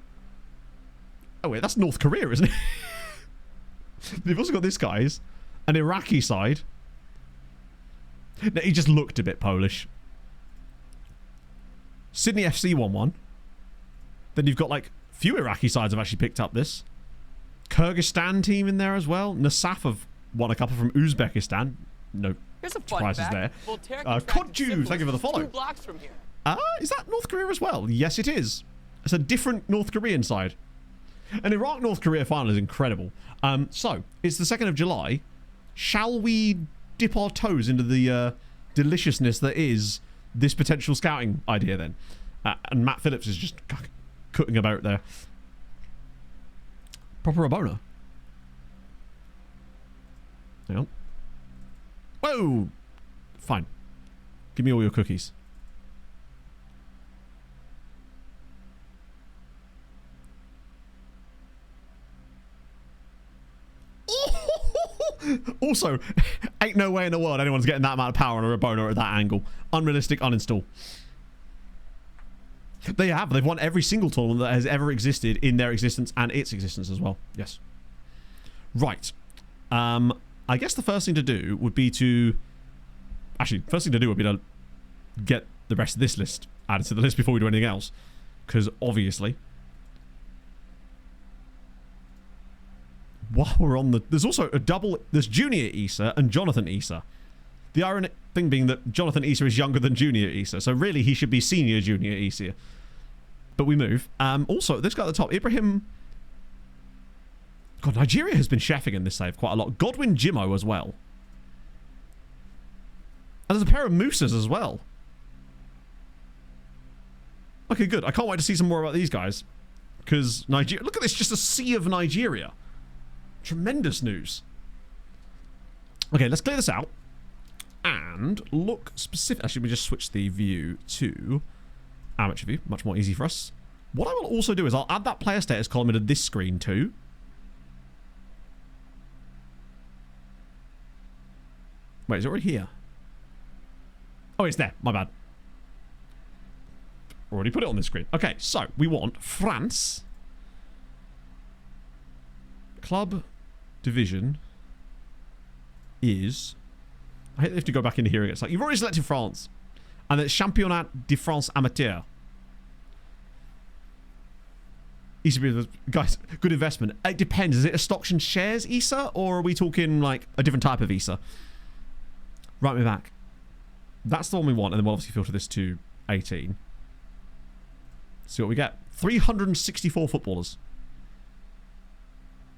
Oh wait, that's North Korea, isn't it? They've also got this guy's an Iraqi side. No, he just looked a bit Polish. Sydney FC won one. Then you've got like few Iraqi sides have actually picked up this. Kyrgyzstan team in there as well. Nasaf have won a couple from Uzbekistan. No Here's a fun surprises fact. there. Voltaire Kodju, thank you for the follow. 2 blocks from here. Is that North Korea as well? Yes, it is. It's a different North Korean side. An Iraq-North Korea final is incredible. So, it's the 2nd of July. Shall we dip our toes into the deliciousness that is this potential scouting idea then? And Matt Phillips is just cutting about there. Proper Rabona. Hang on. Whoa! Fine. Give me all your cookies. Also, ain't no way in the world anyone's getting that amount of power on a Rabona at that angle. Unrealistic, uninstall. They have. They've won every single tournament that has ever existed in their existence and its existence as well. Yes. Right. I guess the first thing to do would be to... Actually, first thing to do would be to get the rest of this list added to the list before we do anything else. Because obviously... While we're on the... There's also a double... There's Junior Issa and Jonathan Issa. The ironic thing being that Jonathan Issa is younger than Junior Issa. So really, he should be Senior Junior Issa. But we move. Also, this guy at the top, Ibrahim... God, Nigeria has been chefing in this save quite a lot. Godwin Jimmo as well. And there's a pair of mooses as well. Okay, good. I can't wait to see some more about these guys. Because Nigeria... Look at this, just a sea of Nigeria. Tremendous news. Okay, let's clear this out. And look specific... Actually, we just switch the view to amateur view. Much more easy for us. What I will also do is I'll add that player status column into this screen too. Wait, is it already here? Oh, it's there. My bad. Already put it on this screen. Okay, so we want France. Club division is... I hate they have to go back into here again. It's like, you've already selected France. And it's Championnat de France Amateur. ECB, guys, good investment. It depends. Is it a stocks and shares ESA? Or are we talking like a different type of ESA? Write me back. That's the one we want. And then we'll obviously filter this to 18. See what we get. 364 footballers.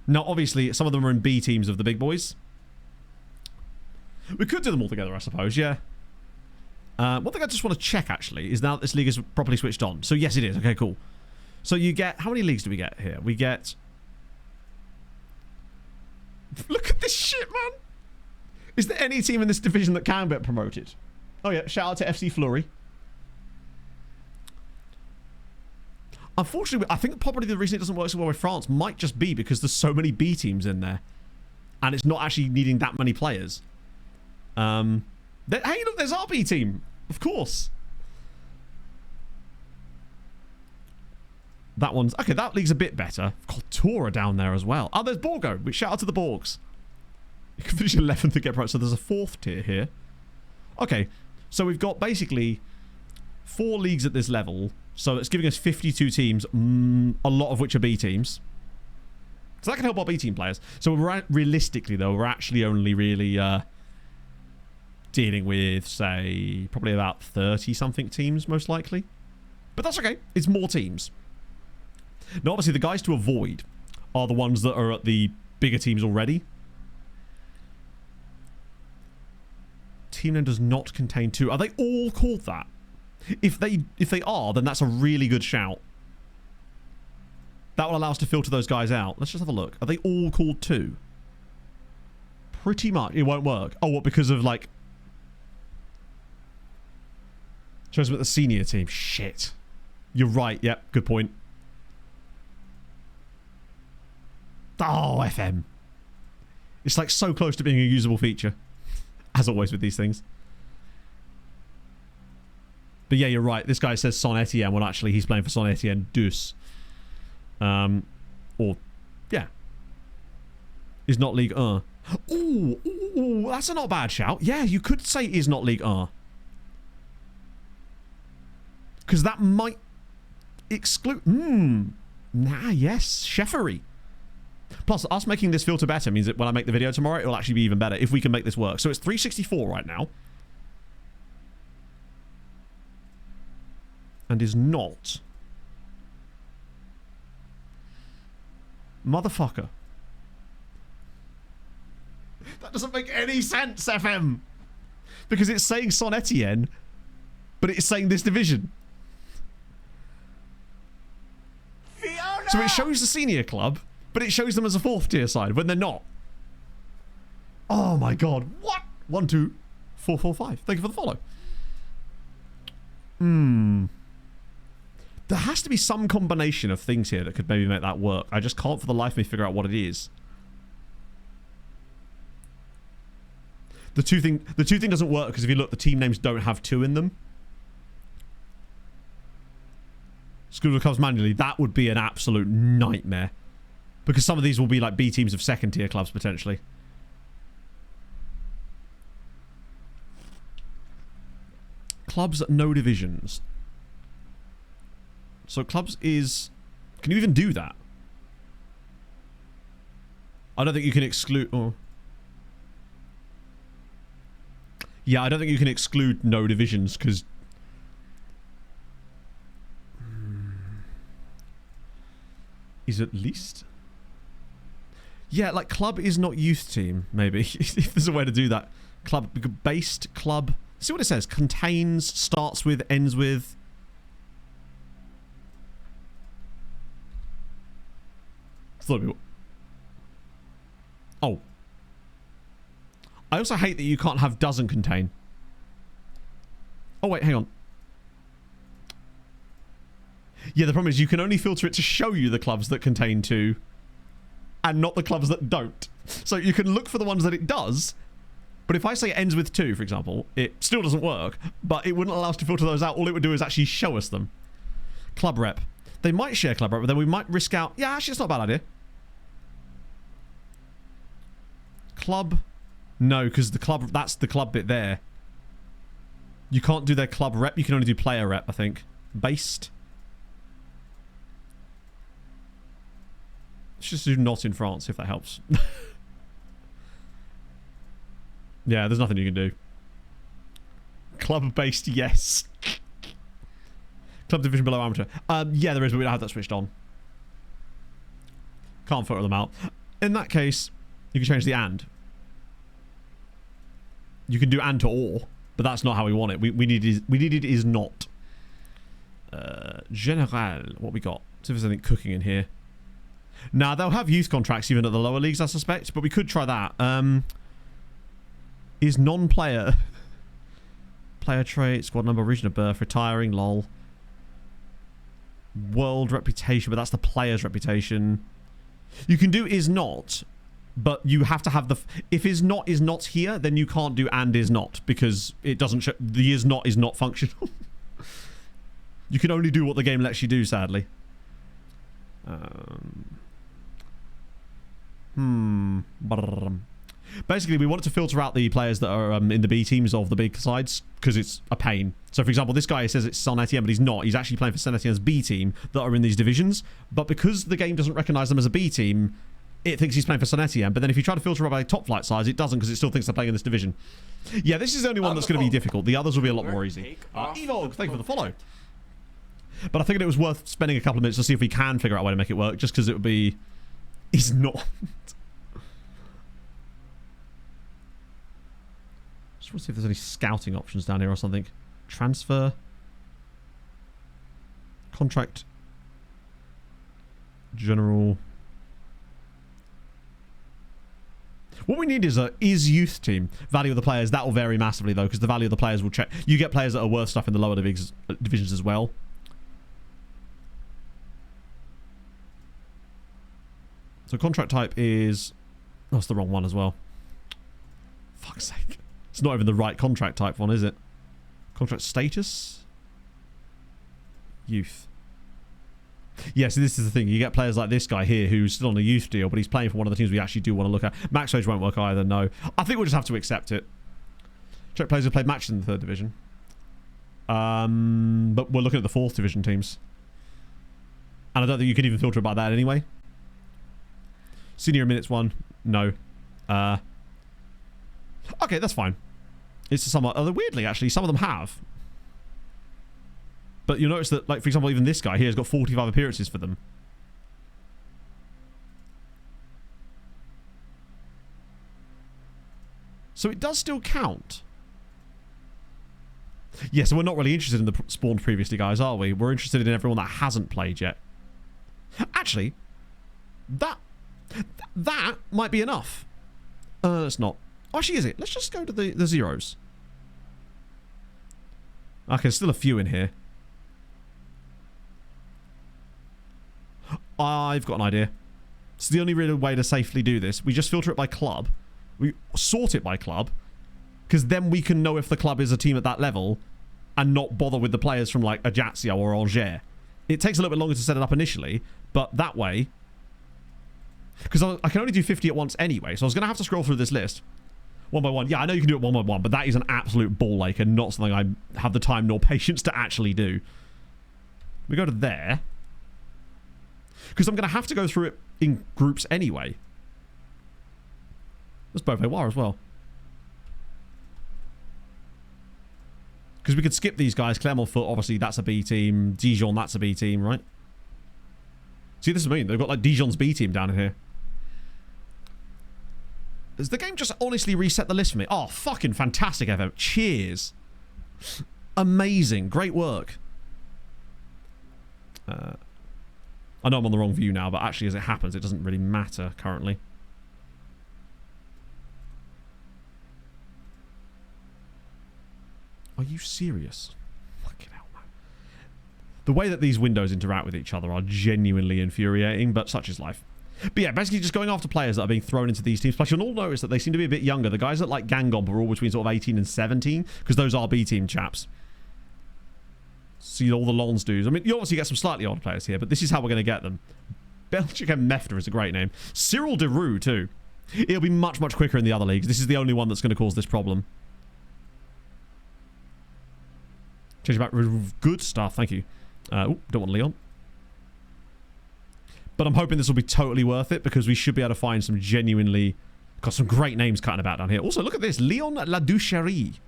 Now, obviously, some of them are in B teams of the big boys. We could do them all together, I suppose, yeah. One thing I just want to check, actually, is now that this league is properly switched on. So, yes, it is. Okay, cool. So, you get... How many leagues do we get here? We get... Look at this shit, man! Is there any team in this division that can get promoted? Oh, yeah. Shout out to FC Fleury. Unfortunately, I think probably the reason it doesn't work so well with France might just be because there's so many B teams in there. And it's not actually needing that many players. Hey, look, there's our B team. Of course. That one's... Okay, that league's a bit better. Got Tora down there as well. Oh, there's Borgo. Shout out to the Borgs. You can finish 11th to get pro. So there's a 4th tier here. Okay, so we've got basically 4 leagues at this level. So it's giving us 52 teams, a lot of which are B teams. So that can help our B team players. So realistically, though, we're actually only really dealing with, say, probably about 30-something teams, most likely. But that's okay. It's more teams. Now, obviously, the guys to avoid are the ones that are at the bigger teams already. Team name does not contain 2. Are they all called that? If they are, then that's a really good shout. That will allow us to filter those guys out. Let's just have a look. Are they all called 2? Pretty much. It won't work. Oh, what? Because of, like... Shows them at the senior team. Shit. You're right. Yep. Good point. Oh, FM. It's like so close to being a usable feature. As always with these things. But yeah, you're right. This guy says Son Etienne. Well, actually, he's playing for Son Etienne Dus. Or, yeah. Is not League 1. Ooh, that's a not bad shout. Yeah, you could say is not League 1. Because that might exclude... yes. Chefery. Plus, us making this filter better means that when I make the video tomorrow, it will actually be even better if we can make this work. So it's 364 right now. And is not... Motherfucker. That doesn't make any sense, FM. Because it's saying Son Etienne, but it's saying this division. Fiona! So it shows the senior club, but it shows them as a 4th tier side when they're not. Oh my god. What? 1, 2, 4, 4, 5. Thank you for the follow. There has to be some combination of things here that could maybe make that work. I just can't for the life of me figure out what it is. The two thing doesn't work because if you look, the team names don't have 2 in them. School of Cubs manually, that would be an absolute nightmare. Because some of these will be like B teams of 2nd tier clubs potentially. Clubs, no divisions. So clubs is... Can you even do that? I don't think you can exclude... Oh. Yeah, I don't think you can exclude no divisions because... Is at least... Yeah, like club is not youth team, maybe. If there's a way to do that. Club, based club See what it says. Contains, starts with, ends with. Oh. I also hate that you can't have doesn't contain. Oh, wait, hang on. Yeah, the problem is you can only filter it to show you the clubs that contain two and not the clubs that don't. So you can look for the ones that it does, but if I say ends with two, for example, it still doesn't work, but it wouldn't allow us to filter those out. All it would do is actually show us them. Club rep. They might share club rep, but then we might risk out... Yeah, actually, it's not a bad idea. Club... No, because the club... That's the club bit there. You can't do their club rep. You can only do player rep, I think. Based. Let's just do not in France, if that helps. Yeah, there's nothing you can do. Club-based, yes. Club division below amateur. Yeah, there is, but we don't have that switched on. Can't filter them out. In that case, you can change the and. You can do and to or, but that's not how we want it. We needed is not. General, what we got? See if there's anything cooking in here. Now, they'll have youth contracts even at the lower leagues, I suspect, but we could try that. Is non-player... Player trait, squad number, region of birth, retiring, lol. World reputation, but that's the player's reputation. You can do is not, but you have to have the... If is not here, then you can't do and is not, because it doesn't show... The is not functional. You can only do what the game lets you do, sadly. Basically, we wanted to filter out the players that are in the B teams of the big sides because it's a pain. So, for example, this guy says it's Saint-Etienne, but he's not. He's actually playing for Saint-Etienne's B team that are in these divisions. But because the game doesn't recognise them as a B team, it thinks he's playing for Saint-Etienne. But then if you try to filter by top flight size, it doesn't because it still thinks they're playing in this division. Yeah, this is the only one that's going to be difficult. The others will be a lot more easy. Evog, thank you for the follow. But I figured it was worth spending a couple of minutes to see if we can figure out a way to make it work, just because it would be... He's not. Just want to see if there's any scouting options down here or something. Transfer. Contract. General. What we need is a youth team. Value of the players. That will vary massively though, because the value of the players will check. You get players that are worth stuff in the lower divisions as well. So contract type is... Oh, it's the wrong one as well. Fuck's sake. It's not even the right contract type one, is it? Contract status? Youth. Yeah, so this is the thing. You get players like this guy here who's still on a youth deal, but he's playing for one of the teams we actually do want to look at. Max age won't work either, no. I think we'll just have to accept it. Check players who played matches in the 3rd division. But we're looking at the 4th division teams. And I don't think you can even filter it by that anyway. Senior minutes 1, no. Okay, that's fine. It's somewhat... weirdly, actually, some of them have. But you'll notice that, like, for example, even this guy here has got 45 appearances for them. So it does still count. Yeah, so we're not really interested in the spawned previously guys, are we? We're interested in everyone that hasn't played yet. Actually, that might be enough. It's not. Actually, is it? Let's just go to the zeros. Okay, there's still a few in here. I've got an idea. It's the only real way to safely do this. We just filter it by club. We sort it by club. Because then we can know if the club is a team at that level and not bother with the players from like Ajaccio or Angers. It takes a little bit longer to set it up initially, but that way... Because I can only do 50 at once anyway, so I was going to have to scroll through this list. One by one. Yeah, I know you can do it one by one, but that is an absolute ball ache and not something I have the time nor patience to actually do. We go to there. Because I'm going to have to go through it in groups anyway. There's Beauvais as well. Because we could skip these guys. Clermont-Foot, obviously, that's a B team. Dijon, that's a B team, right? See, this is what I mean. They've got, like, Dijon's B team down in here. Does the game just honestly reset the list for me? Oh, fucking fantastic, FM. Cheers. Amazing. Great work. I know I'm on the wrong view now, but actually as it happens, it doesn't really matter currently. Are you serious? Fucking hell, man. The way that these windows interact with each other are genuinely infuriating, but such is life. But yeah, basically just going after players that are being thrown into these teams. Plus, you'll all notice that they seem to be a bit younger. The guys that like Gangomp are all between sort of 18 and 17, because those are B team chaps. See all the Lons dudes. I mean, you obviously get some slightly older players here, but this is how we're going to get them. Belgic and Mefta is a great name. Cyril Deroux, too. It'll be much, much quicker in the other leagues. This is the only one that's going to cause this problem. Change back. Good stuff. Thank you. Don't want Leon. But I'm hoping this will be totally worth it, because we should be able to find some genuinely... Got some great names cutting about down here. Also, look at this. Leon Ladoucherie.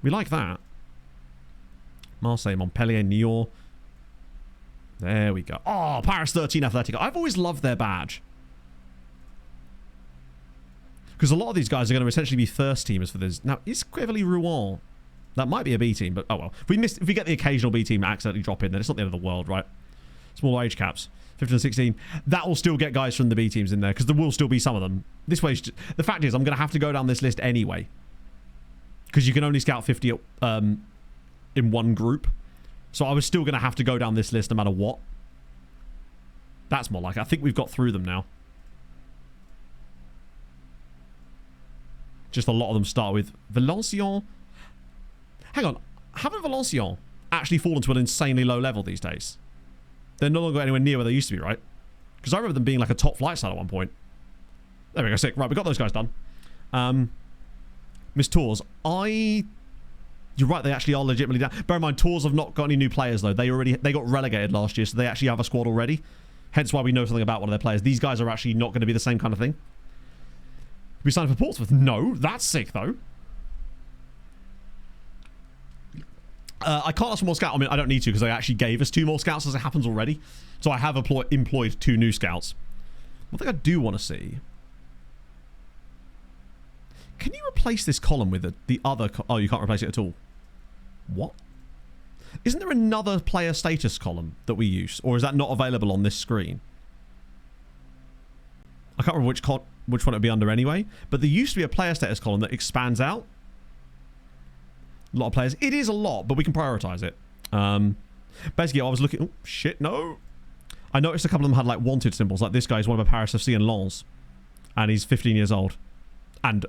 We like that. Marseille, Montpellier, Niort. There we go. Oh, Paris 13 Atletico. I've always loved their badge. Because a lot of these guys are going to essentially be first teamers for this. Now, is Quevilly Rouen? That might be a B team, but oh well. If we get the occasional B team accidentally drop in, then it's not the end of the world, right? Small age caps. 15 and 16. That will still get guys from the B teams in there, because there will still be some of them. This way, the fact is, I'm going to have to go down this list anyway. Because you can only scout 50 in one group. So I was still going to have to go down this list no matter what. That's more like it. I think we've got through them now. Just a lot of them start with Valenciennes. Hang on. Haven't Valenciennes actually fallen to an insanely low level these days? They're no longer anywhere near where they used to be, right? Because I remember them being like a top flight side at one point. There we go, sick. Right, we got those guys done. Miss Tours, you're right, they actually are legitimately down. Bear in mind, Tours have not got any new players, though. They got relegated last year, so they actually have a squad already. Hence why we know something about one of their players. These guys are actually not going to be the same kind of thing. We signed for Portsmouth? No. That's sick, though. I can't ask for more scouts. I mean, I don't need to, because they actually gave us 2 more scouts as it happens already. So I have employed 2 new scouts. One thing I do want to see... Can you replace this column with the other... Oh, you can't replace it at all. What? Isn't there another player status column that we use? Or is that not available on this screen? I can't remember which one it would be under anyway. But there used to be a player status column that expands out. A lot of players. It is a lot, but we can prioritize it. Basically, I was looking... Oh, shit, no. I noticed a couple of them had, like, wanted symbols. Like, this guy is one of a Paris FC and Lens. And he's 15 years old. And...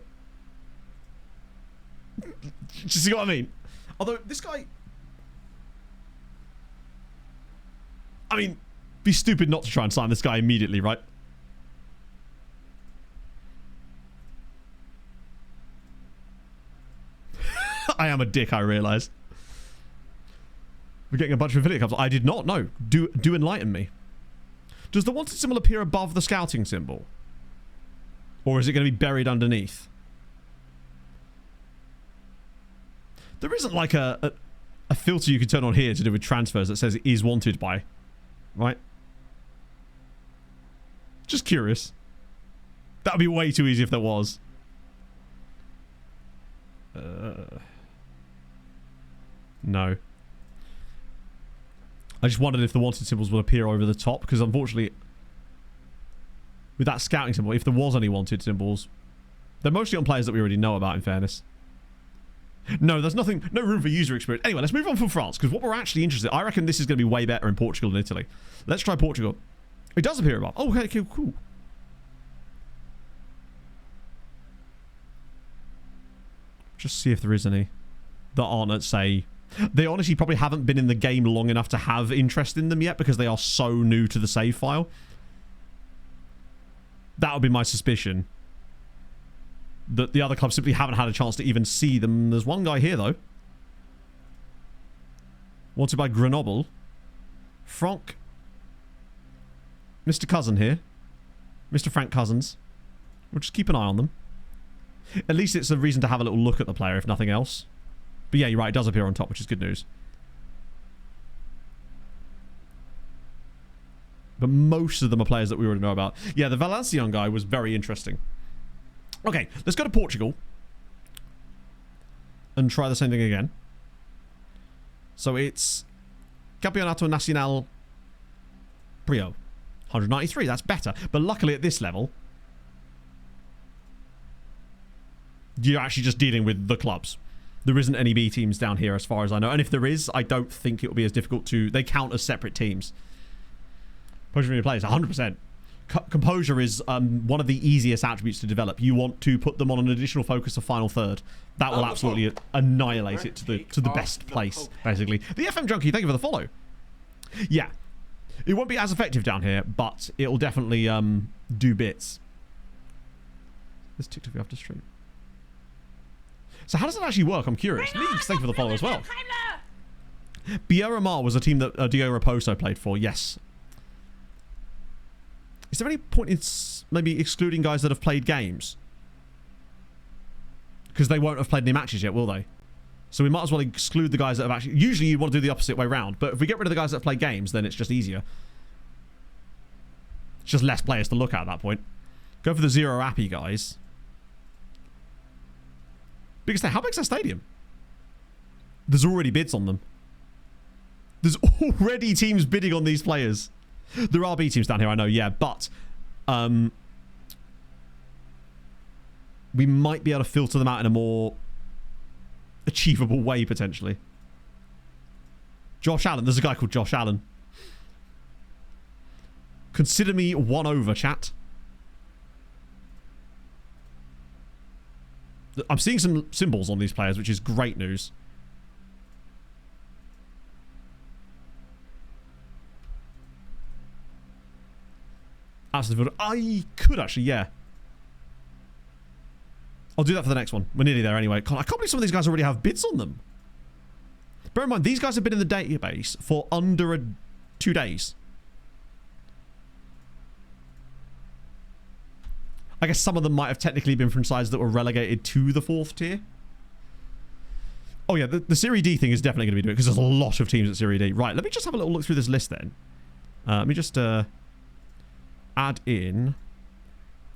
Do you see what I mean? Although, this guy... I mean, be stupid not to try and sign this guy immediately, right? I am a dick, I realise. We're getting a bunch of affiliate cards. I did not know. Do enlighten me. Does the wanted symbol appear above the scouting symbol? Or is it going to be buried underneath? There isn't like a filter you can turn on here to do with transfers that says is wanted by. Right? Just curious. That would be way too easy if there was. No. I just wondered if the wanted symbols will appear over the top, because unfortunately, with that scouting symbol, if there was any wanted symbols, they're mostly on players that we already know about, in fairness. No, there's no room for user experience. Anyway, let's move on from France, because what we're actually interested in, I reckon this is going to be way better in Portugal than Italy. Let's try Portugal. It does appear above. Oh, okay, cool. Just see if there is any that aren't at, say... They honestly probably haven't been in the game long enough to have interest in them yet, because they are so new to the save file. That would be my suspicion. That the other clubs simply haven't had a chance to even see them. There's one guy here, though. Wanted by Grenoble. Franck. Mr. Cousin here. Mr. Frank Cousins. We'll just keep an eye on them. At least it's a reason to have a little look at the player, if nothing else. But yeah, you're right, it does appear on top, which is good news. But most of them are players that we already know about. Yeah, the Valenciennes guy was very interesting. Okay, let's go to Portugal. and try the same thing again. So it's Campeonato Nacional Prio. 193, that's better. But luckily at this level, you're actually just dealing with the clubs. There isn't any B teams down here as far as I know. And if there is, I don't think it will be as difficult to... They count as separate teams. Composure in players, 100%. Composure is one of the easiest attributes to develop. You want to put them on an additional focus of final third. That will absolutely annihilate it to the best place, basically. The FM Junkie, thank you for the follow. Yeah. It won't be as effective down here, but it'll definitely do bits. This TikTok after stream. So how does it actually work? I'm curious. Leagues, thank you for the follow as well. Biera Mar was a team that Diogo Raposo played for. Yes. Is there any point in maybe excluding guys that have played games? Because they won't have played any matches yet, will they? So we might as well exclude the guys that have actually... Usually you want to do the opposite way round, but if we get rid of the guys that play games, then it's just easier. It's just less players to look at that point. Go for the Zero Appy guys. How big's that stadium? There's already bids on them. There's already teams bidding on these players. There are B teams down here, I know, yeah, but we might be able to filter them out in a more achievable way, potentially. Josh Allen. There's a guy called Josh Allen. Consider me won over, chat. I'm seeing some symbols on these players, which is great news. I could actually, yeah. I'll do that for the next one. We're nearly there anyway. God, I can't believe some of these guys already have bids on them. Bear in mind, these guys have been in the database for under 2 days. I guess some of them might have technically been from sides that were relegated to the 4th tier. Oh yeah, the Serie D thing is definitely going to be doing it because there's a lot of teams at Serie D. Right, let me just have a little look through this list then. Let me just add in...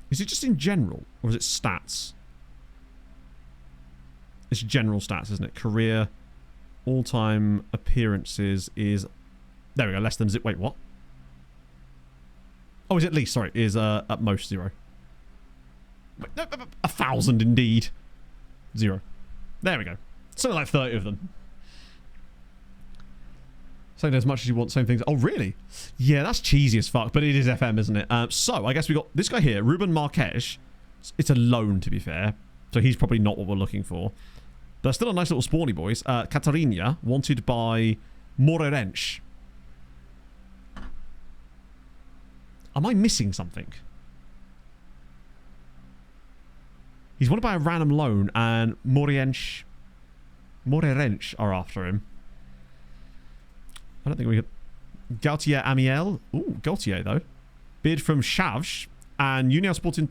Is it just in general? Or is it stats? It's general stats, isn't it? Career, all-time appearances is... There we go, less than... Wait, what? Oh, is it least? Sorry, is at most 0. 1,000 indeed. 0. There we go. Something like 30 of them. Saying as much as you want, same things. Oh, really? Yeah, that's cheesy as fuck, but it is FM, isn't it? So, I guess we got this guy here, Ruben Marques. It's a loan, to be fair. So he's probably not what we're looking for. But still a nice little spawny, boys. Catarina, wanted by Moreirense. Am I missing something? He's wanted by a random loan, and Moreirense are after him. I don't think we could... Gautier Amiel. Ooh, Gautier, though. Bid from Chaves, and Union Sporting...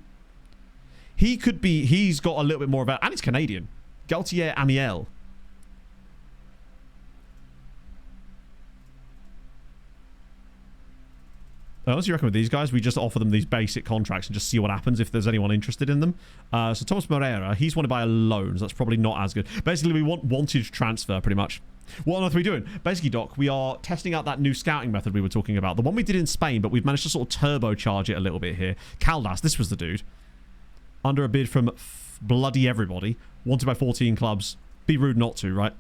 He could be... He's got a little bit more of a... And he's Canadian. Gautier Amiel. What do you reckon with these guys? We just offer them these basic contracts and just see what happens if there's anyone interested in them. So Thomas Moreira, he's wanted by a loan, so that's probably not as good. Basically, we want wanted transfer, pretty much. What on earth are we doing? Basically, Doc, we are testing out that new scouting method we were talking about. The one we did in Spain, but we've managed to sort of turbocharge it a little bit here. Caldas, this was the dude. Under a bid from bloody everybody. Wanted by 14 clubs. Be rude not to, right?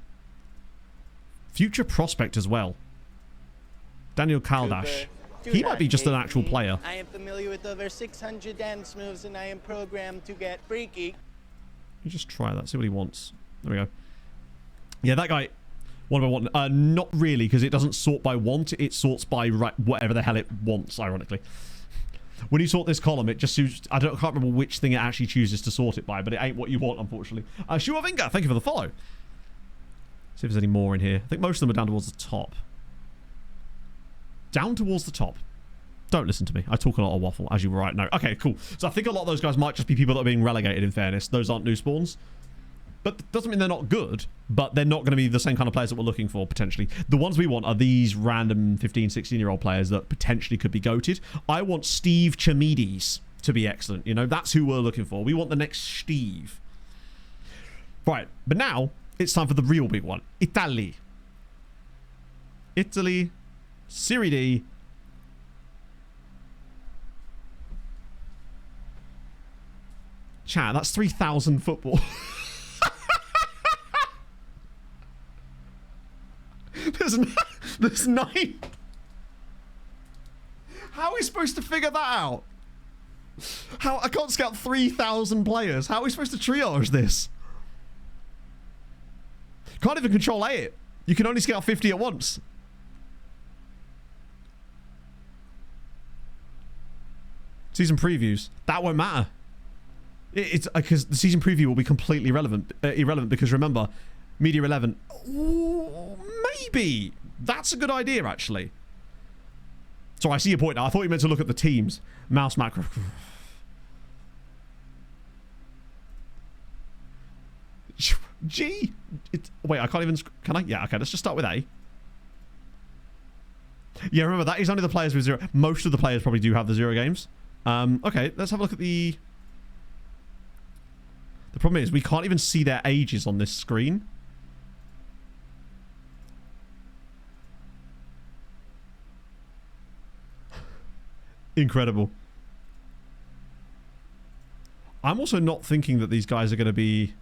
Future prospect as well. Daniel Caldas. He might be just an actual player. I am familiar with over 600 dance moves and I am programmed to get freaky. You just try that, see what he wants. There we go. Yeah, that guy. What do I want? Not really, because it doesn't sort by want. It sorts by whatever the hell it wants, ironically. When you sort this column, it just suits... I can't remember which thing it actually chooses to sort it by, but it ain't what you want, unfortunately. Shuavinga, thank you for the follow. See if there's any more in here. I think most of them are down towards the top. Down towards the top. Don't listen to me. I talk a lot of waffle, as you right know. Okay, cool. So I think a lot of those guys might just be people that are being relegated, in fairness. Those aren't new spawns. But that doesn't mean they're not good, but they're not going to be the same kind of players that we're looking for, potentially. The ones we want are these random 15, 16-year-old players that potentially could be goated. I want Steve Chamides to be excellent. You know, that's who we're looking for. We want the next Steve. Right, but now, It's time for the real big one. Italy. Italy. Serie D. Chat, that's 3,000 football. There's 9. How are we supposed to figure that out? How I can't scout 3,000 players. How are we supposed to triage this? Can't even control A it. You can only scout 50 at once. Season previews. That won't matter. It's because the season preview will be completely irrelevant because remember, Media 11. Ooh, maybe. That's a good idea, actually. So I see your point now. I thought you meant to look at the teams. Mouse macro. G. Wait, I can't even... Can I? Yeah, okay. Let's just start with A. Yeah, remember, that is only the players with 0. Most of the players probably do have the 0 games. Okay, let's have a look at the... The problem is we can't even see their ages on this screen. Incredible. I'm also not thinking that these guys are going to be...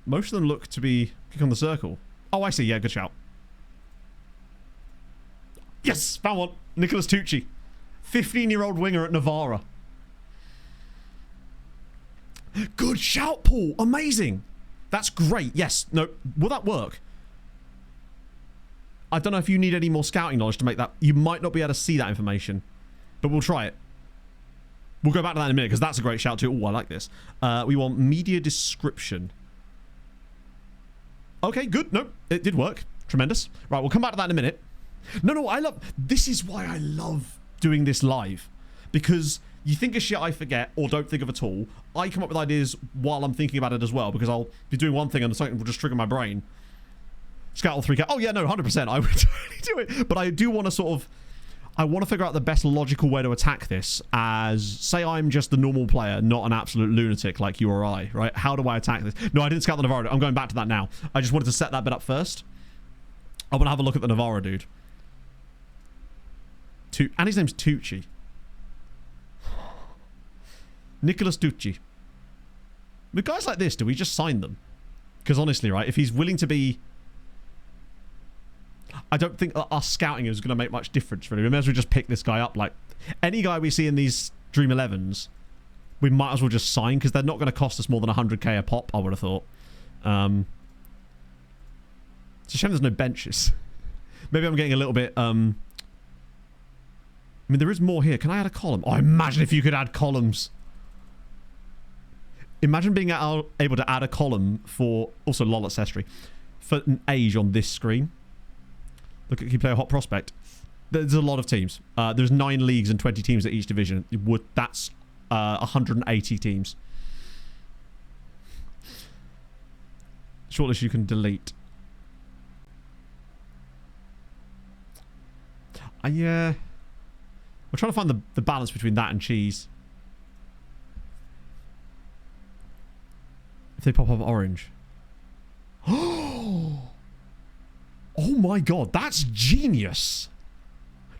Most of them look to be... Click on the circle. Oh, I see. Yeah, good shout. Yes! Found one. Nicholas Tucci. 15-year-old winger at Navarra. Good shout, Paul. Amazing. That's great. Yes. No. Will that work? I don't know if you need any more scouting knowledge to make that. You might not be able to see that information. But we'll try it. We'll go back to that in a minute because that's a great shout too. Oh, I like this. We want media description. Okay, good. No, it did work. Tremendous. Right, we'll come back to that in a minute. No, I love... This is why I love doing this live. Because you think of shit I forget or don't think of at all. I come up with ideas while I'm thinking about it as well because I'll be doing one thing and something will just trigger my brain. Scout all 3K. Oh, yeah, no, 100%. I would totally do it. But I do want to sort of... I want to figure out the best logical way to attack this as... Say I'm just the normal player, not an absolute lunatic like you or I, right? How do I attack this? No, I didn't scout the Navarro. I'm going back to that now. I just wanted to set that bit up first. I want to have a look at the Navarro dude. And his name's Tucci. Nicholas Tucci. With guys like this, do we just sign them? Because honestly, right, if he's willing to be... I don't think us scouting is going to make much difference, really. We may as well just pick this guy up. Like, any guy we see in these Dream 11s, we might as well just sign, because they're not going to cost us more than 100k a pop, I would have thought. It's a shame there's no benches. Maybe I'm getting a little bit... I mean, there is more here. Can I add a column? Oh, imagine if you could add columns. Imagine being able to add a column for... Also, lol accessory. For an age on this screen. Look at key player hot prospect. There's a lot of teams. There's 9 leagues and 20 teams at each division. That's 180 teams. Shortlist you can delete. Yeah. We're trying to find the balance between that and cheese. If they pop up orange. Oh my god, that's genius.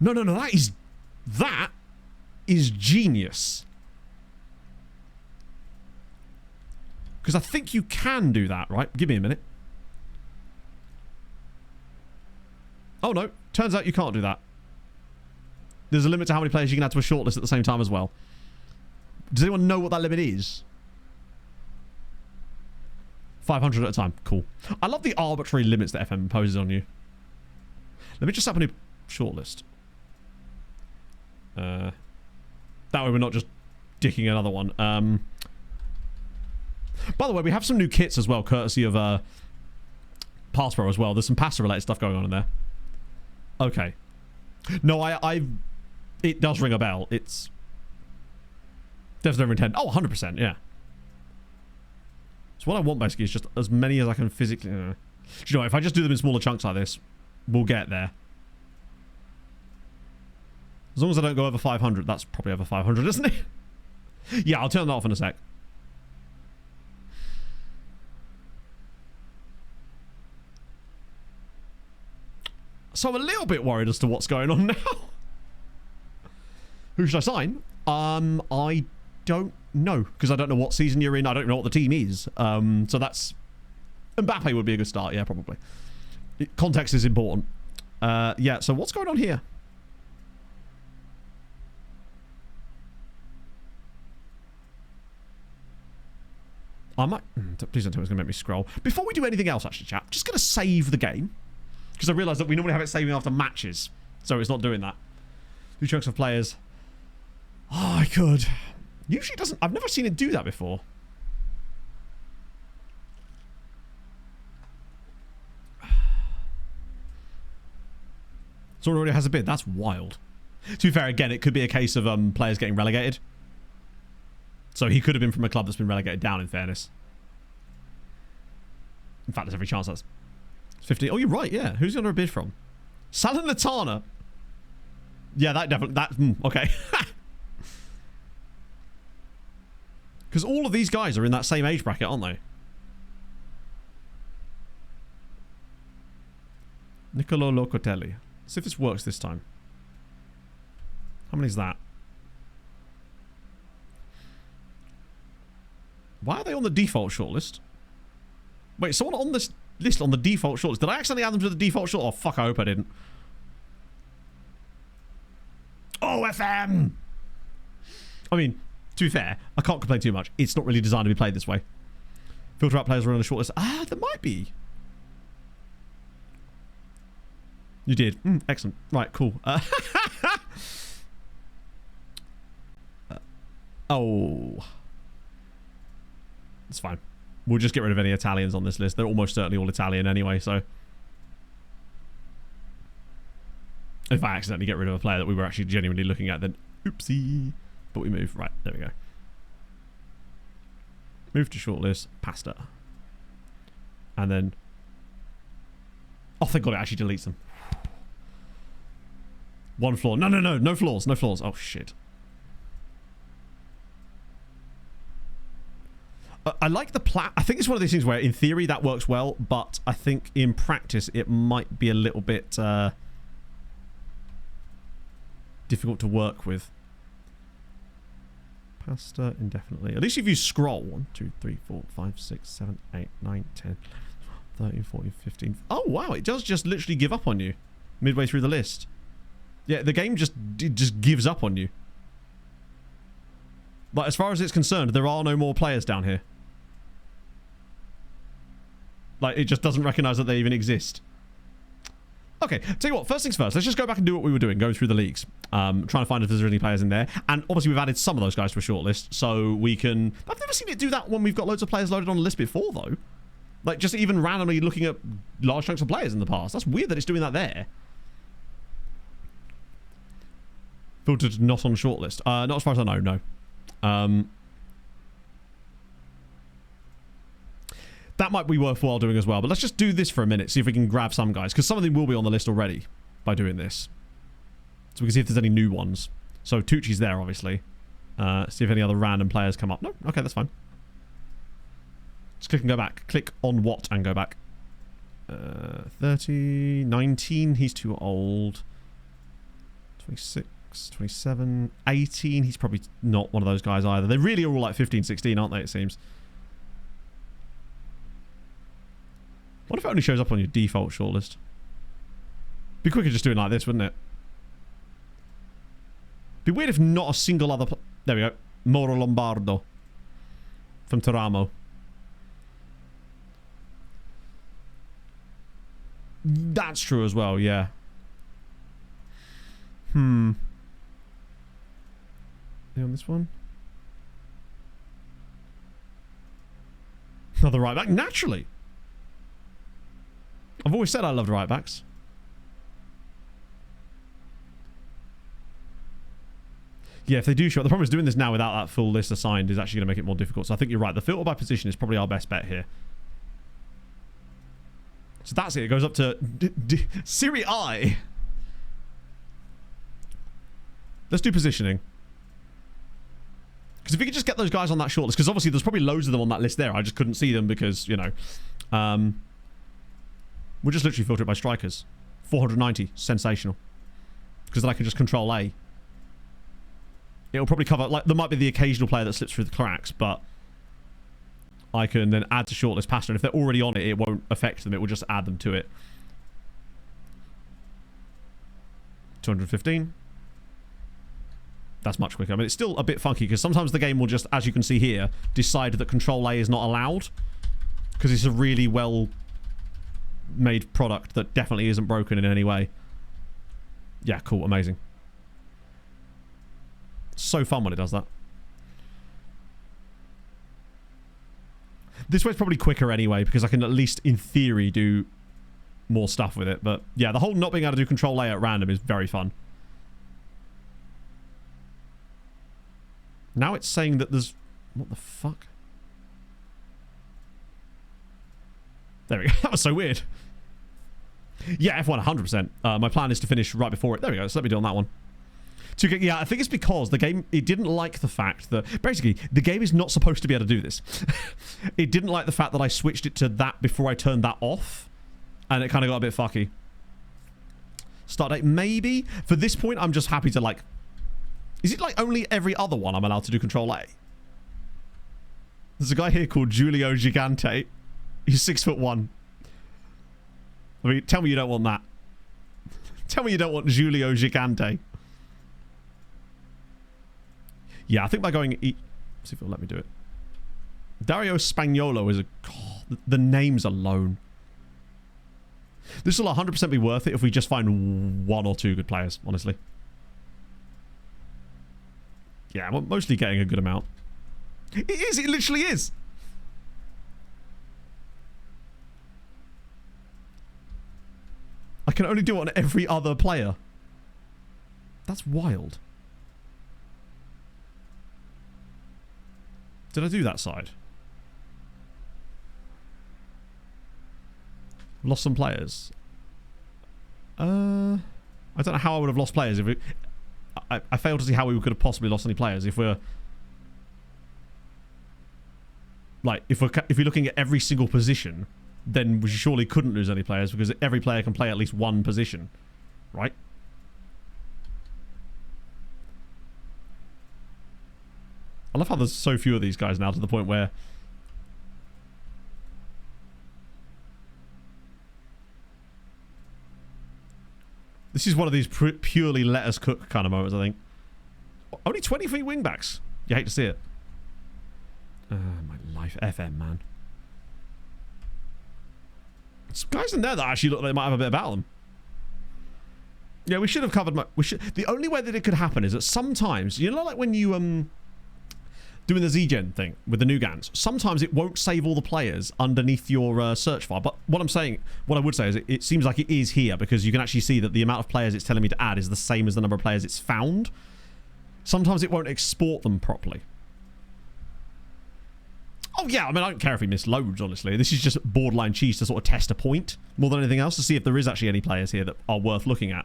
No, that is genius. Because I think you can do that, right? Give me a minute. Oh no, turns out you can't do that. There's a limit to how many players you can add to a shortlist at the same time as well. Does anyone know what that limit is? 500 at a time. Cool. I love the arbitrary limits that FM imposes on you. Let me just set up a new shortlist. That way we're not just dicking another one. By the way, we have some new kits as well, courtesy of Pass Pro as well. There's some pasta related stuff going on in there. Okay. No, it does ring a bell. It's Devs Never Intend. Oh, 100%, yeah. So what I want basically is just as many as I can physically... Do you know what, if I just do them in smaller chunks like this, we'll get there. As long as I don't go over 500. That's probably over 500, isn't it? Yeah, I'll turn that off in a sec. So I'm a little bit worried as to what's going on now. Who should I sign? I don't know, because I don't know what season you're in. I don't know what the team is. So that's... Mbappe would be a good start, yeah, probably. Context is important. Yeah, so what's going on here? I might... Please don't tell me it's going to make me scroll. Before we do anything else, actually, chat, just going to save the game. Because I realise that we normally have it saving after matches. So it's not doing that. 2 chunks of players. Oh, I could. Usually it doesn't... I've never seen it do that before. Someone already has a bid. That's wild. To be fair, again, it could be a case of players getting relegated. So he could have been from a club that's been relegated down, in fairness. In fact, there's every chance that's 50. Oh, you're right, yeah. Who's he under a bid from? Salernitana. Yeah, that definitely... okay. Because all of these guys are in that same age bracket, aren't they? Niccolo Locatelli. Let's see if this works this time. How many is that? Why are they on the default shortlist? Wait, someone on this list on the default shortlist. Did I accidentally add them to the default shortlist? Oh, fuck, I hope I didn't. Oh, FM! I mean, to be fair, I can't complain too much. It's not really designed to be played this way. Filter out players who are on the shortlist. Ah, there might be. You did. Excellent. Right, cool. Oh. It's fine. We'll just get rid of any Italians on this list. They're almost certainly all Italian anyway, so... If I accidentally get rid of a player that we were actually genuinely looking at, then oopsie. But we move. Right, there we go. Move to shortlist. Pasta. And then... Oh, thank God it actually deletes them. One flaw. No, no, no. No flaws. No flaws. Oh, shit. I like the plan. I think it's one of these things where in theory that works well, but I think in practice it might be a little bit difficult to work with. Pasta indefinitely. At least if you scroll 1, 2, 3, 4, 5, 6, 7, 8, 9, 10, 13, 14, 15. Oh wow, it does just literally give up on you midway through the list. Yeah, the game just gives up on you. But as far as it's concerned, there are no more players down here. Like, it just doesn't recognize that they even exist. Okay, tell you what, first things first, let's just go back and do what we were doing, going through the leagues. Trying to find if there's any players in there. And obviously we've added some of those guys to a shortlist, so we can... I've never seen it do that when we've got loads of players loaded on the list before, though. Like, just even randomly looking at large chunks of players in the past. That's weird that it's doing that there. Filtered not on shortlist. Not as far as I know, no. That might be worthwhile doing as well, but let's just do this for a minute, see if we can grab some guys, because some of them will be on the list already by doing this. So we can see if there's any new ones. So Tucci's there, obviously. See if any other random players come up. No? Okay, that's fine. Just click and go back. Click on what and go back. 30, 19, he's too old. 26, 27, 18, he's probably not one of those guys either. They really are all like 15, 16, aren't they, it seems. What if it only shows up on your default shortlist? Be quicker just doing like this, wouldn't it? Be weird if not a single other... There we go. Moro Lombardo. From Teramo. That's true as well, yeah. Are they on this one? Another right back. Naturally. I've always said I loved right backs. Yeah, if they do show up, the problem is doing this now without that full list assigned is actually going to make it more difficult. So I think you're right. The filter by position is probably our best bet here. So that's it. It goes up to Serie I. Let's do positioning. Because if we could just get those guys on that shortlist, because obviously there's probably loads of them on that list there. I just couldn't see them because, you know... we'll just literally filter it by strikers. 490. Sensational. Because then I can just control A. It'll probably cover... Like, there might be the occasional player that slips through the cracks, but I can then add to shortlist passenger. And if they're already on it, it won't affect them. It will just add them to it. 215. That's much quicker. I mean, it's still a bit funky because sometimes the game will just, as you can see here, decide that Control A is not allowed because it's a really well made product that definitely isn't broken in any way. Yeah, cool, amazing. So fun when it does that. This way's probably quicker anyway because I can at least in theory do more stuff with it. But yeah, the whole not being able to do Control A at random is very fun. Now it's saying that there's... What the fuck? There we go. That was so weird. Yeah, F1 100%. My plan is to finish right before it. There we go. So let me do on that one. Yeah, I think it's because the game... It didn't like the fact that... Basically, the game is not supposed to be able to do this. It didn't like the fact that I switched it to that before I turned that off. And it kind of got a bit fucky. Start date, maybe? For this point, I'm just happy to, like... Is it like only every other one I'm allowed to do Control A? There's a guy here called Giulio Gigante. He's 6'1". I mean, tell me you don't want that. Tell me you don't want Giulio Gigante. Yeah, I think by going... See if it'll let me do it. Dario Spagnolo is a... God, the names alone. This will 100% be worth it if we just find one or two good players, honestly. Yeah, I'm mostly getting a good amount. It is, it literally is. I can only do it on every other player. That's wild. Did I do that side? Lost some players. I don't know how I would have lost players if it... I fail to see how we could have possibly lost any players if we're... Like, if you're looking at every single position, then we surely couldn't lose any players because every player can play at least one position. Right? I love how there's so few of these guys now to the point where... This is one of these purely let us cook kind of moments, I think. Only 23 wingbacks. You hate to see it. My life. FM, man. There's guys in there that actually look like they might have a bit about them. Yeah, we should have covered... The only way that it could happen is that sometimes... You know, like when you... doing the Z-Gen thing with the Nugans, sometimes it won't save all the players underneath your search file. But what I would say is it seems like it is here because you can actually see that the amount of players it's telling me to add is the same as the number of players it's found. Sometimes it won't export them properly. Oh yeah, I mean, I don't care if we miss loads, honestly. This is just borderline cheese to sort of test a point more than anything else to see if there is actually any players here that are worth looking at,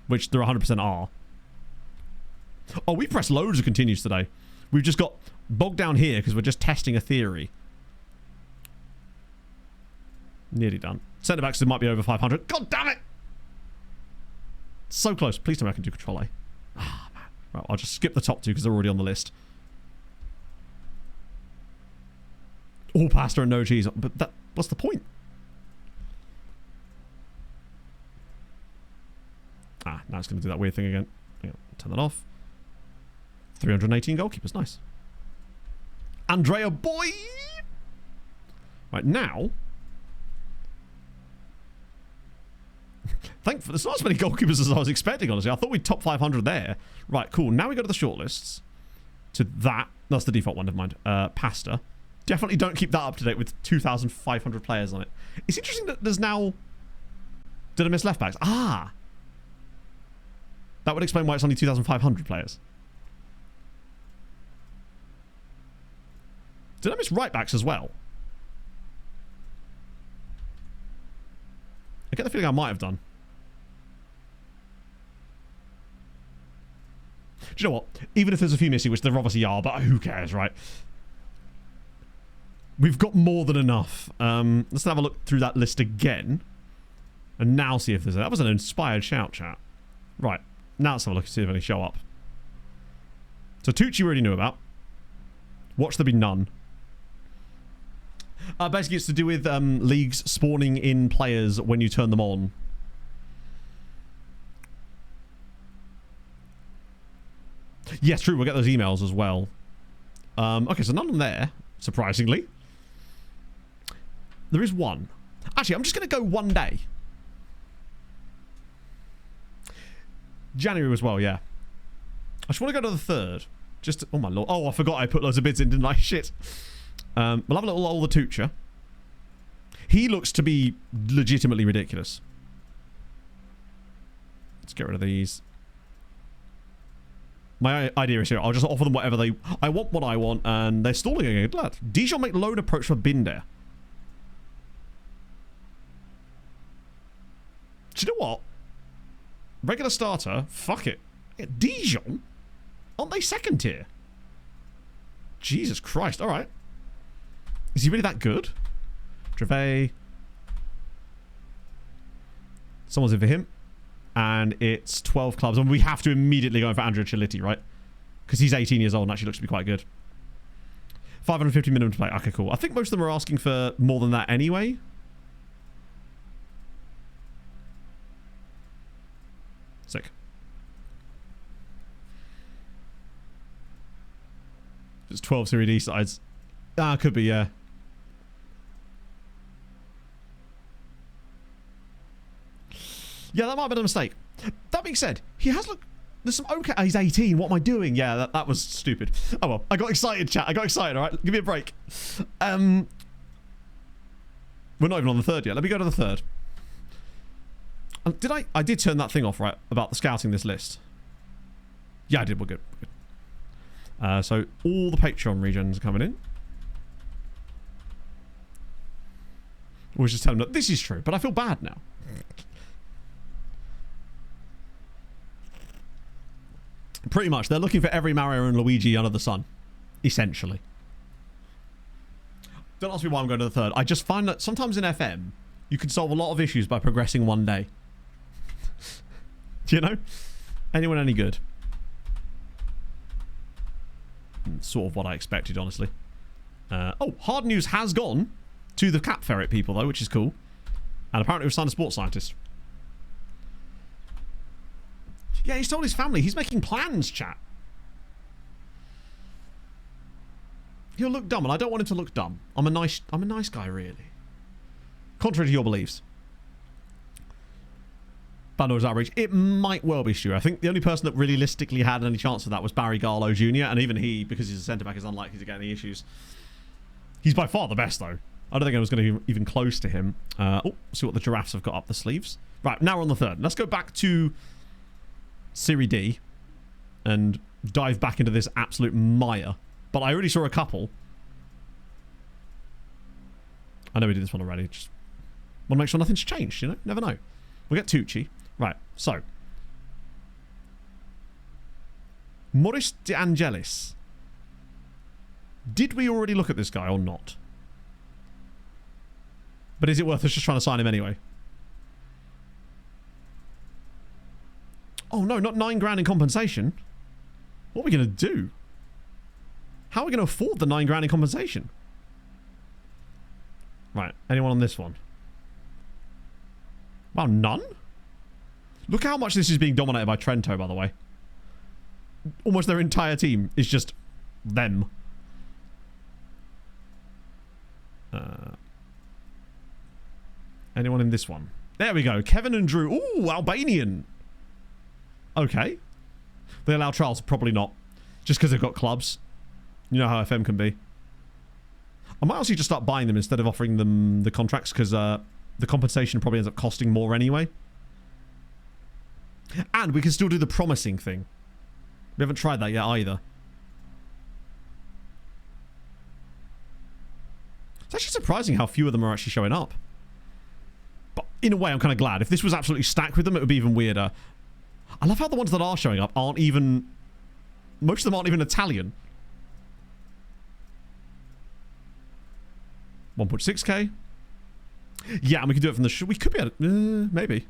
which there 100% are. Oh, we pressed loads of continues today. We've just got bogged down here because we're just testing a theory. Nearly done. Centre backs might be over 500. God damn it! So close. Please tell me I can do Control A. Ah, man. Right, I'll just skip the top two because they're already on the list. All pasta and no cheese. But what's the point? Ah, now it's going to do that weird thing again. Hang on, turn that off. 318 goalkeepers. Nice. Andrea boy! Right, now... Thankfully, there's not as many goalkeepers as I was expecting, honestly. I thought we'd top 500 there. Right, cool. Now we go to the shortlists. To that. That's the default one, never mind. Pasta. Definitely don't keep that up to date with 2,500 players on it. It's interesting that there's now... Did I miss left backs? Ah! That would explain why it's only 2,500 players. Did I miss right backs as well? I get the feeling I might have done. Do you know what? Even if there's a few missing, which there obviously are, but who cares, right? We've got more than enough. Let's have a look through that list again. And now see if there's... That was an inspired shout, chat. Right. Now let's have a look and see if any show up. So Tucci we already knew about. Watch there be none. Basically, it's to do with leagues spawning in players when you turn them on. Yes, true. We'll get those emails as well. Okay, so none on there, surprisingly. There is one. Actually, I'm just going to go one day. January as well, yeah. I just want to go to the 3rd. Just to, oh my lord. Oh, I forgot I put loads of bids in, didn't I? Shit. We'll have a little older Tucher. He looks to be legitimately ridiculous. Let's get rid of these. My idea is here, I'll just offer them whatever they... I want what I want, and they're stalling again. Dijon make load approach for Binder. Do you know what? Regular starter, fuck it. Yeah, Dijon? Aren't they 2nd tier? Jesus Christ, alright. Is he really that good? Drevet. Someone's in for him. And it's 12 clubs. And we have to immediately go in for Andrea Chiliti, right? Because he's 18 years old and actually looks to be quite good. 550 minimum to play. Okay, cool. I think most of them are asking for more than that anyway. Sick. It's 12 Serie D sides. Ah, could be, yeah. Yeah, that might have been a mistake. That being said, he has looked... There's some okay... he's 18. What am I doing? Yeah, that was stupid. Oh, well. I got excited, chat. I got excited, all right? Give me a break. We're not even on the 3rd yet. Let me go to the 3rd. Did I did turn that thing off, right? About the scouting this list. Yeah, I did. We're good. We're good. So, all the Patreon regions are coming in. We'll just tell them that this is true, but I feel bad now. Pretty much. They're looking for every Mario and Luigi under the sun. Essentially. Don't ask me why I'm going to the 3rd. I just find that sometimes in FM, you can solve a lot of issues by progressing one day. Do you know? Anyone any good? Sort of what I expected, honestly. Oh, hard news has gone to the Cap Ferret people, though, which is cool. And apparently we've signed a sports scientist. Yeah, he's told his family. He's making plans, chat. He'll look dumb, and I don't want him to look dumb. I'm a nice guy, really. Contrary to your beliefs. Bandor's outreach. It might well be Stu. I think the only person that realistically had any chance of that was Barry Garlow Jr. And even he, because he's a centre-back, is unlikely to get any issues. He's by far the best, though. I don't think I was going to be even close to him. See what the giraffes have got up the sleeves. Right, now we're on the 3rd. Let's go back to Serie D and dive back into this absolute mire. But I already saw a couple. I know we did this one already. Just want to make sure nothing's changed, you know? Never know. We'll get Tucci. Right, so. Maurice De Angelis. Did we already look at this guy or not? But is it worth us just trying to sign him anyway? Oh no, not 9 grand in compensation. What are we going to do? How are we going to afford the 9 grand in compensation? Right, anyone on this one? Wow, none? Look how much this is being dominated by Trento, by the way. Almost their entire team is just them. Anyone in this one? There we go. Kevin and Drew. Ooh, Albanian. Okay. They allow trials? Probably not. Just because they've got clubs. You know how FM can be. I might also just start buying them instead of offering them the contracts, because the compensation probably ends up costing more anyway. And we can still do the promising thing. We haven't tried that yet either. It's actually surprising how few of them are actually showing up. But in a way, I'm kind of glad. If this was absolutely stacked with them, it would be even weirder. I love how the ones that are showing up aren't even... Most of them aren't even Italian. 1.6k. Yeah, and we can do it from the... we could be able to... maybe.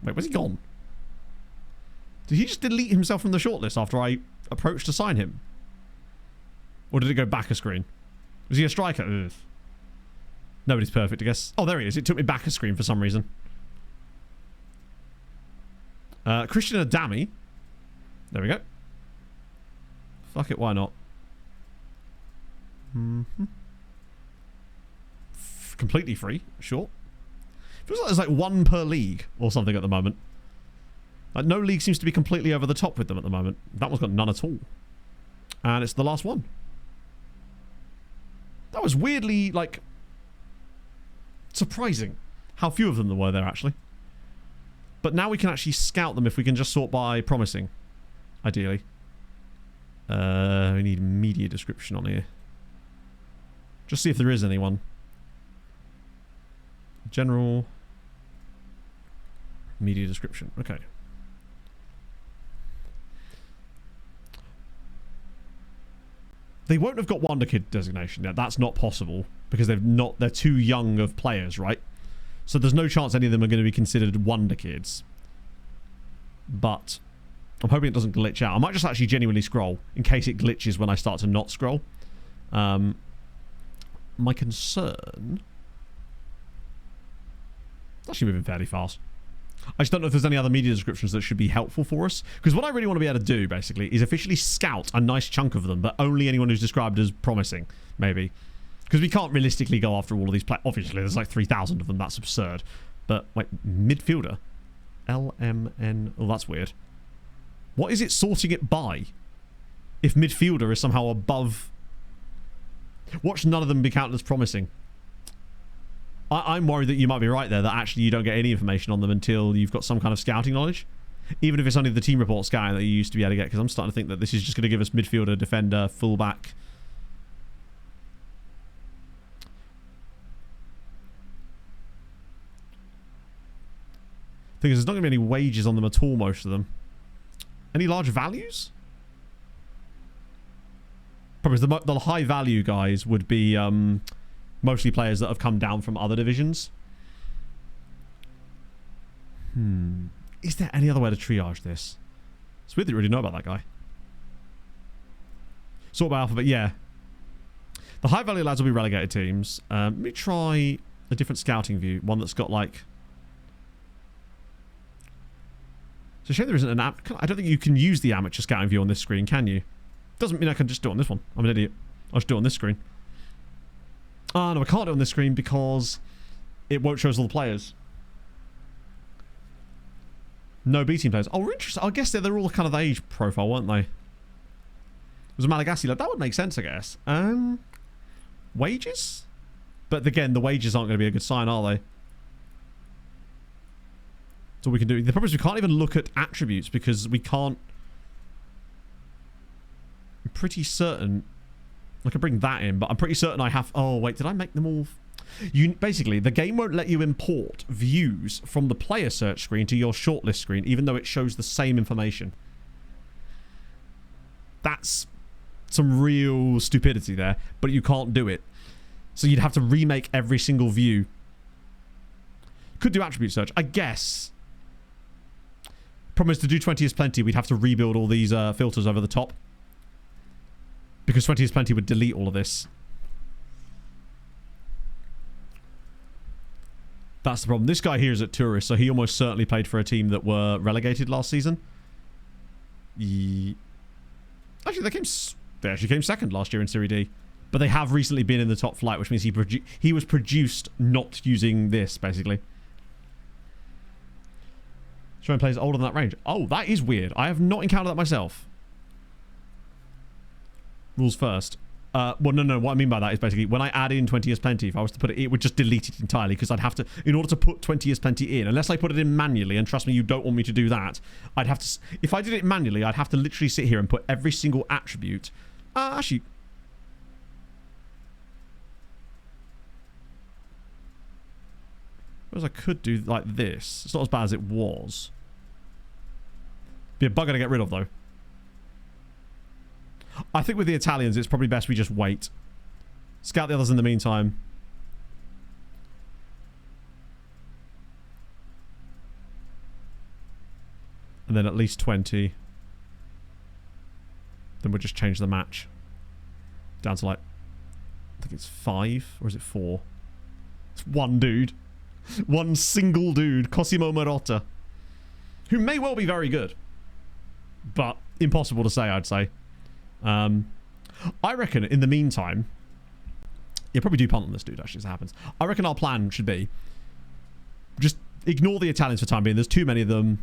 Wait, where's he gone? Did he just delete himself from the shortlist after I approached to sign him? Or did it go back a screen? Was he a striker? Ugh. Nobody's perfect, I guess. Oh, there he is. It took me back a screen for some reason. Christian Adami. There we go. Fuck it, why not? Completely free, sure. Feels like there's like one per league or something at the moment. Like no league seems to be completely over the top with them at the moment. That one's got none at all. And it's the last one. That was weirdly, like, surprising how few of them there were there, actually. But now we can actually scout them if we can just sort by promising, ideally. We need media description on here. Just see if there is anyone. General media description. Okay. They won't have got Wonder Kid designation yet. That's not possible because they're too young of players, right? So there's no chance any of them are going to be considered Wonder Kids. But I'm hoping it doesn't glitch out. I might just actually genuinely scroll in case it glitches when I start to not scroll. My concern... It's actually moving fairly fast. I just don't know if there's any other media descriptions that should be helpful for us. Because what I really want to be able to do, basically, is officially scout a nice chunk of them, but only anyone who's described as promising, maybe. Because we can't realistically go after all of these players. Obviously, there's like 3,000 of them. That's absurd. But, wait, midfielder? LMN... Oh, that's weird. What is it sorting it by? If midfielder is somehow above... Watch none of them be counted as promising. I'm worried that you might be right there, that actually you don't get any information on them until you've got some kind of scouting knowledge. Even if it's only the team report scouting that you used to be able to get, because I'm starting to think that this is just going to give us midfielder, defender, fullback. Thing is, there's not going to be any wages on them at all, most of them. Any large values? Probably the high value guys would be... mostly players that have come down from other divisions. Is there any other way to triage this? It's weird that you already know about that guy. Sort by alphabet, yeah. The high value lads will be relegated teams. Let me try a different scouting view. One that's got like... It's a shame there isn't an app. I don't think you can use the amateur scouting view on this screen, can you? Doesn't mean I can just do it on this one. I'm an idiot. I'll just do it on this screen. Oh, no, I can't do it on this screen because it won't show us all the players. No B-team players. Oh, we're interested. I guess they're all kind of the age profile, weren't they? It was a Malagasy lad. That would make sense, I guess. Wages? But again, the wages aren't going to be a good sign, are they? So we can do... The problem is we can't even look at attributes because we can't... I'm pretty certain... I can bring that in, but I'm pretty certain I have... Oh, wait, did I make them all... Basically, the game won't let you import views from the player search screen to your shortlist screen, even though it shows the same information. That's some real stupidity there, but you can't do it. So you'd have to remake every single view. Could do attribute search, I guess. Problem is, to do 20 is plenty, we'd have to rebuild all these filters over the top. Because 20 is plenty would delete all of this. That's the problem. This guy here is at Tourist, so he almost certainly played for a team that were relegated last season. Actually, they actually came second last year in Serie D. But they have recently been in the top flight, which means he was produced not using this, basically. Showing players older than that range. Oh, that is weird. I have not encountered that myself. Rules first. Well, no. What I mean by that is basically when I add in 20 is plenty, if I was to put it, it would just delete it entirely because I'd have to, in order to put 20 is plenty in, unless I put it in manually, and trust me, you don't want me to do that, I'd have to, if I did it manually, I'd have to literally sit here and put every single attribute. Actually, I suppose I could do like this. It's not as bad as it was. Be a bugger to get rid of, though. I think with the Italians, it's probably best we just wait. Scout the others in the meantime. And then at least 20. Then we'll just change the match. Down to like, I think it's 5, or is it 4? It's one dude. One single dude, Cosimo Marotta. Who may well be very good. But impossible to say, I'd say. I reckon, in the meantime... Yeah, probably do punt on this dude, actually, as it happens. I reckon our plan should be... Just ignore the Italians for the time being. There's too many of them.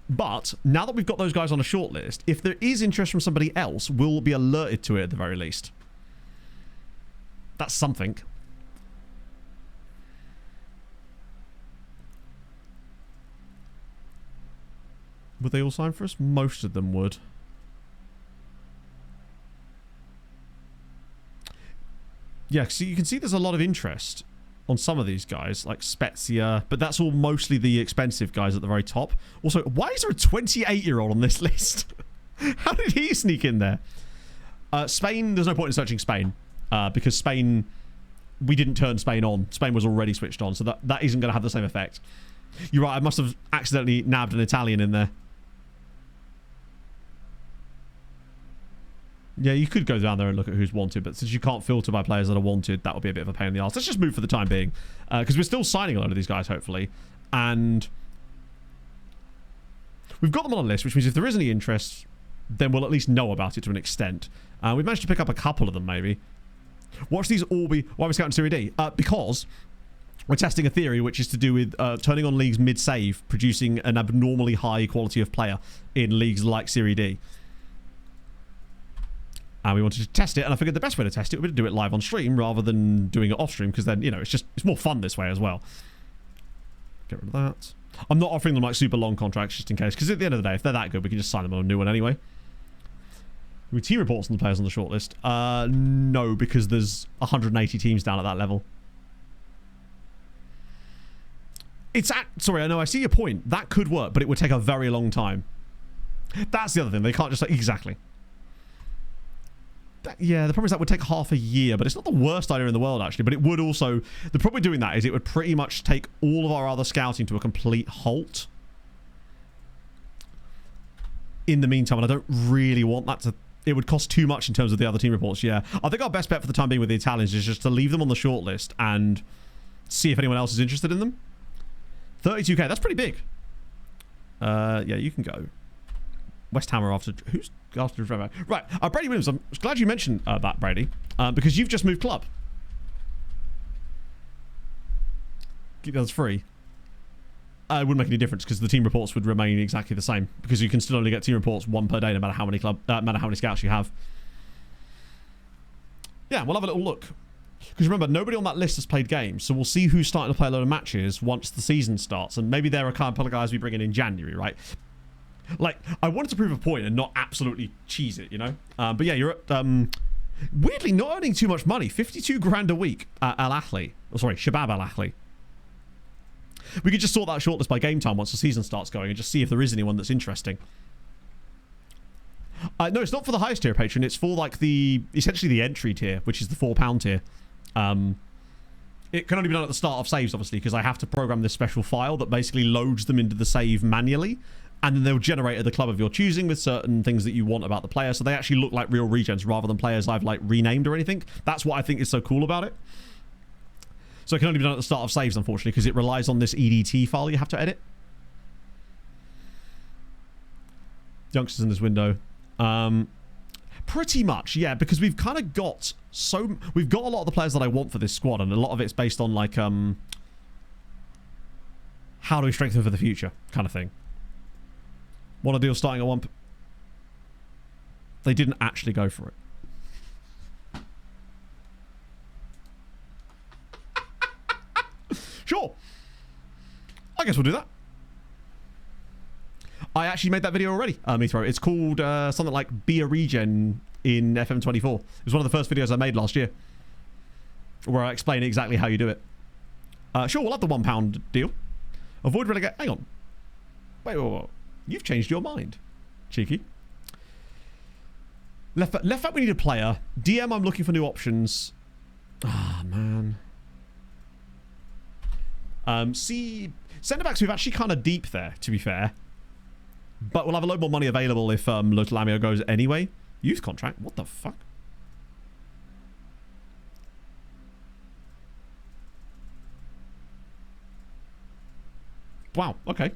But, now that we've got those guys on a short list, if there is interest from somebody else, we'll be alerted to it at the very least. That's something. Would they all sign for us? Most of them would. Yeah, so you can see there's a lot of interest on some of these guys, like Spezia, but that's all mostly the expensive guys at the very top. Also, why is there a 28-year-old on this list? How did he sneak in there? Spain, there's no point in searching Spain, because Spain, we didn't turn Spain on. Spain was already switched on, so that isn't going to have the same effect. You're right, I must have accidentally nabbed an Italian in there. Yeah, you could go down there and look at who's wanted, but since you can't filter by players that are wanted, that will be a bit of a pain in the arse. Let's just move for the time being, because we're still signing a lot of these guys, hopefully, and we've got them on a list, which means if there is any interest, then we'll at least know about it to an extent. We've managed to pick up a couple of them, maybe. Watch these all be... Why are we scouting Serie D? Because we're testing a theory which is to do with turning on leagues mid-save, producing an abnormally high quality of player in leagues like Serie D. And we wanted to test it, and I figured the best way to test it would be to do it live on stream rather than doing it off stream, because then, you know, it's more fun this way as well. Get rid of that. I'm not offering them like super long contracts just in case, because at the end of the day, if they're that good, we can just sign them on a new one anyway. We team reports on the players on the shortlist. No, because there's 180 teams down at that level. Sorry, I know, I see your point. That could work, but it would take a very long time. That's the other thing. They can't just like... Exactly. Yeah, the problem is that would take half a year, but it's not the worst idea in the world, actually. But it would also... The problem with doing that is it would pretty much take all of our other scouting to a complete halt. In the meantime, and I don't really want that to... It would cost too much in terms of the other team reports, yeah. I think our best bet for the time being with the Italians is just to leave them on the shortlist and see if anyone else is interested in them. 32k, that's pretty big. Yeah, you can go. West Ham are after... Who's after... Right, Brady Williams, I'm glad you mentioned that, Brady, because you've just moved club. Keep the others free. It wouldn't make any difference because the team reports would remain exactly the same, because you can still only get team reports one per day no matter how many scouts you have. Yeah, we'll have a little look. Because remember, nobody on that list has played games, so we'll see who's starting to play a load of matches once the season starts, and maybe there are a couple of guys we bring in January, right? Like, I wanted to prove a point and not absolutely cheese it, you know? But yeah, you're at, weirdly not earning too much money. 52 grand a week at Al Ahly. Oh, sorry, Shabab Al Ahly. We could just sort that shortlist by game time once the season starts going and just see if there is anyone that's interesting. No, it's not for the highest tier patron. It's for, like, essentially the entry tier, which is the £4 tier. It can only be done at the start of saves, obviously, because I have to program this special file that basically loads them into the save manually. And then they'll generate at the club of your choosing with certain things that you want about the player. So they actually look like real regens rather than players I've like renamed or anything. That's what I think is so cool about it. So it can only be done at the start of saves, unfortunately, because it relies on this EDT file you have to edit. Youngsters in this window. Pretty much, yeah, because we've kind of got we've got a lot of the players that I want for this squad, and a lot of it's based on like how do we strengthen for the future kind of thing. Want a deal starting at one... They didn't actually go for it. Sure. I guess we'll do that. I actually made that video already, Mithro. It's called something like Be a Regen in FM24. It was one of the first videos I made last year, where I explain exactly how you do it. Sure, we'll have the £1 deal. Avoid relegate... Hang on. Wait. You've changed your mind. Cheeky. Left back, we need a player. DM, I'm looking for new options. Ah, man. Centre-backs, we've actually kind of deep there, to be fair. But we'll have a load more money available if Local Amio goes anyway. Youth contract? What the fuck? Wow, okay.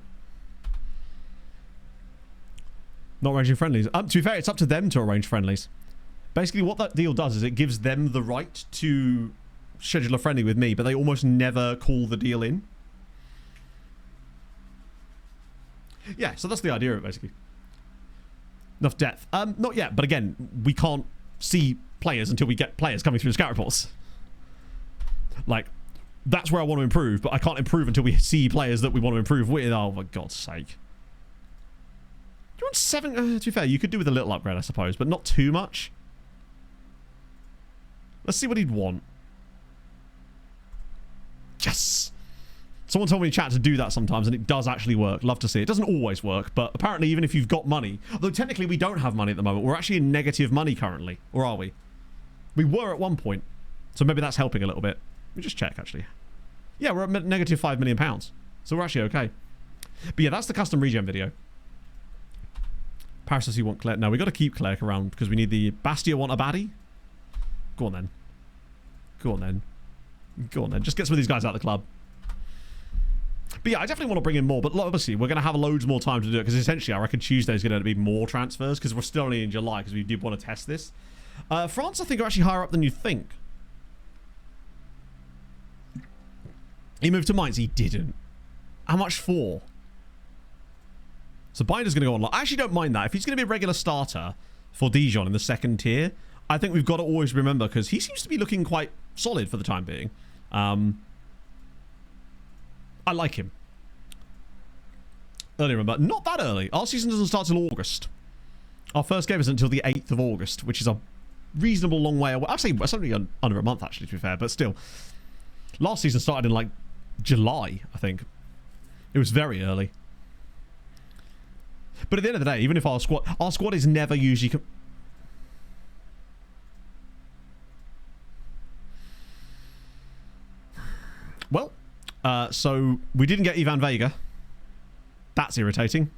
Not arranging friendlies. To be fair, it's up to them to arrange friendlies. Basically, what that deal does is it gives them the right to schedule a friendly with me, but they almost never call the deal in. Yeah, so that's the idea of it, basically. Enough depth. Not yet, but again, we can't see players until we get players coming through the scout reports. Like, that's where I want to improve, but I can't improve until we see players that we want to improve with. Oh, for God's sake. Do you want 7? To be fair, you could do with a little upgrade, I suppose, but not too much. Let's see what he'd want. Yes! Someone told me in chat to do that sometimes, and it does actually work. Love to see it. It doesn't always work, but apparently even if you've got money... Although technically we don't have money at the moment. We're actually in negative money currently. Or are we? We were at one point. So maybe that's helping a little bit. Let me just check, actually. Yeah, we're at negative £5 million. So we're actually okay. But yeah, that's the custom regen video. Paris says you want Clerc. No, we got to keep Clerc around because we need the... Bastia want a baddie? Go on then. Go on then. Go on then. Just get some of these guys out of the club. But yeah, I definitely want to bring in more, but obviously we're going to have loads more time to do it because essentially I reckon Tuesday is going to be more transfers because we're still only in July because we did want to test this. France, I think, are actually higher up than you think. He moved to Mainz. He didn't. How much for? So Binder's going to go on. I actually don't mind that. If he's going to be a regular starter for Dijon in the second tier, I think we've got to always remember because he seems to be looking quite solid for the time being. I like him. Early remember. Not that early. Our season doesn't start till August. Our first game isn't until the 8th of August, which is a reasonable long way away. I'd say it's only under a month, actually, to be fair, but still. Last season started in, like, July, I think. It was very early. But at the end of the day, even if our squad is never usually... Well... so we didn't get Ivan Vega. That's irritating.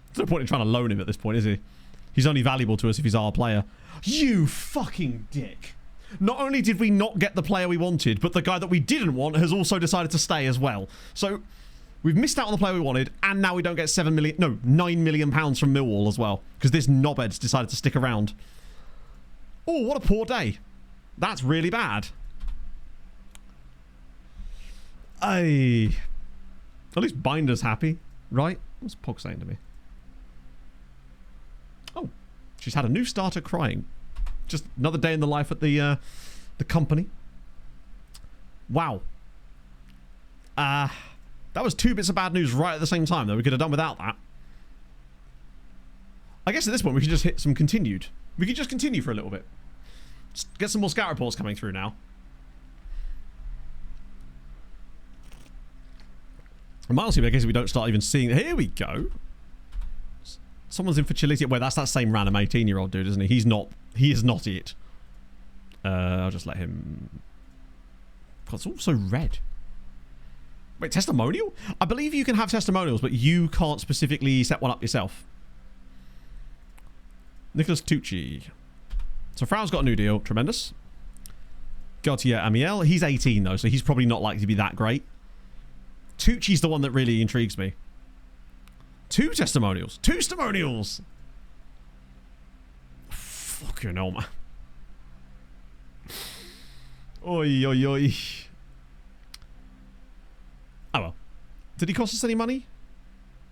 There's no point in trying to loan him at this point, is he? He's only valuable to us if he's our player. You fucking dick. Not only did we not get the player we wanted, but the guy that we didn't want has also decided to stay as well. So we've missed out on the player we wanted, and now we don't get 9 million pounds from Millwall as well, because this knobhead's decided to stick around. Oh, what a poor day. That's really bad. At least Binder's happy, right? What's Pog saying to me? Oh, she's had a new starter crying. Just another day in the life at the company. Wow. That was 2 bits of bad news right at the same time, though. We could have done without that. I guess at this point we could just hit some continued. We could just continue for a little bit. Just get some more scout reports coming through now. It might also be a case we don't start even seeing... Here we go. Someone's in for Chile. Well, that's that same random 18-year-old dude, isn't he? He is not it. I'll just let him... God, it's all so red. Wait, testimonial? I believe you can have testimonials, but you can't specifically set one up yourself. Nicholas Tucci. So Frau's got a new deal. Tremendous. Gautier Amiel. He's 18, though, so he's probably not likely to be that great. Tucci's the one that really intrigues me. 2 testimonials. 2 testimonials! Fucking hell, man. Oi, oi, oi. Oh, well. Did he cost us any money?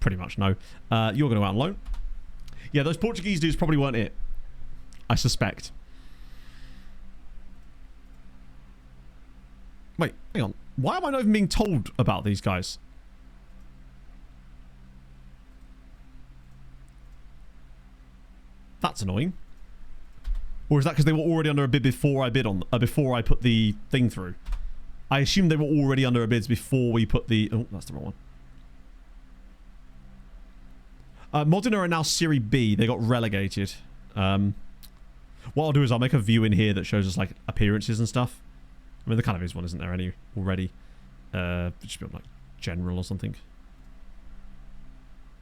Pretty much, no. You're going to go out on loan. Yeah, those Portuguese dudes probably weren't it. I suspect. Wait, hang on. Why am I not even being told about these guys? That's annoying. Or is that because they were already under a bid before I put the thing through? I assume they were already under a bids before we put the... Oh, that's the wrong one. Modena are now Serie B. They got relegated. What I'll do is I'll make a view in here that shows us like appearances and stuff. I mean, there kind of is one, isn't there, already? It should be on, like, general or something.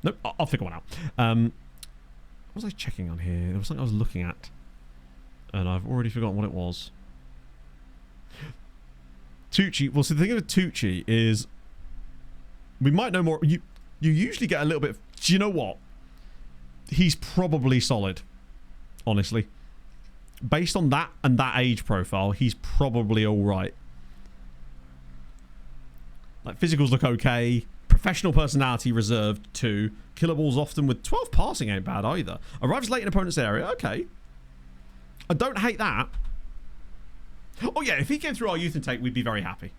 Nope, I'll figure one out. What was I checking on here? There was something I was looking at. And I've already forgotten what it was. Tucci. Well, so the thing with Tucci is... We might know more. You usually get a little bit... Do you know what? He's probably solid. Honestly. Based on that and that age profile, he's probably alright. Like, physicals look okay. Professional personality reserved 2. Killables often with 12 passing ain't bad either. Arrives late in opponent's area. Okay. I don't hate that. Oh yeah, if he came through our youth intake, we'd be very happy.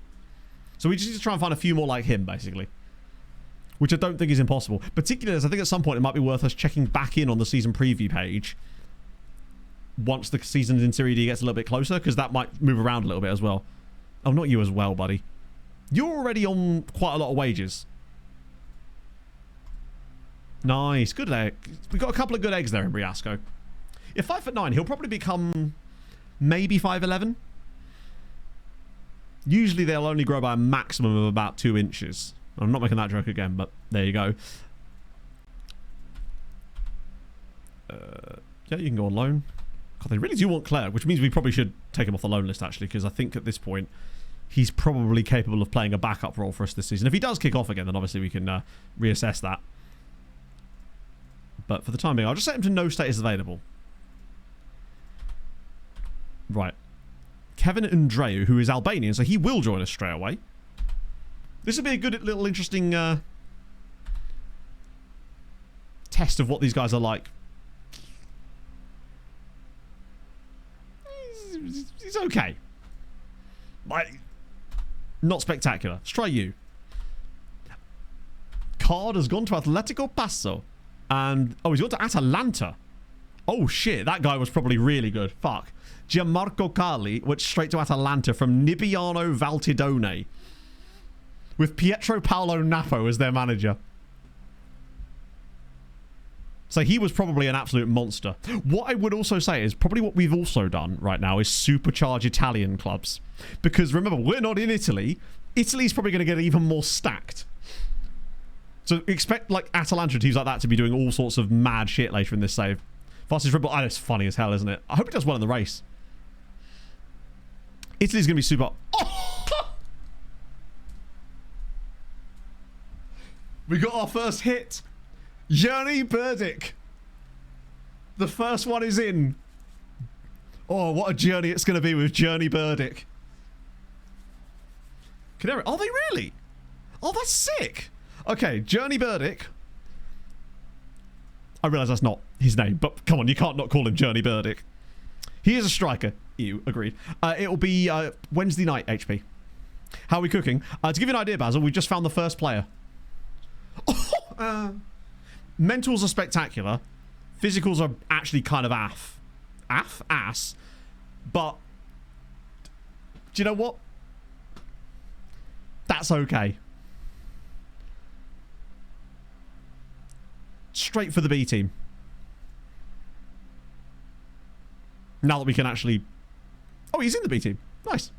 So we just need to try and find a few more like him, basically. Which I don't think is impossible. Particularly as I think at some point it might be worth us checking back in on the season preview page once the season in Serie D gets a little bit closer, because that might move around a little bit as well. Oh, not you as well, buddy. You're already on quite a lot of wages. Nice. Good egg. We've got a couple of good eggs there in Briasco. Yeah, 5'9", he'll probably become maybe 5'11". Usually they'll only grow by a maximum of about 2 inches. I'm not making that joke again, but there you go. Yeah, you can go on loan. God, they really do want Claire, which means we probably should take him off the loan list, actually, because I think at this point he's probably capable of playing a backup role for us this season. If he does kick off again, then obviously we can reassess that. But for the time being, I'll just set him to no status available. Right. Kevin Andreu, who is Albanian, so he will join us straight away. This will be a good little interesting test of what these guys are like. He's okay. Like, not spectacular. Let's try you. Card has gone to Atletico Passo. And, oh, he's gone to Atalanta. Oh, shit. That guy was probably really good. Fuck. Gianmarco Carli went straight to Atalanta from Nibbiano Valtidone. With Pietro Paolo Napo as their manager. So he was probably an absolute monster. What I would also say is probably what we've also done right now is supercharge Italian clubs. Because remember, we're not in Italy. Italy's probably going to get even more stacked. So expect like Atalanta teams like that to be doing all sorts of mad shit later in this save. Fastest dribble. Oh, it's funny as hell, isn't it? I hope it does well in the race. Italy's going to be super... Oh! We got our first hit. Journey Burdick. The first one is in. Oh, what a journey it's going to be with Journey Burdick. Canary. Are they really? Oh, that's sick. Okay, Journey Burdick. I realise that's not his name, but come on, you can't not call him Journey Burdick. He is a striker. Ew, agreed. It'll be Wednesday night, HP. How are we cooking? To give you an idea, Basil, we've just found the first player. Mentals are spectacular. Physicals are actually kind of ass. But do you know what? That's okay. Straight for the B team. Now that we can actually... Oh, he's in the B team. Nice.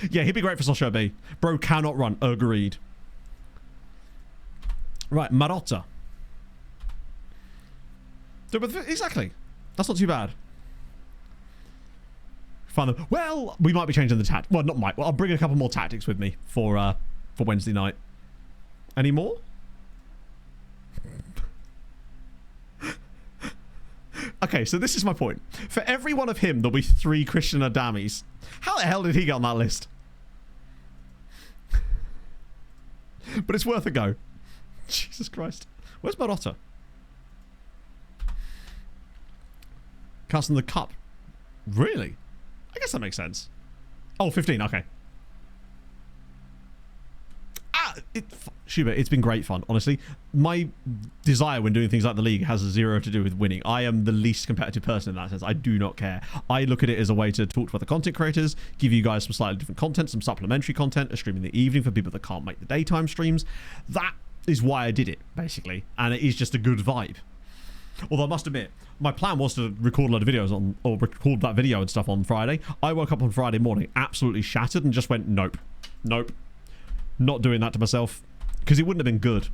Yeah, he'd be great for Sochaux B. Bro cannot run. Agreed. Right, Marotta. Exactly. That's not too bad. Find them. Well, we might be changing the tactics. Well, not might. Well, I'll bring a couple more tactics with me for Wednesday night. Any more? Okay, so this is my point. For every one of him, there'll be 3 Christian Adamis. How the hell did he get on that list? But it's worth a go. Jesus Christ. Where's Marotta? Casting the cup. Really? I guess that makes sense. Oh, 15. Okay. Schubert, it's been great fun, honestly. My desire when doing things like the league has zero to do with winning. I am the least competitive person in that sense. I do not care. I look at it as a way to talk to other content creators, give you guys some slightly different content, some supplementary content, a stream in the evening for people that can't make the daytime streams. That is why I did it, basically. And it is just a good vibe. Although I must admit, my plan was to record a lot of videos on, or record that video and stuff on Friday. I woke up on Friday morning absolutely shattered and just went, nope. Nope. Not doing that to myself. Because it wouldn't have been good.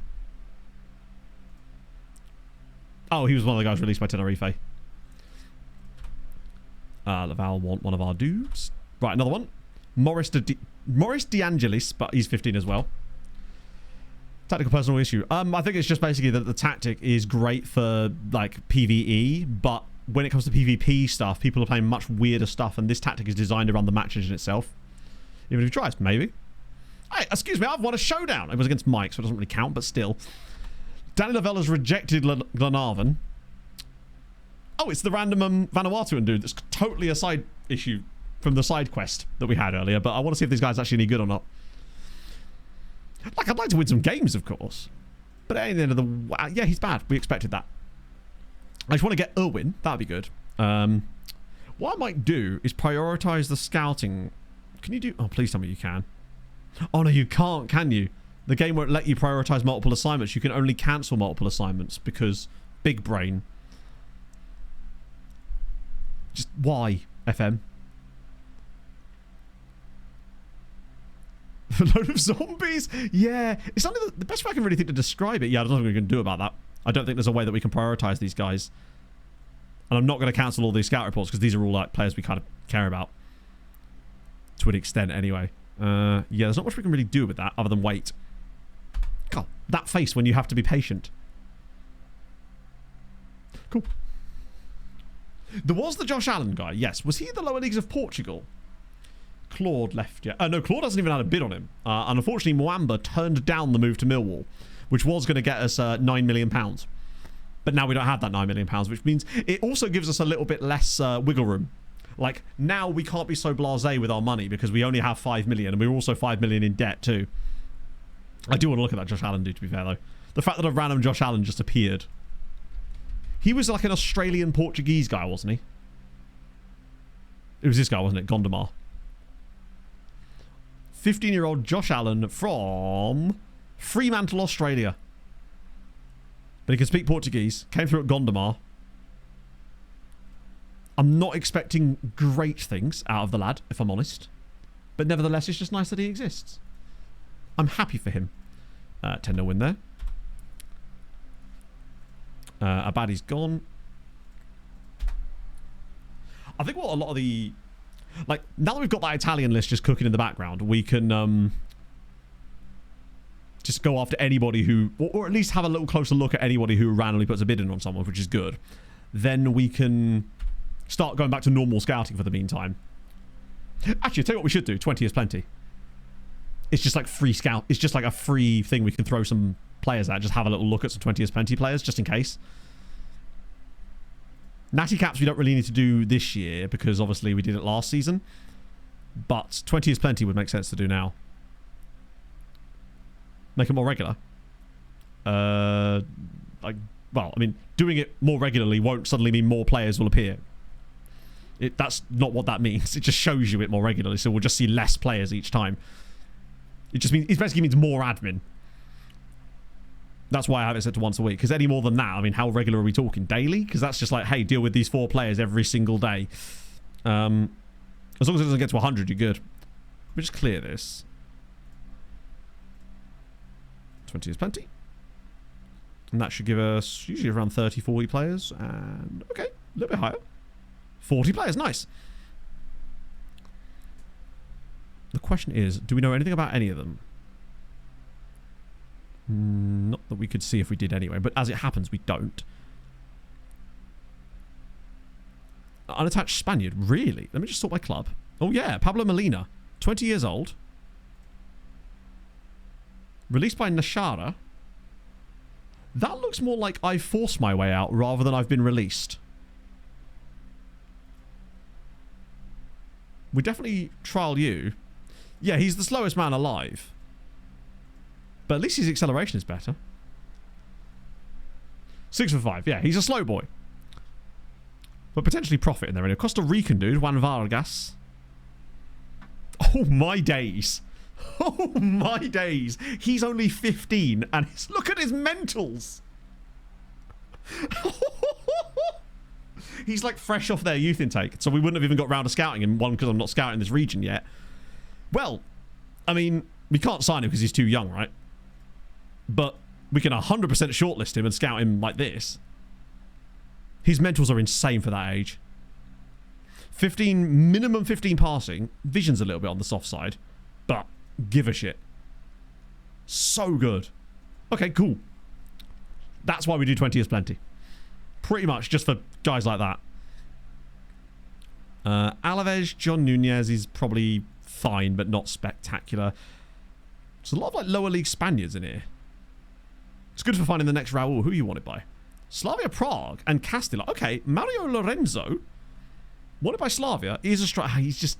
Oh, he was one of the guys released by Tenerife. Laval want one of our dudes. Right, another one. Maurice De Angelis, but he's 15 as well. Tactical personal issue. I think it's just basically that the tactic is great for like PvE, but when it comes to PvP stuff, people are playing much weirder stuff, and this tactic is designed around the match engine itself. Even if he tries, maybe. Hey, excuse me, I've won a showdown. It was against Mike, so it doesn't really count, but still. Danny Lavella's rejected Glenarvan. Oh, it's the random Vanuatuan dude that's totally a side issue from the side quest that we had earlier, but I want to see if this guy's actually any good or not. Like, I'd like to win some games, of course. But at the end of the... yeah, he's bad. We expected that. I just want to get Irwin. That'd be good. What I might do is prioritize the scouting. Can you do... Oh, please tell me you can. Oh, no, you can't, can you? The game won't let you prioritize multiple assignments. You can only cancel multiple assignments because big brain. Just why, FM? A load of zombies? Yeah. It's only the best way I can really think to describe it. Yeah, there's nothing we can do about that. I don't think there's a way that we can prioritize these guys. And I'm not going to cancel all these scout reports because these are all like players we kind of care about. To an extent, anyway. Yeah, there's not much we can really do with that other than wait. God, that face when you have to be patient. Cool. There was the Josh Allen guy, yes. Was he in the lower leagues of Portugal? Claude left yet. No, Claude hasn't even had a bid on him. And unfortunately, Mwamba turned down the move to Millwall, which was going to get us £9 million. But now we don't have that £9 million, which means it also gives us a little bit less wiggle room. Like, now we can't be so blasé with our money because we only have 5 million and we're also 5 million in debt too. I do want to look at that Josh Allen dude, to be fair, though. The fact that a random Josh Allen just appeared. He was like an Australian Portuguese guy, wasn't he? It was this guy, wasn't it? Gondomar. 15-year-old Josh Allen from Fremantle, Australia. But he can speak Portuguese. Came through at Gondomar. I'm not expecting great things out of the lad, if I'm honest. But nevertheless, it's just nice that he exists. I'm happy for him. 10-0 win there. Abadi's gone. I think what a lot of the... Like, now that we've got that Italian list just cooking in the background, we can just go after anybody who... Or at least have a little closer look at anybody who randomly puts a bid in on someone, which is good. Then we can start going back to normal scouting for the meantime. Actually, I'll tell you what we should do. 20 is plenty. It's just like free scout. It's just like a free thing we can throw some players at. Just have a little look at some 20 is plenty players, just in case. Natty Caps we don't really need to do this year because obviously we did it last season. But 20 is plenty would make sense to do now. Make it more regular. Well, I mean, doing it more regularly won't suddenly mean more players will appear. That's not what that means. It just shows you it more regularly, so we'll just see less players each time. It basically means more admin. That's why I have it set to once a week. Because any more than that, I mean, how regular are we talking? Daily? Because that's just like, hey, deal with these 4 players every single day. As long as it doesn't get to 100, you're good. We'll just clear this. 20 is plenty. And that should give us usually around 30, 40 players. And, okay, a little bit higher. 40 players, nice. The question is, do we know anything about any of them? Not that we could see if we did anyway, but as it happens, we don't. Unattached Spaniard, really? Let me just sort my club. Oh yeah, Pablo Molina, 20 years old. Released by Nashara. That looks more like I forced my way out rather than I've been released. We definitely trial you. Yeah, he's the slowest man alive. But at least his acceleration is better. 6 for 5. Yeah, he's a slow boy. But potentially profit in there. Anyway. Costa Rican dude, Juan Vargas. Oh my days. Oh my days. He's only 15 and look at his mentals. He's like fresh off their youth intake. So we wouldn't have even got round to scouting him. One, because I'm not scouting this region yet. Well, I mean, we can't sign him because he's too young, right? But we can 100% shortlist him and scout him like this. His mentals are insane for that age. 15, minimum 15 passing. Vision's a little bit on the soft side, but give a shit. So good. Okay, cool. That's why we do 20 is plenty. Pretty much just for guys like that. Alaves, John Nunez is probably fine, but not spectacular. There's a lot of like lower league Spaniards in here. It's good for finding the next Raul. Who you want it by? Slavia Prague and Castilla. Okay, Mario Lorenzo. Wanted by Slavia. He's a striker. He's just...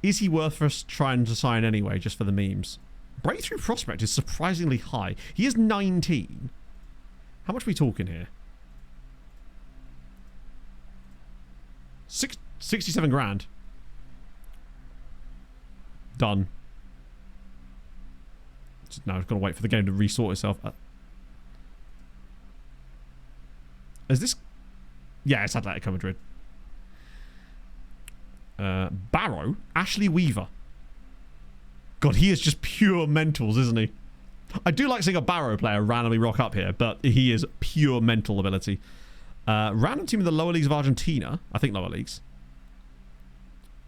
Is he worth us trying to sign anyway, just for the memes? Breakthrough prospect is surprisingly high. He is 19. How much are we talking here? 67 grand. Done. Now I've got to wait for the game to resort itself. Is this... Yeah, it's Atletico Madrid. Barrow. Ashley Weaver. God, he is just pure mentals, isn't he? I do like seeing a Barrow player randomly rock up here, but he is pure mental ability. Random team in the lower leagues of Argentina. I think lower leagues.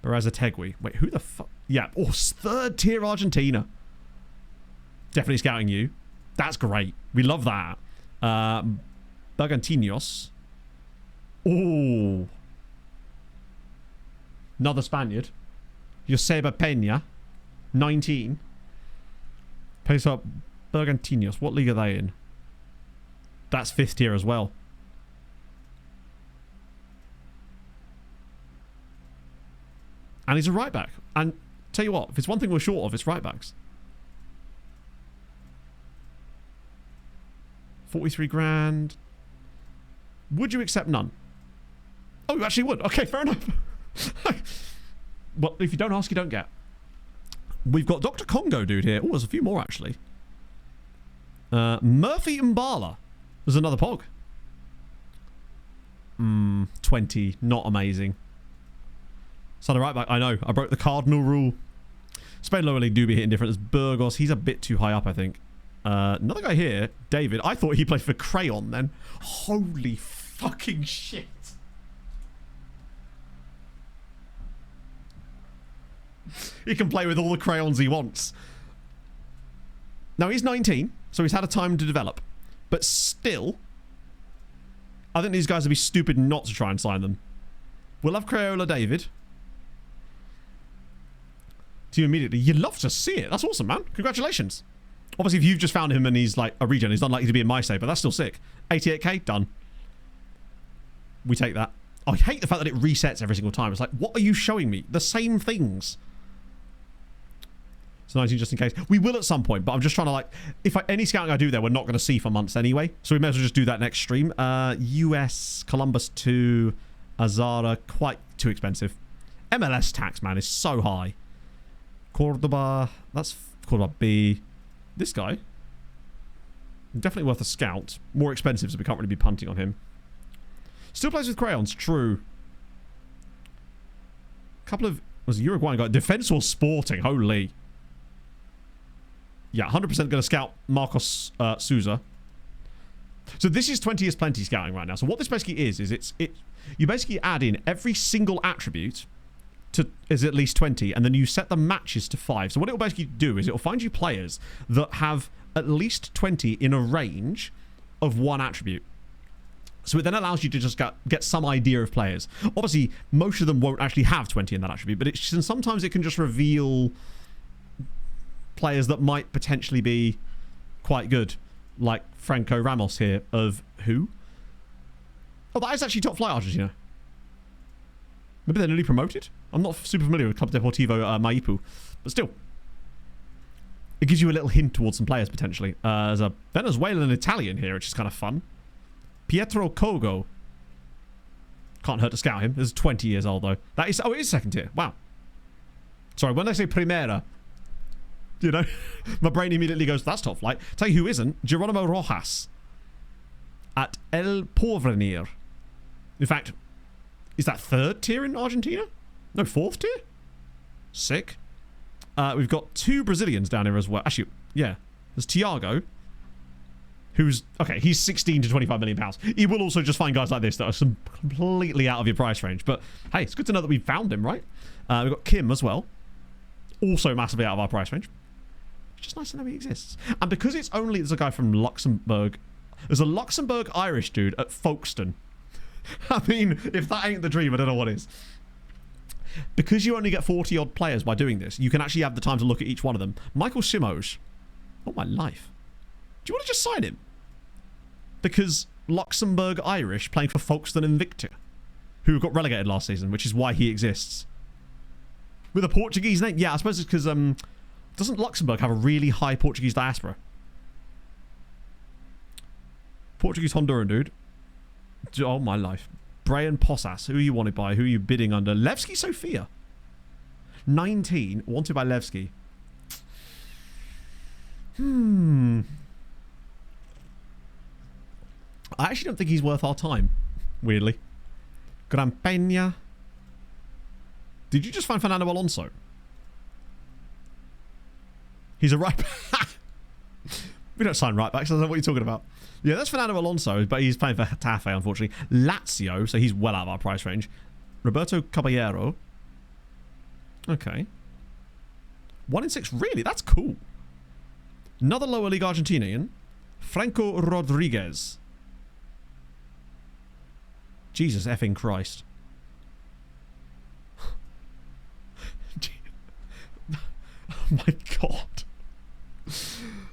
Barazategui. Wait, who the fuck? Yeah. Oh, third tier Argentina. Definitely scouting you. That's great. We love that. Bergantinos. Oh. Another Spaniard. Joseba Peña. 19. Pays up Bergantinos. What league are they in? That's 5th tier as well. And he's a right back. And tell you what, if it's one thing we're short of, it's right backs. 43 grand. Would you accept none? Oh, you actually would. Okay, fair enough. Well, if you don't ask, you don't get. We've got Dr. Congo dude here. Oh, there's a few more actually. Murphy Mbala. There's another pog. 20. Not amazing. Son of right back. I know. I broke the cardinal rule. Spain lower league do be hitting different. There's Burgos. He's a bit too high up, I think. Another guy here, David. I thought he played for Crayon then. Holy fucking shit. He can play with all the crayons he wants. Now, he's 19, so he's had a time to develop. But still, I think these guys would be stupid not to try and sign them. We'll have Crayola David. To you immediately. You'd love to see it. That's awesome, man. Congratulations. Obviously, if you've just found him and he's like a regen, he's unlikely to be in my save, but that's still sick. 88k, done. We take that. I hate the fact that it resets every single time. It's like, what are you showing me? The same things. So 19 just in case. We will at some point, but I'm just trying to like... any scouting I do there, we're not going to see for months anyway. So we may as well just do that next stream. US, Columbus 2, Azara, quite too expensive. MLS tax, man, is so high. Cordoba, that's Cordoba B. This guy, definitely worth a scout. More expensive, so we can't really be punting on him. Still plays with crayons, true. Couple of... Was a Uruguayan guy. Defensor Sporting, holy. Yeah, 100% going to scout Marcos Souza. So this is 20 is plenty scouting right now. So what this basically is you basically add in every single attribute is at least 20, and then you set the matches to 5. So what it will basically do is it will find you players that have at least 20 in a range of one attribute. So it then allows you to just get some idea of players. Obviously, most of them won't actually have 20 in that attribute, but sometimes it can just reveal players that might potentially be quite good, like Franco Ramos here of who? Oh, that is actually top flight Argentina. Maybe they're newly promoted? I'm not super familiar with Club Deportivo Maipu, but still. It gives you a little hint towards some players, potentially. There's a Venezuelan Italian here, which is kind of fun. Pietro Kogo. Can't hurt to scout him. He's 20 years old, though. That is... Oh, it is second tier. Wow. Sorry, when I say Primera, you know, my brain immediately goes, that's top flight. Tell you who isn't. Geronimo Rojas. At El Porvenir. In fact... Is that third tier in Argentina? No, fourth tier? Sick. We've got 2 Brazilians down here as well. Actually, yeah. There's Thiago. who's, okay, he's 16 to 25 million pounds. He will also just find guys like this that are completely out of your price range. But hey, it's good to know that we found him, right? We've got Kim as well. Also massively out of our price range. It's just nice to know he exists. And because it's only, there's a guy from Luxembourg. There's a Luxembourg Irish dude at Folkestone. I mean, if that ain't the dream, I don't know what is. Because you only get 40 odd players by doing this, you can actually have the time to look at each one of them. Michael Simos. Oh, my life. Do you want to just sign him? Because Luxembourg Irish playing for Folkestone Invicta, who got relegated last season, which is why he exists. With a Portuguese name? Yeah, I suppose it's because doesn't Luxembourg have a really high Portuguese diaspora? Portuguese Honduran dude. Oh, my life. Brian Posas. Who are you wanted by? Who are you bidding under? Levski Sofia. 19. Wanted by Levski. I actually don't think he's worth our time. Weirdly. Gran Peña. Did you just find Fernando Alonso? He's a right back. We don't sign right backs. I don't know what you're talking about. Yeah, that's Fernando Alonso, but he's playing for Getafe, unfortunately. Lazio, so he's well out of our price range. Roberto Caballero. Okay. 1 in 6. Really? That's cool. Another lower league Argentinian. Franco Rodriguez. Jesus effing Christ. Oh my God.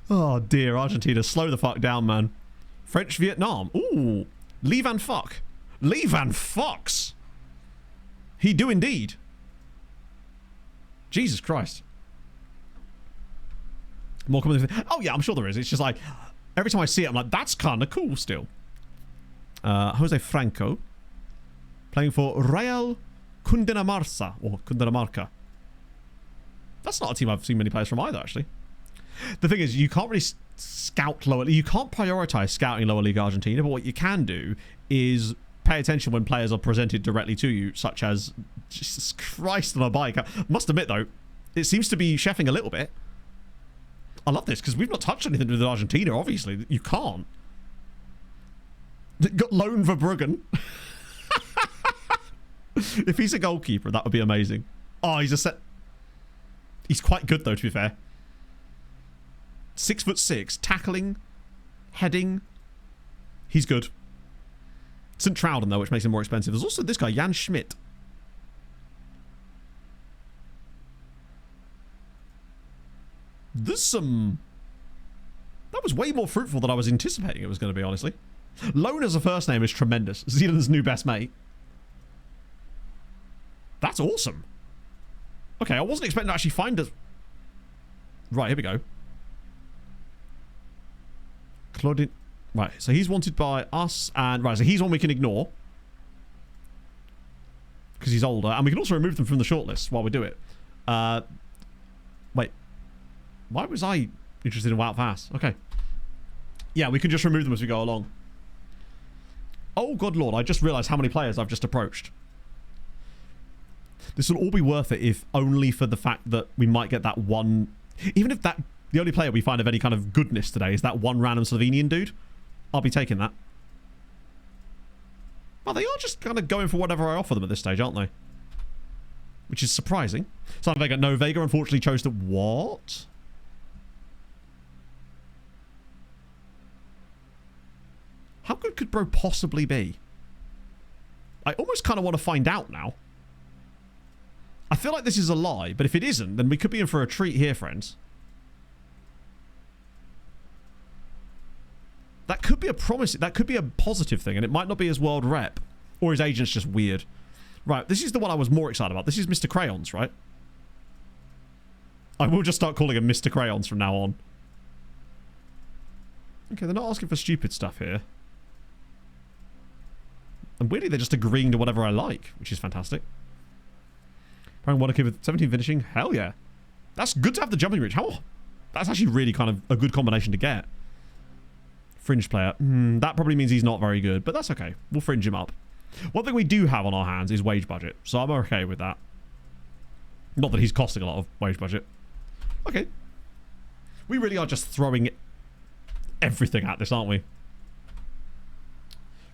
Oh dear, Argentina, slow the fuck down, man. French Vietnam. Ooh. Lee Van Fuck. Lee Van Fox. He do indeed. Jesus Christ. More common. Oh yeah, I'm sure there is. It's just like, every time I see it, I'm like, that's kind of cool still. Jose Franco. Playing for Real Cundinamarca. Or Cundinamarca. That's not a team I've seen many players from either, actually. The thing is, you can't really scout lower. You can't prioritize scouting lower league Argentina, but what you can do is pay attention when players are presented directly to you, such as Jesus Christ on a bike. I must admit, though, it seems to be chefing a little bit. I love this because we've not touched anything with Argentina. Obviously, you can't. Got loaned for Bruggen. If he's a goalkeeper, that would be amazing. Oh, he's a set. He's quite good, though, to be fair. 6'6", tackling, heading. He's good. St. Trouden, though, which makes him more expensive. There's also this guy, Jan Schmidt. There's some... That was way more fruitful than I was anticipating it was going to be, honestly. Loan as a first name is tremendous. Zidane's new best mate. That's awesome. Okay, I wasn't expecting to actually find us. Right, here we go. Claudine. Right, so he's wanted by us, and right, so he's one we can ignore because he's older, and we can also remove them from the shortlist while we do it. Wait, why was I interested in Wout Vass? Okay, yeah, we can just remove them as we go along. Oh good lord, I just realised how many players I've just approached. This will all be worth it if only for the fact that we might get that one. Even if that the only player we find of any kind of goodness today is that one random Slovenian dude, I'll be taking that. Well, they are just kind of going for whatever I offer them at this stage, aren't they? Which is surprising. Son Vega. No, Vega unfortunately chose to... What? How good could Bro possibly be? I almost kind of want to find out now. I feel like this is a lie, but if it isn't, then we could be in for a treat here, friends. That could be a promise. That could be a positive thing, and it might not be his world rep. Or his agent's just weird. Right, this is the one I was more excited about. This is Mr. Crayons, right? I will just start calling him Mr. Crayons from now on. Okay, they're not asking for stupid stuff here. And weirdly, they're just agreeing to whatever I like, which is fantastic. Prime water kid with 17 finishing. Hell yeah. That's good to have the jumping reach. How? That's actually really kind of a good combination to get. Fringe player. That probably means he's not very good, but that's okay. We'll fringe him up. One thing we do have on our hands is wage budget, so I'm okay with that. Not that he's costing a lot of wage budget. Okay. We really are just throwing everything at this, aren't we?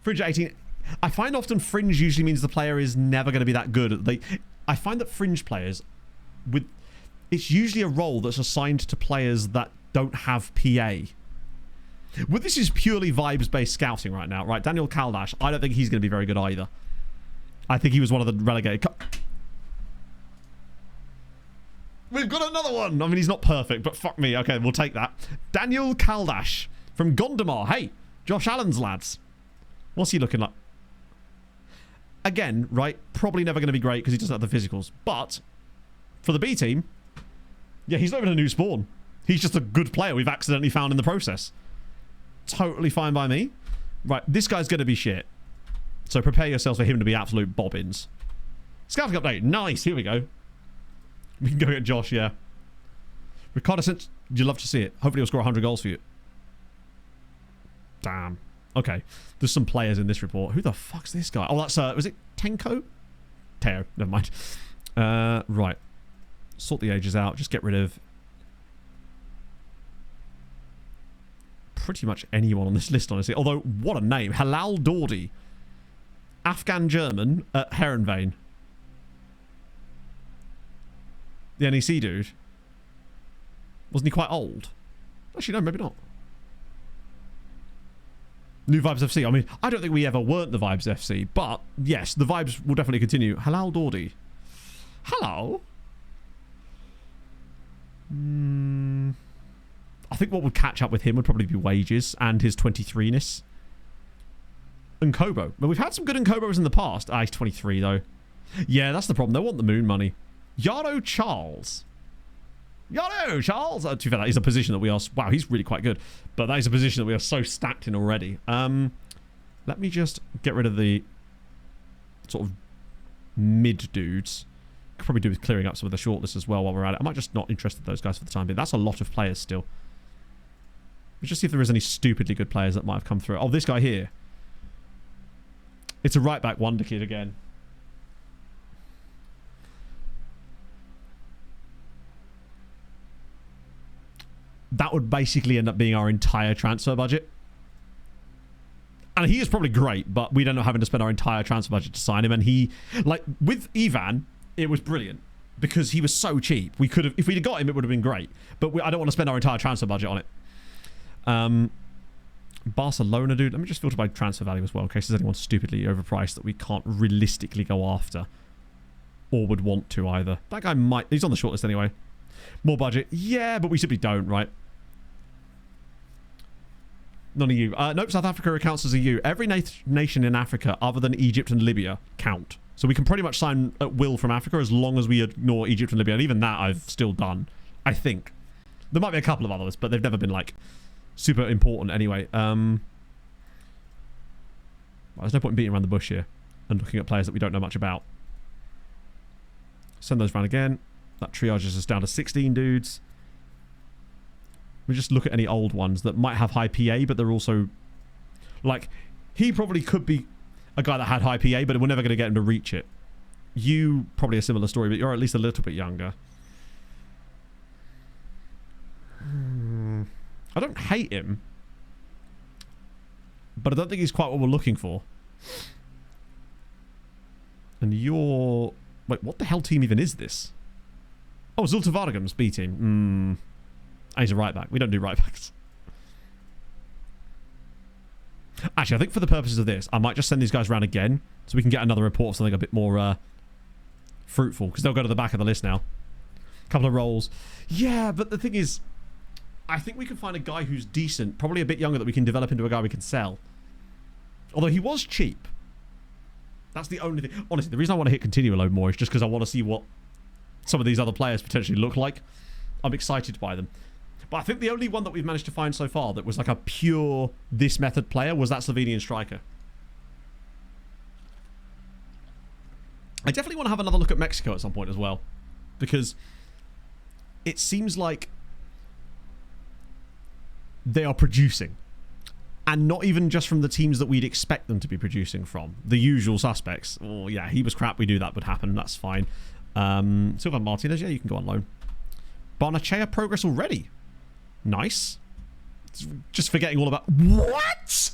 Fringe at 18. I find often fringe usually means the player is never going to be that good. I find that fringe players, it's usually a role that's assigned to players that don't have PA. Well, this is purely vibes-based scouting right now, right? Daniel Kaldash, I don't think he's going to be very good either. I think he was one of the relegated. We've got another one. I mean, he's not perfect, but fuck me. Okay, we'll take that. Daniel Kaldash from Gondomar. Hey, Josh Allen's lads. What's he looking like? Again, right, probably never going to be great because he doesn't have the physicals. But for the B team, yeah, he's not even a new spawn. He's just a good player we've accidentally found in the process. Totally fine by me. Right, this guy's going to be shit. So prepare yourselves for him to be absolute bobbins. Scouting update. Nice. Here we go. We can go get Josh, yeah. Reconnaissance. You'd love to see it. Hopefully he'll score 100 goals for you. Damn. Okay. There's some players in this report. Who the fuck's this guy? Oh, that's, was it Tenko? Teo. Never mind. Right. Sort the ages out. Just get rid of pretty much anyone on this list, honestly. Although, what a name. Halal Dordi. Afghan German at Heronvane. The NEC dude. Wasn't he quite old? Actually, no, maybe not. New Vibes FC. I mean, I don't think we ever weren't the Vibes FC, but yes, the vibes will definitely continue. Halal Dordi. Hello? I think what would catch up with him would probably be wages and his 23-ness. Nkobo. But we've had some good Nkobos in the past. Ah, he's 23, though. Yeah, that's the problem. They want the moon money. Yardo Charles. Yardo Charles! To be fair, that is a position that we are... Wow, he's really quite good. But that is a position that we are so stacked in already. Let me just get rid of the sort of mid dudes. Could probably do with clearing up some of the shortlist as well while we're at it. I might just not interested in those guys for the time being. That's a lot of players still. Let's just see if there is any stupidly good players that might have come through. Oh, this guy here. It's a right back wonder kid again. That would basically end up being our entire transfer budget. And he is probably great, but we don't know having to spend our entire transfer budget to sign him. And he, like, with Ivan, it was brilliant because he was so cheap. We could have, if we'd have got him, it would have been great. But I don't want to spend our entire transfer budget on it. Barcelona, dude. Let me just filter by transfer value as well, in case there's anyone stupidly overpriced that we can't realistically go after. Or would want to either. That guy might... He's on the shortlist anyway. More budget. Yeah, but we simply don't, right? None of you. Nope, South Africa accounts as a U. Every nation in Africa other than Egypt and Libya count. So we can pretty much sign at will from Africa as long as we ignore Egypt and Libya. And even that I've still done, I think. There might be a couple of others, but they've never been, like, super important anyway. There's no point in beating around the bush here and looking at players that we don't know much about. Send those around again. That triages us down to 16 dudes. We just look at any old ones that might have high PA, but they're also... Like, he probably could be a guy that had high PA, but we're never going to get him to reach it. You, probably a similar story, but you're at least a little bit younger. I don't hate him. But I don't think he's quite what we're looking for. And you're... Wait, what the hell team even is this? Oh, Zulta Vargam's B team. And he's a right back. We don't do right backs. Actually, I think for the purposes of this, I might just send these guys around again so we can get another report of something a bit more fruitful, because they'll go to the back of the list now. A couple of roles. Yeah, but the thing is, I think we can find a guy who's decent, probably a bit younger, that we can develop into a guy we can sell. Although he was cheap. That's the only thing. Honestly, the reason I want to hit continue a load more is just because I want to see what some of these other players potentially look like. I'm excited by them. But I think the only one that we've managed to find so far that was like a pure this method player was that Slovenian striker. I definitely want to have another look at Mexico at some point as well. Because it seems like they are producing. And not even just from the teams that we'd expect them to be producing from. The usual suspects. Oh, yeah, he was crap. We knew that would happen. That's fine. Silvan Martinez, yeah, you can go on loan. Barnechea progress already. Nice. Just forgetting all about... What?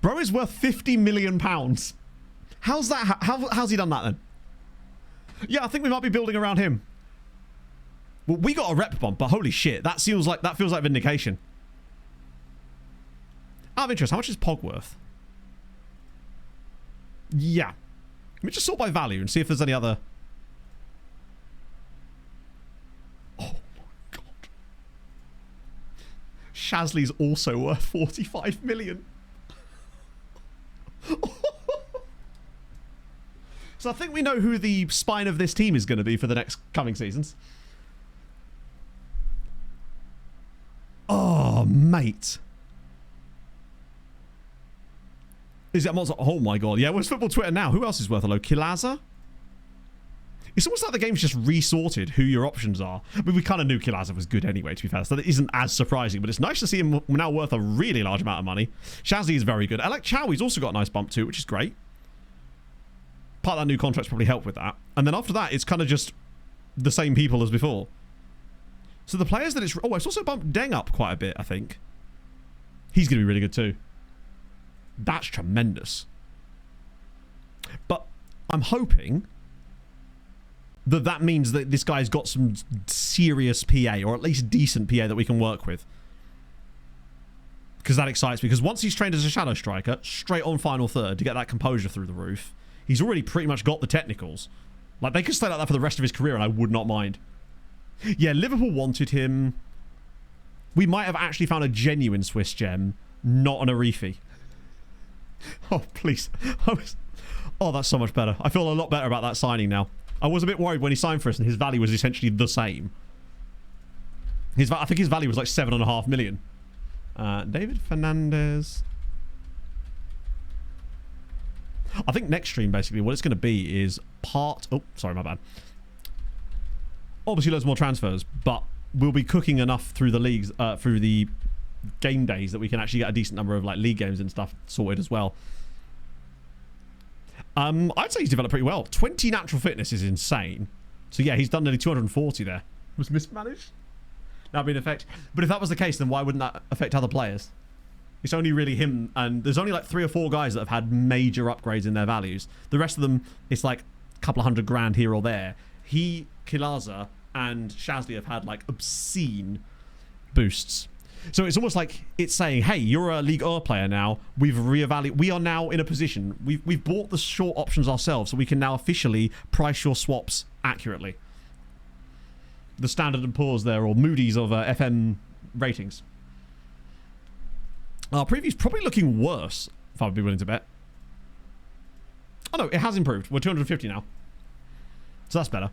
Bro is worth £50 million. How's that? How's he done that then? Yeah, I think we might be building around him. Well, we got a rep bump, but holy shit, that feels like vindication. Out of interest, how much is Pog worth? Yeah. Let me just sort by value and see if there's any other... Oh my god. Shazly's also worth 45 million. So I think we know who the spine of this team is going to be for the next coming seasons. Oh, mate. Is that oh my god. Yeah, where's football Twitter now? Who else is worth a low? Kilaza? It's almost like the game's just resorted who your options are. I mean, we kind of knew Kilaza was good anyway, to be fair, so that isn't as surprising, but it's nice to see him now worth a really large amount of money. Shazzy is very good. Alec Chowie's also got a nice bump too, which is great. Part of that new contract's probably helped with that. And then after that, it's kind of just the same people as before. So the players that it's... Oh, it's also bumped Deng up quite a bit, I think. He's going to be really good too. That's tremendous. But I'm hoping that means that this guy's got some serious PA, or at least decent PA that we can work with. Because that excites me. Because once he's trained as a shadow striker, straight on final third to get that composure through the roof, he's already pretty much got the technicals. Like, they could stay like that for the rest of his career and I would not mind. Yeah, Liverpool wanted him. We might have actually found a genuine Swiss gem, not an Arifi. Oh, please. Oh, that's so much better. I feel a lot better about that signing now. I was a bit worried when he signed for us and his value was essentially the same. I think his value was like 7.5 million. David Fernandez. I think next stream, basically, what it's going to be is part... Oh, sorry, my bad. Obviously, loads more transfers, but we'll be cooking enough through the leagues, through the game days, that we can actually get a decent number of like league games and stuff sorted as well. I'd say he's developed pretty well. 20 natural fitness is insane. So yeah, he's done nearly 240 there. Was mismanaged? That'd be an effect. But if that was the case, then why wouldn't that affect other players? It's only really him, and there's only like 3 or 4 guys that have had major upgrades in their values. The rest of them, it's like a couple of $100 grand here or there. He, Kilaza, and Shazly have had like obscene boosts. So it's almost like it's saying, hey, you're a League R player now. We've reevaluated. We are now in a position. We've bought the short options ourselves, so we can now officially price your swaps accurately. The Standard & Poor's there, or Moody's of FM ratings. Our preview's probably looking worse, if I would be willing to bet. Oh no, it has improved. We're 250 now. So that's better.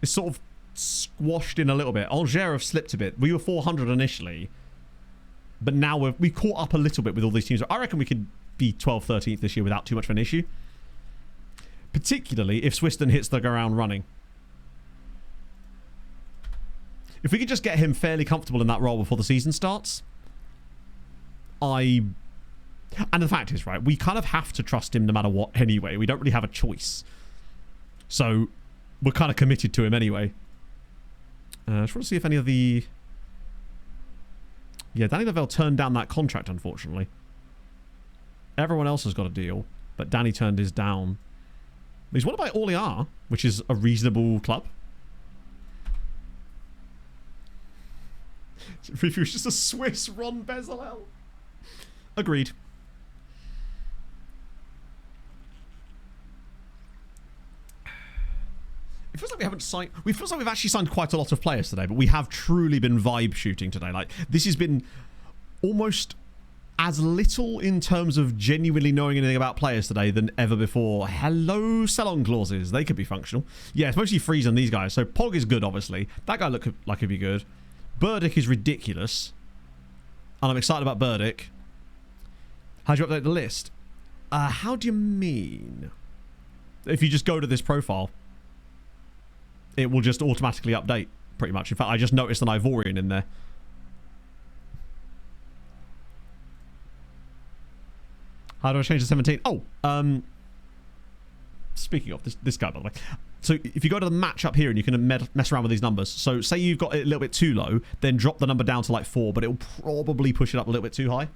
It's sort of squashed in a little bit. Angers have slipped a bit. We were 400 initially, but now we caught up a little bit with all these teams. I reckon we could be 12th, 13th this year without too much of an issue. Particularly if Swiston hits the ground running. If we could just get him fairly comfortable in that role before the season starts, and the fact is, right, we kind of have to trust him no matter what anyway. We don't really have a choice. So we're kind of committed to him anyway. I just want to see if any of the... Yeah, Danny Lavelle turned down that contract, unfortunately. Everyone else has got a deal, but Danny turned his down. He's wanted by Orléans, which is a reasonable club. If he was just a Swiss Ron Bezalel. Agreed. It feels like we haven't signed... It feels like we've actually signed quite a lot of players today, but we have truly been vibe shooting today. Like, this has been almost as little in terms of genuinely knowing anything about players today than ever before. Hello, sell-on clauses. They could be functional. Yeah, it's mostly Freeze on these guys. So Pog is good, obviously. That guy looked like he'd be good. Burdick is ridiculous. And I'm excited about Burdick. How do you update the list? How do you mean? If you just go to this profile, it will just automatically update, pretty much. In fact, I just noticed an Ivorian in there. How do I change to 17? Oh, speaking of this guy, by the way. So if you go to the match up here and you can mess around with these numbers. So say you've got it a little bit too low, then drop the number down to like 4, but it will probably push it up a little bit too high.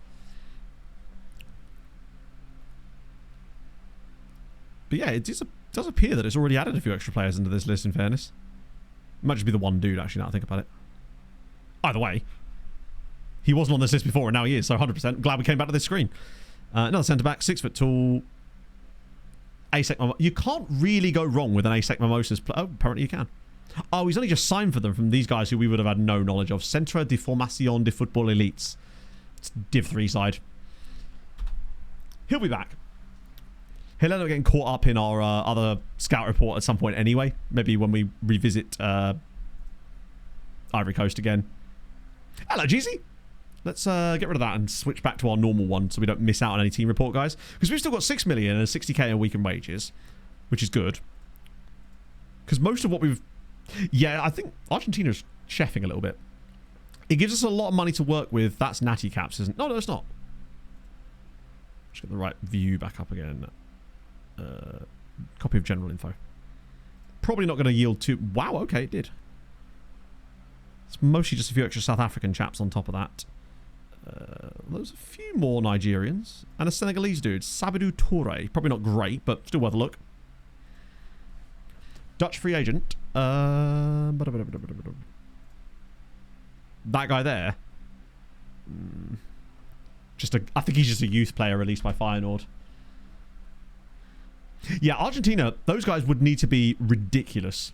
But yeah, it does appear that it's already added a few extra players into this list, in fairness. It might just be the one dude, actually, now I think about it. Either way, he wasn't on this list before, and now he is, so 100%. Glad we came back to this screen. Another centre-back, 6 foot tall. ASEC. You can't really go wrong with an ASEC Mimosas. Oh, apparently you can. Oh, he's only just signed for them from these guys who we would have had no knowledge of. Centre de Formación de Football Elites. It's Div 3 side. He'll be back. He'll end up getting caught up in our other scout report at some point anyway. Maybe when we revisit Ivory Coast again. Hello, Jeezy. Let's get rid of that and switch back to our normal one so we don't miss out on any team report, guys. Because we've still got 6 million and 60k a week in wages, which is good. Because most of what we've... Yeah, I think Argentina's chefing a little bit. It gives us a lot of money to work with. That's natty caps, isn't it? No, it's not. Just get the right view back up again. Copy of general info. Probably not going to yield too... Wow, okay, it did. It's mostly just a few extra South African chaps on top of that. There's a few more Nigerians. And a Senegalese dude, Sabidou Toure. Probably not great, but still worth a look. Dutch free agent. That guy there. I think he's just a youth player released by Feyenoord. Yeah, Argentina, those guys would need to be ridiculous.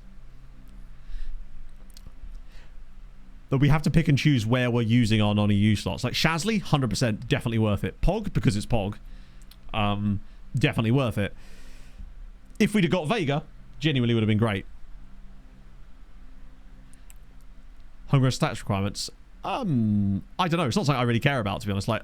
But we have to pick and choose where we're using our non-EU slots. Like Shasley, 100% definitely worth it. Pog, because it's Pog. Definitely worth it. If we'd have got Vega, genuinely would have been great. Homegrown stats requirements. I don't know. It's not something I really care about, to be honest. Like,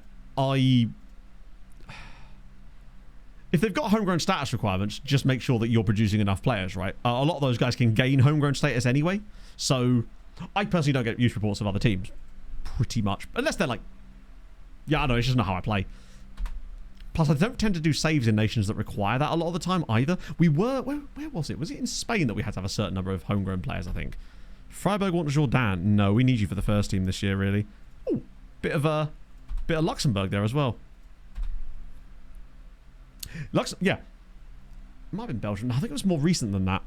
if they've got homegrown status requirements, just make sure that you're producing enough players, right? A lot of those guys can gain homegrown status anyway. So, I personally don't get youth reports of other teams. Pretty much. Unless they're like... Yeah, I know. It's just not how I play. Plus, I don't tend to do saves in nations that require that a lot of the time either. We were... Where was it? Was it in Spain that we had to have a certain number of homegrown players, I think? Freiburg want Jordan. No, we need you for the first team this year, really. Oh, bit of Luxembourg there as well. Yeah. It might have been Belgium. I think it was more recent than that.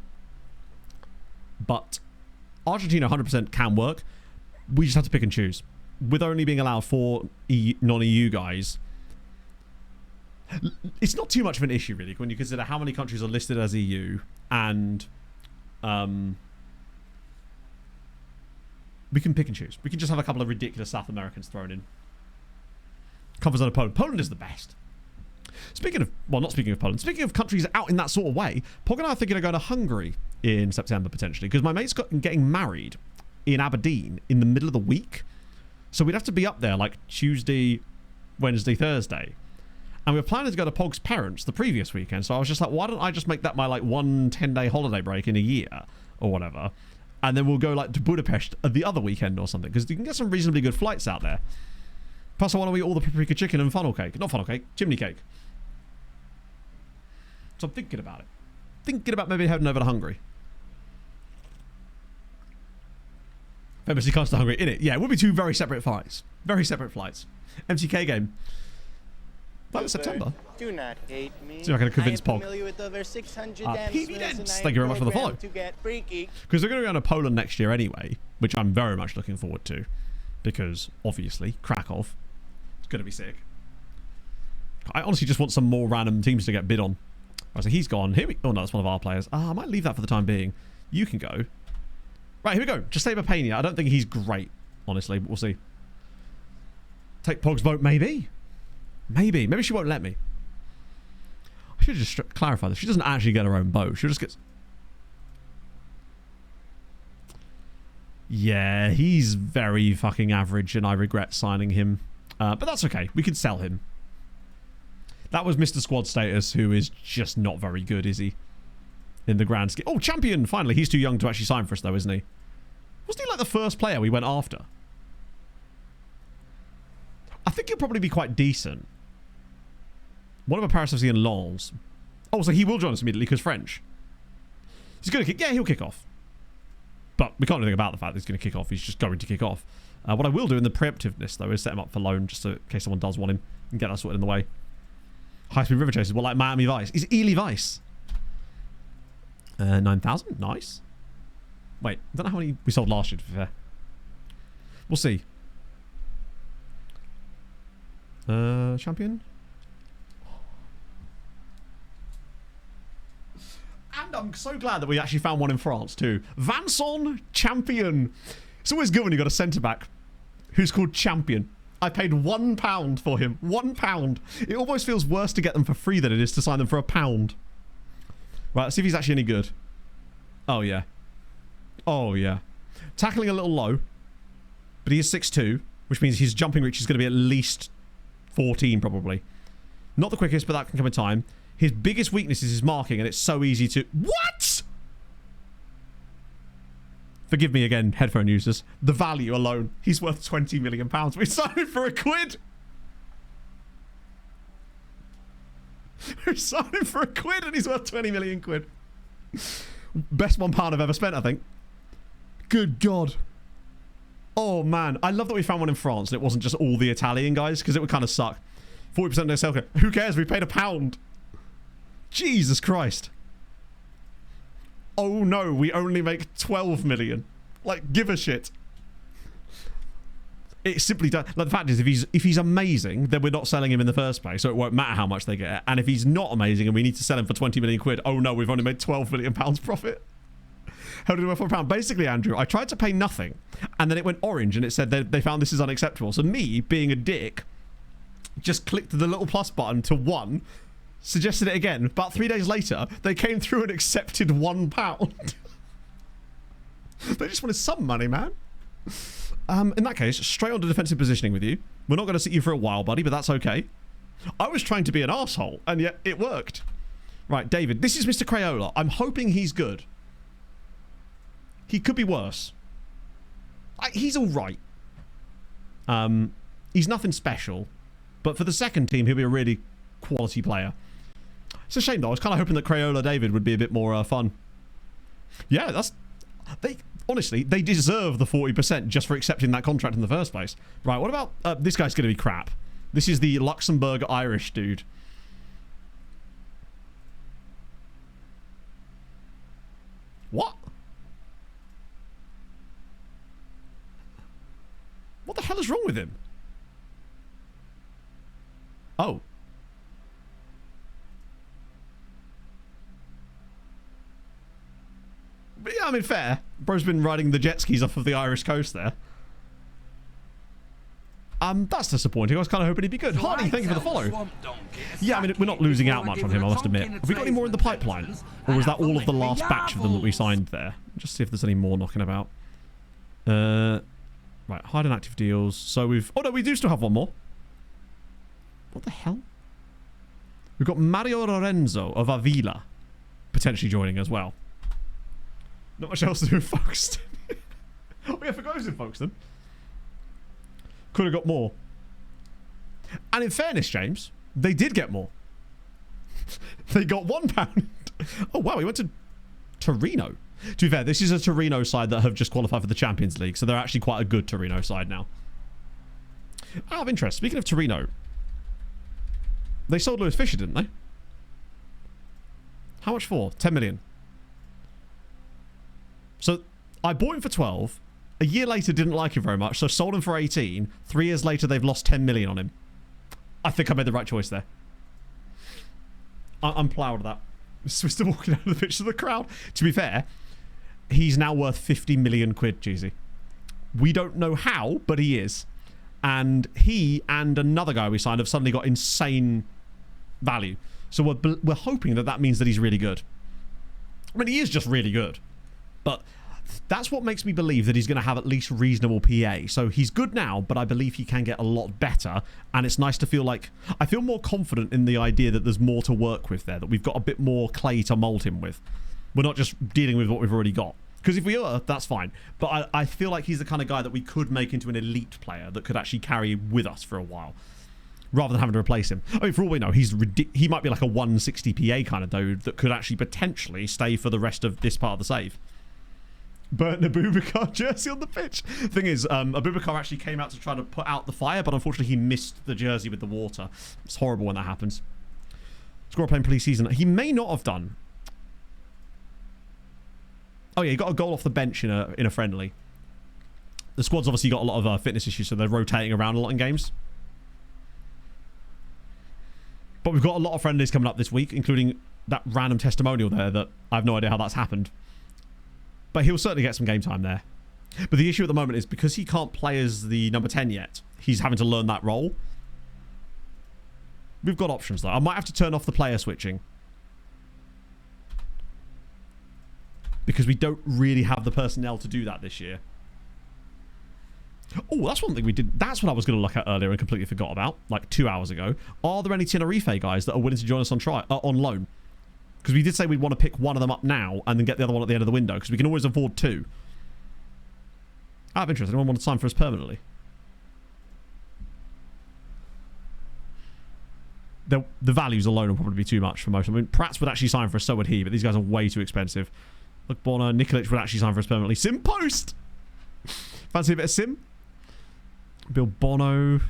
But Argentina 100% can work. We just have to pick and choose. With only being allowed 4 non-EU guys, it's not too much of an issue, really, when you consider how many countries are listed as EU and we can pick and choose. We can just have a couple of ridiculous South Americans thrown in. Comfort zone of Poland. Poland is the best. Speaking of, well, not speaking of Poland, speaking of countries out in that sort of way, Pog and I are thinking of going to Hungary in September, potentially, because my mate's getting married in Aberdeen in the middle of the week. So we'd have to be up there like Tuesday, Wednesday, Thursday. And we were planning to go to Pog's parents the previous weekend. So I was just like, why don't I just make that my like 1 10-day holiday break in a year or whatever. And then we'll go like to Budapest the other weekend or something. Because you can get some reasonably good flights out there. Plus I want to eat all the paprika chicken and funnel cake. Not funnel cake, chimney cake. So I'm thinking about it. Thinking about maybe heading over to Hungary. Famously comes to Hungary, innit? Yeah, it would be 2 very separate flights. Very separate flights. MTK game. That was September. Do not hate me. See if I can convince I am Pog. familiar with over 600 PB dance Dents. moves, Thank you very much for the follow. to get freaky. Because they're going to go to Poland next year anyway, which I'm very much looking forward to. Because, obviously, Krakow. It's going to be sick. I honestly just want some more random teams to get bid on. Right, so he's gone. Here we... Oh, no, that's one of our players. I might leave that for the time being. You can go. Right, here we go. Just say Pena. I don't think he's great, honestly, but we'll see. Take Pog's vote, maybe. Maybe. Maybe she won't let me. I should just clarify this. She doesn't actually get her own boat. She just gets... Yeah, he's very fucking average and I regret signing him. But that's okay. We can sell him. That was Mr. Squad Status, who is just not very good, is he? In the grand scheme. Oh, champion! Finally, he's too young to actually sign for us, though, isn't he? Wasn't he like the first player we went after? I think he'll probably be quite decent. What about Paris FC and Lens? Oh, so he will join us immediately because French. He's going to kick. Yeah, he'll kick off. But we can't do anything about the fact that he's going to kick off. He's just going to kick off. What I will do in the preemptiveness, though, is set him up for loan just so, in case someone does want him and get that sorted in the way. High-speed river chasers. Well, like Miami Vice. Is Ely Vice? 9,000? Nice. Wait, I don't know how many we sold last year, to be fair. We'll see. Champion? And I'm so glad that we actually found one in France, too. Vincent Champion. It's always good when you've got a centre-back who's called Champion. I paid £1 for him. £1. It almost feels worse to get them for free than it is to sign them for £1. Right, let's see if he's actually any good. Oh, yeah. Oh, yeah. Tackling a little low, but he is 6'2", which means his jumping reach is going to be at least 14, probably. Not the quickest, but that can come in time. His biggest weakness is his marking, and it's so easy to... What?! Forgive me again, headphone users. The value alone. He's worth £20 million. We signed him for £1. We signed him for £1 and he's worth 20 million quid. Best £1 I've ever spent, I think. Good God. Oh, man. I love that we found one in France and it wasn't just all the Italian guys, because it would kind of suck. 40% no sale. Who cares? We paid £1. Jesus Christ. Oh, no. We only make 12 million. Like, give a shit. It simply does. Like, the fact is, if he's amazing, then we're not selling him in the first place, so it won't matter how much they get. And if he's not amazing and we need to sell him for 20 million quid, oh no, we've only made 12 million pounds profit. How did it work for £1? Basically, Andrew, I tried to pay nothing, and then it went orange, and it said they found this is unacceptable. So me, being a dick, just clicked the little plus button to 1, suggested it again. About 3 days later, they came through and accepted £1. They just wanted some money, man. In that case, straight on to defensive positioning with you. We're not going to sit you for a while, buddy, but that's okay. I was trying to be an arsehole, and yet it worked. Right, David, this is Mr. Crayola. I'm hoping he's good. He could be worse. He's all right. He's nothing special, but for the second team, he'll be a really quality player. It's a shame, though. I was kind of hoping that Crayola David would be a bit more fun. Yeah, that's... Honestly, they deserve the 40% just for accepting that contract in the first place. Right, what about... this guy's going to be crap. This is the Luxembourg-Irish dude. What? What the hell is wrong with him? Oh. But yeah, I mean, fair. Bro's been riding the jet skis off of the Irish coast there. That's disappointing. I was kind of hoping he'd be good. Hardy, thank you for the follow. Yeah, I mean, we're not losing out much on him, I must admit. Have we got any more in the pipeline? Or was that all of the last batch of them that we signed there? Just see if there's any more knocking about. Right, hide and active deals. So we've... Oh, no, we do still have one more. What the hell? We've got Mario Lorenzo of Avila potentially joining as well. Not much else to do with Folkestone. Oh, yeah, I forgot he was in Folkestone. Could have got more. And in fairness, James, they did get more. They got £1. Oh, wow, he went to Torino. To be fair, this is a Torino side that have just qualified for the Champions League, so they're actually quite a good Torino side now. Out of interest, speaking of Torino, they sold Lewis Fisher, didn't they? How much for? 10 million. So I bought him for 12. A year later, didn't like him very much, so sold him for 18. 3 years later, they've lost 10 million on him. I think I made the right choice there. I'm proud of that. We're still walking out of the pitch to the crowd. To be fair, he's now worth 50 million quid, Jeezy. We don't know how, but he is. And he and another guy we signed have suddenly got insane value. So we're hoping that means that he's really good. I mean, he is just really good. But that's what makes me believe that he's going to have at least reasonable PA. So he's good now, but I believe he can get a lot better. And it's nice to feel like... I feel more confident in the idea that there's more to work with there, that we've got a bit more clay to mold him with. We're not just dealing with what we've already got. Because if we are, that's fine. But I feel like he's the kind of guy that we could make into an elite player that could actually carry with us for a while. rather than having to replace him. I mean, for all we know, he might be like a 160 PA kind of dude that could actually potentially stay for the rest of this part of the save. Burnt Abubakar jersey on the pitch. Thing is, Abubakar actually came out to try to put out the fire, but unfortunately he missed the jersey with the water. It's horrible when that happens. Scorer playing pre-season. He may not have done. Oh yeah, he got a goal off the bench in a friendly. The squad's obviously got a lot of fitness issues, so they're rotating around a lot in games. But we've got a lot of friendlies coming up this week, including that random testimonial there that I have no idea how that's happened. But he'll certainly get some game time there. But the issue at the moment is because he can't play as the number 10 yet, he's having to learn that role. We've got options though. I might have to turn off the player switching. Because we don't really have the personnel to do that this year. Oh, that's one thing we did. That's what I was going to look at earlier and completely forgot about, like 2 hours ago. Are there any Tenerife guys that are willing to join us on loan? Because we did say we'd want to pick one of them up now and then get the other one at the end of the window, because we can always afford two. Out of interest, anyone want to sign for us permanently? The values alone will probably be too much for most. I mean, Pratt's would actually sign for us, so would he, but these guys are way too expensive. Look, Bono, Nikolic would actually sign for us permanently. Sim Post! Fancy a bit of Sim? Bill Bono,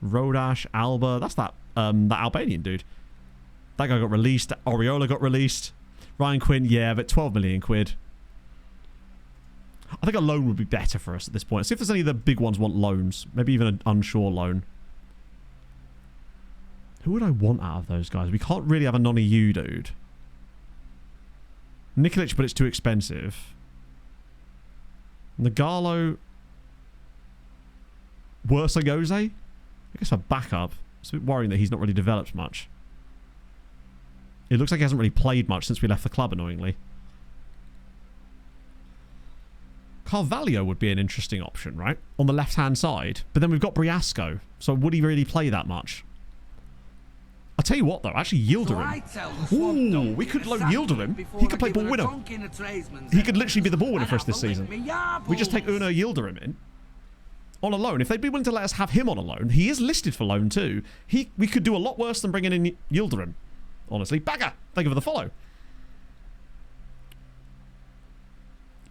Rodash, Alba. That's that Albanian dude. That guy got released. Oriola got released. Ryan Quinn, yeah, but 12 million quid. I think a loan would be better for us at this point. Let's see if there's any of the big ones want loans. Maybe even an unsure loan. Who would I want out of those guys? We can't really have a non-EU dude. Nikolic, but it's too expensive. Nagalo. Worse I guess a backup. It's a bit worrying that he's not really developed much. It looks like he hasn't really played much since we left the club, annoyingly. Carvalho would be an interesting option, right? On the left-hand side. But then we've got Briasco. So would he really play that much? I'll tell you what, though. Actually, Yildirim. Ooh, we could loan Yildirim. He could play ball winner. He could literally be the ball winner for us this season. We just take Una Yildirim in. On a loan. If they'd be willing to let us have him on a loan, he is listed for loan too. We could do a lot worse than bringing in Yildirim. Honestly. Bagger! Thank you for the follow.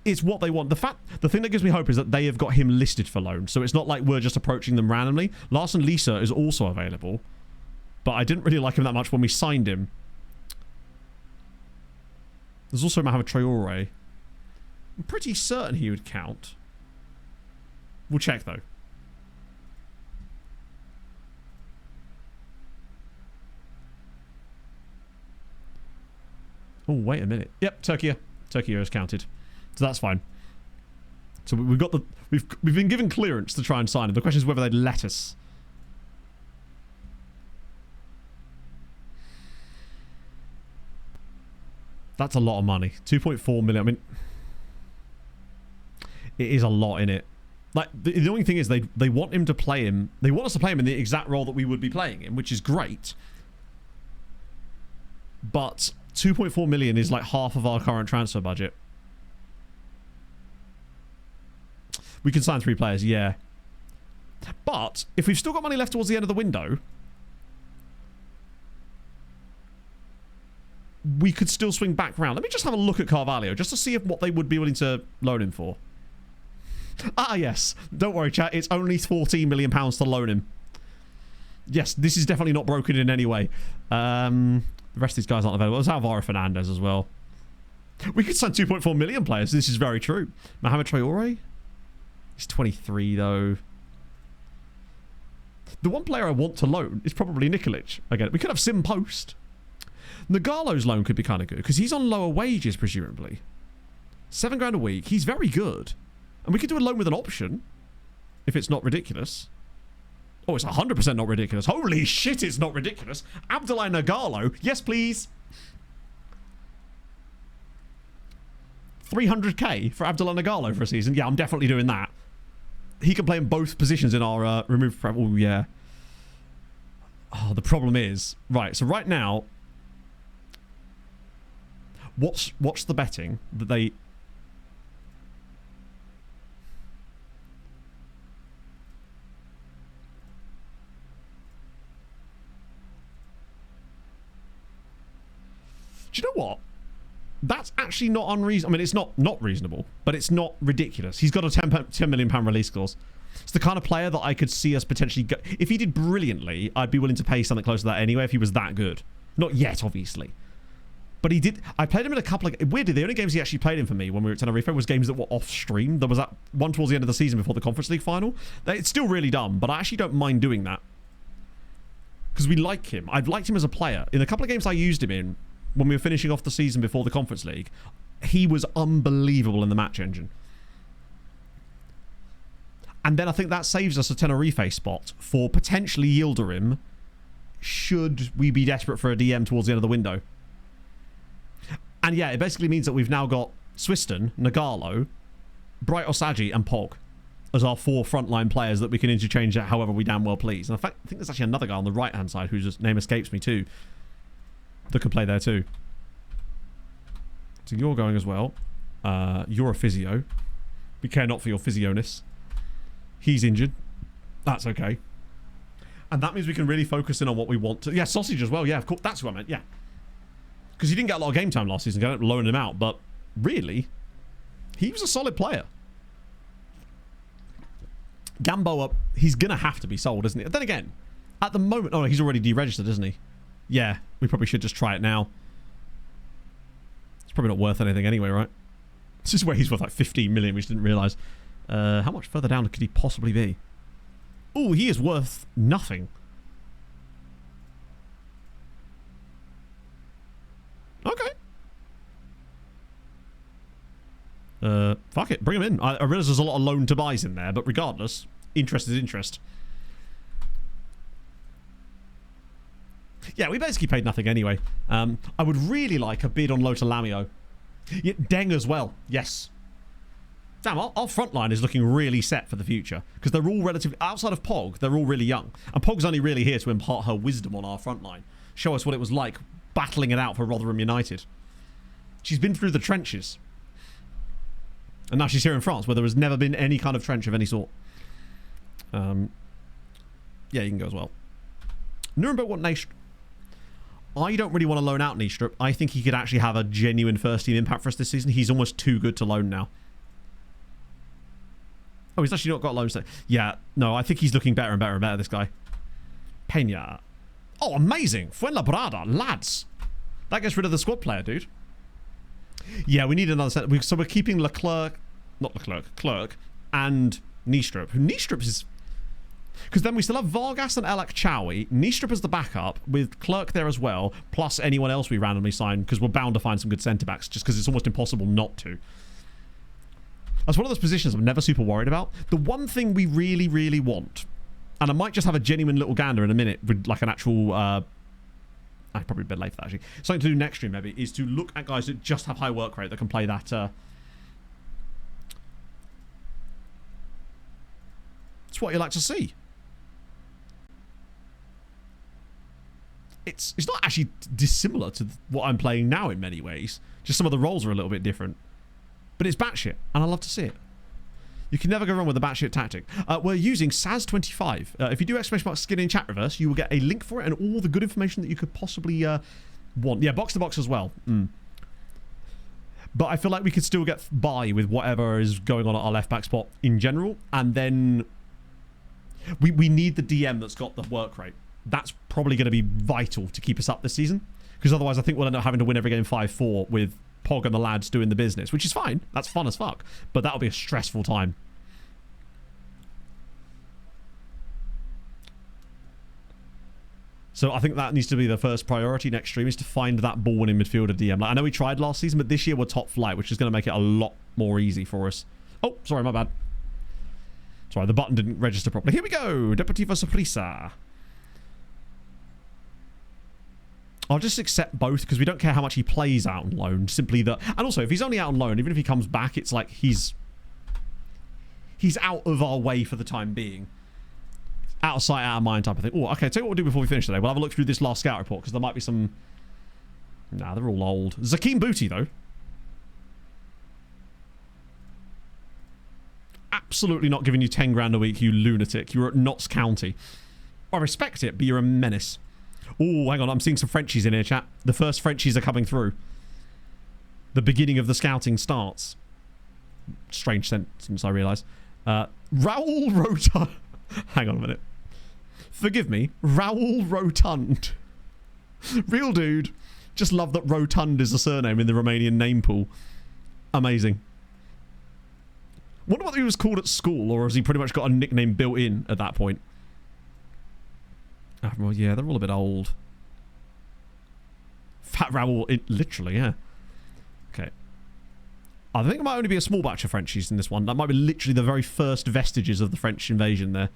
It's what they want. The thing that gives me hope is that they have got him listed for loan. So it's not like we're just approaching them randomly. Larson Lisa is also available. But I didn't really like him that much when we signed him. There's also Mohamed Traore. I'm pretty certain he would count. We'll check, though. Oh, wait a minute. Yep, Turkey is counted. So that's fine. So we've got we've been given clearance to try and sign him. The question is whether they'd let us. That's a lot of money. 2.4 million. I mean, it is a lot in it. Like, the annoying thing is they want him to play him. They want us to play him in the exact role that we would be playing him, which is great. But 2.4 million is like half of our current transfer budget. We can sign 3 players, yeah. But if we've still got money left towards the end of the window, we could still swing back round. Let me just have a look at Carvalho just to see what they would be willing to loan him for. Ah, yes. Don't worry, chat. It's only £14 million to loan him. Yes, this is definitely not broken in any way. The rest of these guys aren't available. There's Alvaro Fernandez as well. We could sign 2.4 million players. This is very true. Mohamed Traore? He's 23, though. The one player I want to loan is probably Nikolic. Again, we could have Sim Post. Nagalo's loan could be kind of good because he's on lower wages, presumably. £7 a week. He's very good. And we could do a loan with an option if it's not ridiculous. Oh, it's 100% not ridiculous. Holy shit, it's not ridiculous. Abdoulaye Nagalo. Yes, please. 300k for Abdoulaye Nagalo for a season. Yeah, I'm definitely doing that. He can play in both positions in our remove prep. Oh, yeah. Oh, the problem is... Right, so right now... What's the betting that they... Do you know what? That's actually not unreasonable. I mean, it's not reasonable, but it's not ridiculous. He's got a £10 million release clause. It's the kind of player that I could see us potentially go. If he did brilliantly, I'd be willing to pay something close to that anyway if he was that good. Not yet, obviously. But he did. I played him in a couple of... Weirdly, the only games he actually played in for me when we were at Tenerife was games that were off-stream. There was that one towards the end of the season before the Conference League final. It's still really dumb, but I actually don't mind doing that. Because we like him. I've liked him as a player. In a couple of games I used him in, when we were finishing off the season before the Conference League, he was unbelievable in the match engine. And then I think that saves us a Tenerife spot for potentially Yildirim should we be desperate for a DM towards the end of the window. And yeah, it basically means that we've now got Swiston, Nagalo, Bright Osagi, and Pog as our 4 frontline players that we can interchange however we damn well please. And in fact, I think there's actually another guy on the right-hand side whose name escapes me too that could play there too. So you're going as well. You're a physio. We care not for your physio-ness. He's injured. That's okay. And that means we can really focus in on what we want to... Yeah, Sausage as well. Yeah, of course. That's what I meant. Yeah. Because he didn't get a lot of game time last season. I loaned him out. But really, he was a solid player. Gamboa, he's going to have to be sold, isn't he? Then again, at the moment... Oh, no, he's already deregistered, isn't he? Yeah, we probably should just try it now. It's probably not worth anything anyway, right? This is where he's worth like 15 million, we just didn't realise. How much further down could he possibly be? Oh, he is worth nothing. Okay. Fuck it, bring him in. I realise there's a lot of loan to buys in there, but regardless, interest is interest. Yeah, we basically paid nothing anyway. I would really like a bid on Lota Lamio. Yeah, Deng as well, yes. Damn, our front line is looking really set for the future. Because they're all relatively... Outside of Pog, they're all really young. And Pog's only really here to impart her wisdom on our front line. Show us what it was like battling it out for Rotherham United. She's been through the trenches. And now she's here in France, where there has never been any kind of trench of any sort. Yeah, you can go as well. Nuremberg want Naistrup. I don't really want to loan out Naistrup. I think he could actually have a genuine first-team impact for us this season. He's almost too good to loan now. Oh, he's actually not got loans there. Yeah, no, I think he's looking better and better and better, this guy. Peña. Oh, amazing. Fuenlabrada, lads. That gets rid of the squad player, dude. Yeah, we need another set. So we're keeping Clerc, and Naistrup. Naistrup is... Because then we still have Vargas and Elak Chowie. Naistrup as the backup, with Clerc there as well, plus anyone else we randomly sign, because we're bound to find some good centre-backs, just because it's almost impossible not to. That's one of those positions I'm never super worried about. The one thing we really, really want, and I might just have a genuine little gander in a minute with like an actual... I'm probably a bit late for that, actually. Something to do next stream, maybe, is to look at guys that just have high work rate that can play that... It's what you like to see. It's not actually dissimilar to what I'm playing now in many ways. Just some of the roles are a little bit different. But it's batshit, and I love to see it. You can never go wrong with a batshit tactic. We're using Saz25. If you do ! skin in chat reverse, you will get a link for it and all the good information that you could possibly want. Yeah, box to box as well. But I feel like we could still get by with whatever is going on at our left back spot in general. And then we need the DM that's got the work rate. That's probably going to be vital to keep us up this season. Because otherwise I think we'll end up having to win every game 5-4 with Pog and the lads doing the business, which is fine. That's fun as fuck. But that'll be a stressful time. So I think that needs to be the first priority next stream, is to find that ball-winning midfielder DM. Like, I know we tried last season, but this year we're top flight, which is going to make it a lot more easy for us. Oh, sorry, my bad. Sorry, the button didn't register properly. Here we go. Deportivo Saprissa. I'll just accept both because we don't care how much he plays out on loan. Simply that... And also, if he's only out on loan, even if he comes back, it's like he's out of our way for the time being. Out of sight, out of mind type of thing. Oh, okay, tell you what we'll do before we finish today. We'll have a look through this last scout report because there might be some... Nah, they're all old. Zakeem Booty, though. Absolutely not giving you 10 grand a week, you lunatic. You're at Notts County. I respect it, but you're a menace. Oh, hang on. I'm seeing some Frenchies in here, chat. The first Frenchies are coming through. The beginning of the scouting starts. Strange sentence, I realise. Raoul Rotund. Hang on a minute. Forgive me. Raoul Rotund. Real dude. Just love that Rotund is a surname in the Romanian name pool. Amazing. Wonder what he was called at school, or has he pretty much got a nickname built in at that point? Well, yeah, they're all a bit old. Fat Raoul, literally, yeah. Okay. I think it might only be a small batch of Frenchies in this one. That might be literally the very first vestiges of the French invasion there.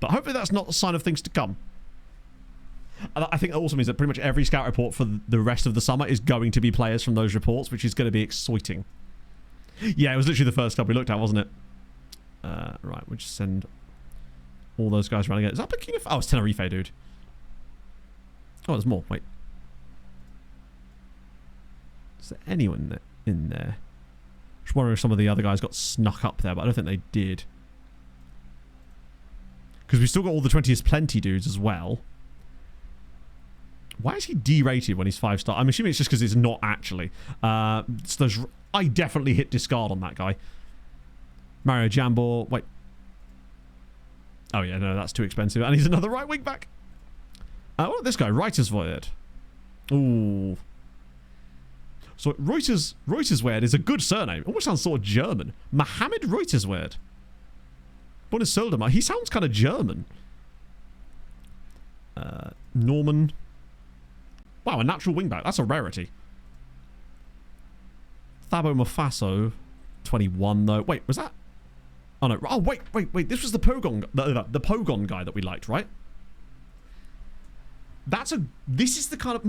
But hopefully that's not a sign of things to come. And I think that also means that pretty much every scout report for the rest of the summer is going to be players from those reports, which is going to be exciting. Yeah, it was literally the first club we looked at, wasn't it? Right, we'll just send all those guys around again. Is that Burkina Faso? Oh, it's Tenerife, dude. Oh, there's more. Wait. Is there anyone in there? Just wondering if some of the other guys got snuck up there, but I don't think they did. Because we've still got all the 20th Plenty dudes as well. Why is he derated when he's 5-star? I'm assuming it's just because it's not actually. So I definitely hit discard on that guy. Mario Jambor. Wait. Oh, yeah, no, that's too expensive. And he's another right wing back. What about this guy? Reuterswerd. Ooh. So Reuterswerd is a good surname. Almost sounds sort of German. Mohammed Reuterswerd. Bundessoldamer. He sounds kind of German. Norman. Wow, a natural wingback. That's a rarity. Thabo Mafaso. 21, though. Wait, was that? Oh, no. Oh, wait. This was the Pogon, the Pogon guy that we liked, right? This is the kind of...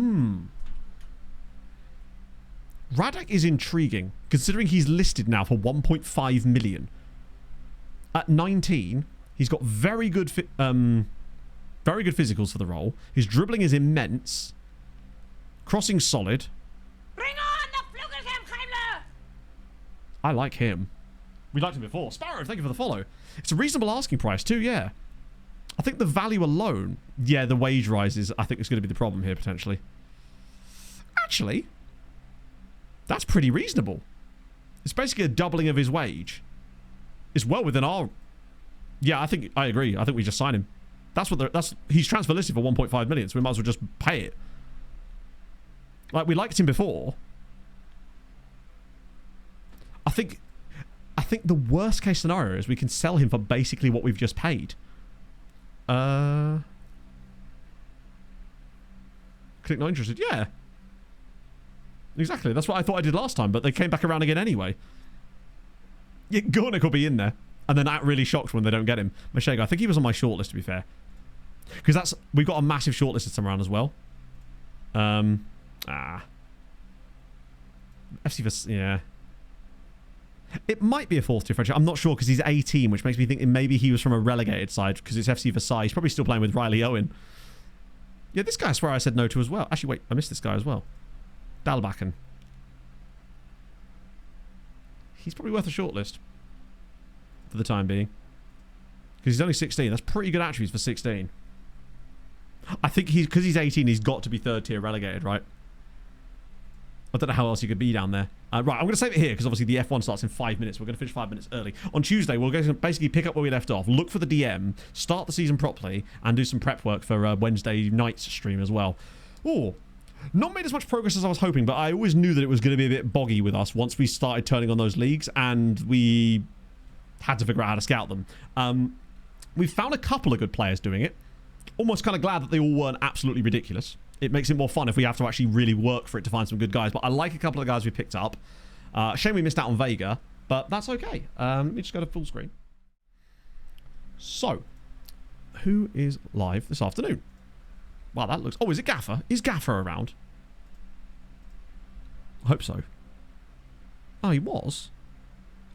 Radak is intriguing, considering he's listed now for 1.5 million. At 19, he's got very good physicals for the role. His dribbling is immense. Crossing solid. Bring on the Flugelkampfheimler! I like him. We liked him before. Sparrow, thank you for the follow. It's a reasonable asking price too, yeah. I think the value alone, yeah, the wage rises, I think is going to be the problem here, potentially. Actually, that's pretty reasonable. It's basically a doubling of his wage. It's well within our... Yeah, I agree. I think we just sign him. He's transfer listed for 1.5 million, so we might as well just pay it. Like, we liked him before. I think the worst case scenario is we can sell him for basically what we've just paid. Click not interested. Yeah. Exactly. That's what I thought I did last time, but they came back around again anyway. Yeah, Gornick will be in there. And then that really shocked when they don't get him. Mashego, I think he was on my shortlist, to be fair. Because we've got a massive shortlist this time around as well. FC for... Yeah. It might be a fourth differential. I'm not sure because he's 18, which makes me think maybe he was from a relegated side because it's FC Versailles. He's probably still playing with Riley Owen. Yeah, this guy I swear I said no to as well. Actually, wait, I missed this guy as well. Dalbakken. He's probably worth a shortlist for the time being. Because he's only 16. That's pretty good attributes for 16. I think because he's 18, he's got to be third tier relegated, right? I don't know how else he could be down there. Right, I'm going to save it here because obviously the F1 starts in 5 minutes. We're going to finish 5 minutes early. On Tuesday, we're going to basically pick up where we left off, look for the DM, start the season properly, and do some prep work for Wednesday night's stream as well. Oh, not made as much progress as I was hoping, but I always knew that it was going to be a bit boggy with us once we started turning on those leagues, and we had to figure out how to scout them. We've found a couple of good players doing it. Almost kind of glad that they all weren't absolutely ridiculous. It makes it more fun if we have to actually really work for it to find some good guys. But I like a couple of the guys we picked up. Shame we missed out on Vega, but that's okay. Let me just go to full screen. So, who is live this afternoon? Wow, that looks... Oh, is it Gaffer? Is Gaffer around? I hope so. Oh, he was?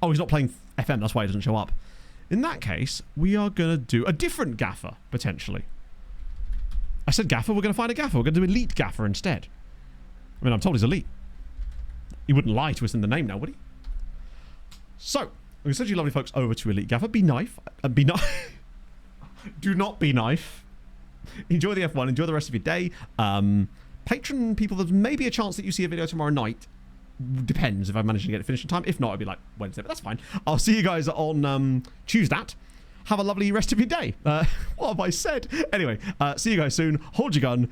Oh, he's not playing FM. That's why he doesn't show up. In that case, we are going to do a different Gaffer, potentially. I said Gaffer. We're going to find a Gaffer. We're going to do Elite Gaffer instead. I mean, I'm told he's Elite. He wouldn't lie to us in the name now, would he? So, I'm going to send you lovely folks over to Elite Gaffer. Be knife. Be knife. Do not be knife. enjoy the F1. Enjoy the rest of your day. Patron people, there's maybe a chance that you see a video tomorrow night. Depends if I manage to get it finished in time. If not, it'll be like Wednesday, but that's fine. I'll see you guys on Tuesday. Have a lovely rest of your day. What have I said? Anyway, see you guys soon. Hold your gun.